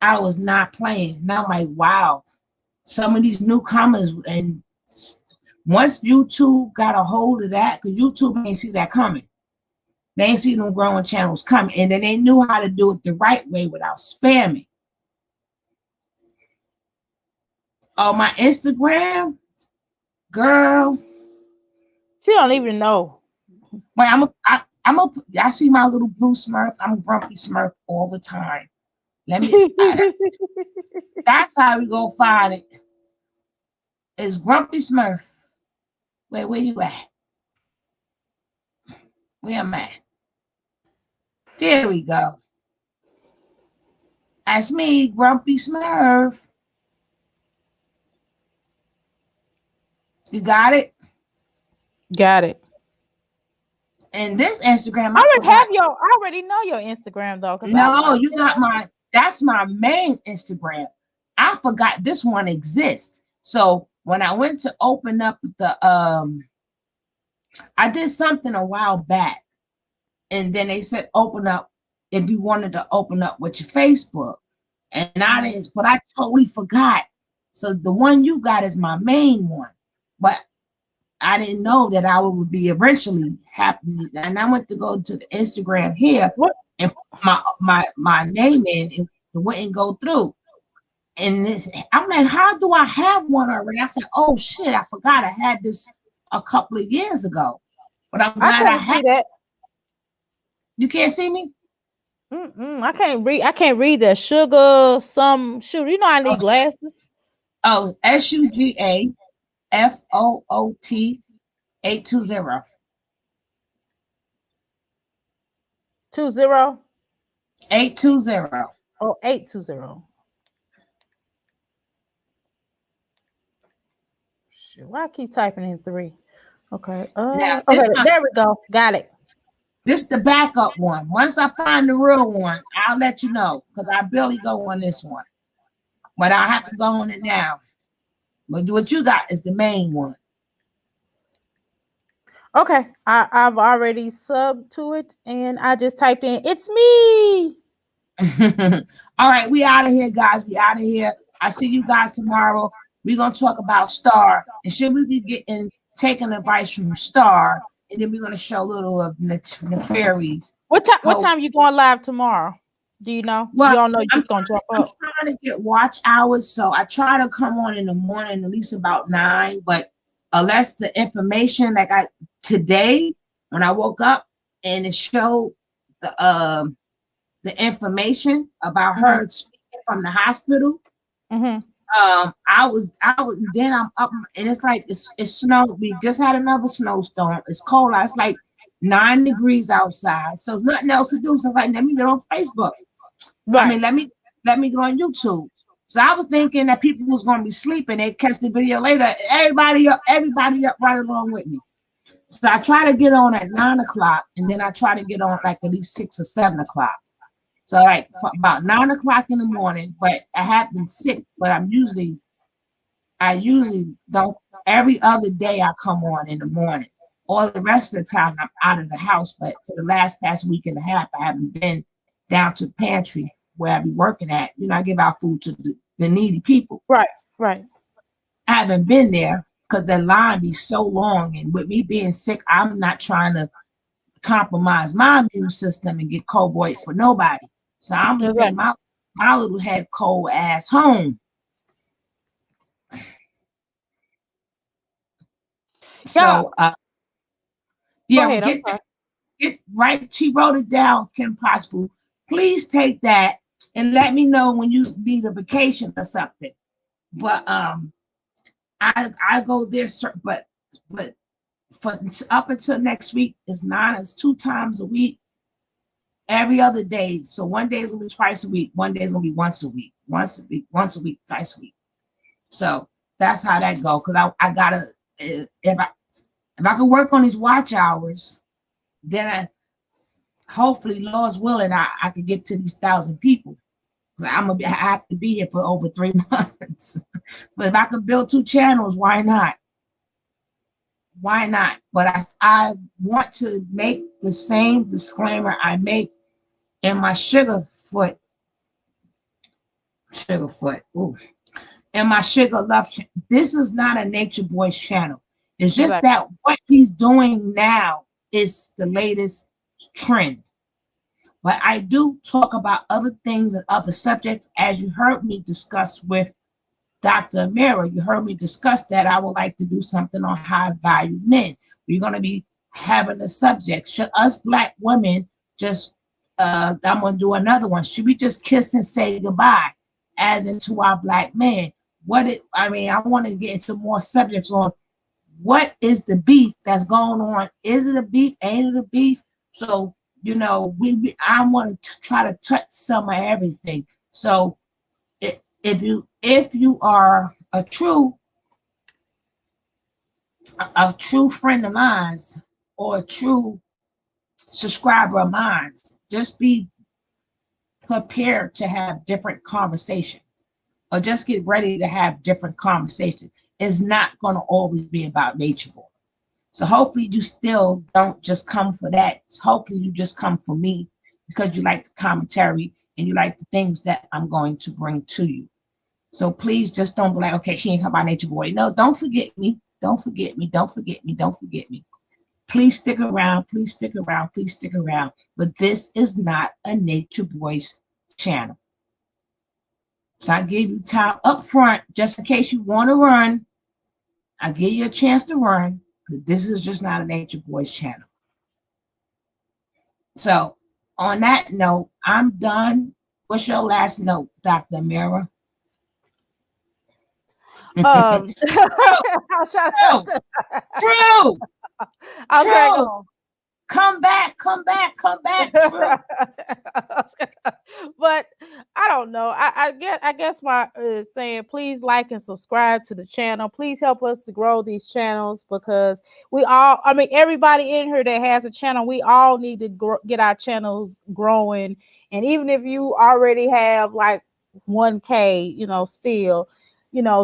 Now I'm like, wow. Some of these newcomers, and once YouTube got a hold of that, because YouTube ain't see that coming. They ain't see them growing channels coming, and then they knew how to do it the right way without spamming. On my Instagram, girl, she don't even know. Wait, I see my little blue Smurf. I'm a grumpy Smurf all the time. That's how we gonna find it. It's Grumpy Smurf. Wait, where you at? Where am I? There we go. That's me, Grumpy Smurf. You got it? Got it. And this Instagram, I already know your Instagram though. No, you got that's my main Instagram. I forgot this one exists. So when I went to open up I did something a while back, and then they said open up if you wanted to open up with your Facebook. And but I totally forgot. So the one you got is my main one. But I didn't know that I would be eventually happening. And I went to go to the Instagram here and put my name in, and it wouldn't go through. And I'm like, how do I have one already? I said, oh shit, I forgot I had this a couple of years ago. But I'm glad I see that. You can't see me? I can't read that. Sugar, you know I need glasses. Oh, SUGAFOOT 820. 20? 820. Oh, 820. Shit, why I keep typing in 3? Okay. Okay, there we go. Got it. This is the backup one. Once I find the real one, I'll let you know, because I barely go on this one. But I have to go on it now. But what you got is the main one. Okay, I've already subbed to it, and I just typed in, it's me. All right, we out of here, guys. We out of here. I see you guys tomorrow. We're going to talk about Star. And should we be taking advice from Star? And then we're going to show a little of Nefarious. What time you going live tomorrow? Do you know? Well, you all know you're just going to jump up. I'm trying to get watch hours, so I try to come on in the morning at least about 9. But unless the information, like today when I woke up and it showed the information about her speaking from the hospital. I was then I'm up, and it's like it's snow. We just had another snowstorm. It's cold. It's like 9 degrees outside, so there's nothing else to do. So it's like, let me get on Facebook. Right. I mean, let me go on YouTube. So I was thinking that people was gonna be sleeping. They catch the video later. Everybody up right along with me. So I try to get on at 9 o'clock, and then I try to get on like at least 6 or 7 o'clock. So like about 9 o'clock in the morning, but I have been sick, but I usually don't. Every other day I come on in the morning. All the rest of the time I'm out of the house, but for the past week and a half, I haven't been down to the pantry where I be working at. You know, I give out food to the needy people. Right. I haven't been there because the line be so long, and with me being sick, I'm not trying to compromise my immune system and get cold for nobody. So I'm gonna stay my little head cold ass home. So get right. She wrote it down, Kim Possible. Please take that and let me know when you need a vacation or something. But I go there, but for up until next week it's 2 times a week, every other day. So one day is gonna be twice a week, one day is gonna be once a week, once a week, twice a week. So that's how that go. Cause I gotta if I can work on these watch hours, then hopefully, Lord's willing, I could get to these 1,000 people. I have to be here for over 3 months. But if I could build 2 channels, why not? Why not? But I want to make the same disclaimer I make in my Sugarfoot. Ooh. In my Sugar Love. This is not a Nature Boys channel. It's just that what he's doing now is the latest trend. But I do talk about other things and other subjects, as you heard me discuss with Dr. Amira. You heard me discuss that I would like to do something on high value men. We're going to be having a subject. Should us Black women just, I'm going to do another one. Should we just kiss and say goodbye, as into our Black men? I want to get into more subjects on what is the beef that's going on. Is it a beef? Ain't it a beef? So, I want to try to touch some of everything. So if you are a true friend of mine or a true subscriber of mine, just be prepared to have different conversations, or just get ready to have different conversations. It's not going to always be about Nature Boy. So hopefully you still don't just come for that. Hopefully you just come for me because you like the commentary and you like the things that I'm going to bring to you. So please just don't be like, okay, she ain't talking about Nature Boy. No, don't forget me. Don't forget me. Don't forget me. Don't forget me. Please stick around. Please stick around. Please stick around. But this is not a Nature Boys channel. So I give you time up front, just in case you want to run. I give you a chance to run. This is just not a Nature Boys channel. So on that note, I'm done. What's your last note, Dr. Amira? True. Okay, go. Come back. True. But I don't know. I guess my saying, please like and subscribe to the channel. Please help us to grow these channels, because everybody in here that has a channel, we all need to get our channels growing. And even if you already have like 1K,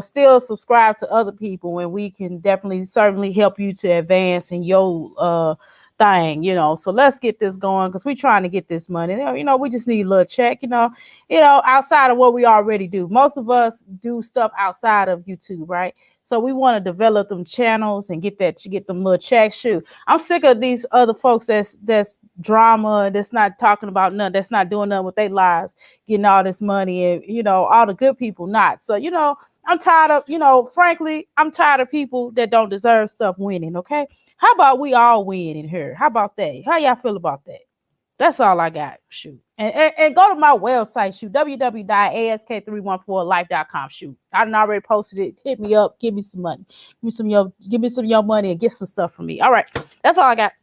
still subscribe to other people, and we can certainly help you to advance in your thing, so let's get this going, because we're trying to get this money. We just need a little check, outside of what we already do. Most of us do stuff outside of YouTube, right? So we want to develop them channels and get them little checks. Shoot, I'm sick of these other folks that's drama, that's not talking about nothing, that's not doing nothing with their lives, getting all this money, and all the good people not. So I'm tired of, frankly, I'm tired of people that don't deserve stuff winning. Okay. How about we all win in here? How about that? How y'all feel about that? That's all I got. Shoot. And go to my website, shoot, www.ask314life.com. Shoot. I done already posted it. Hit me up. Give me some money. Give me some of your money and get some stuff from me. All right. That's all I got.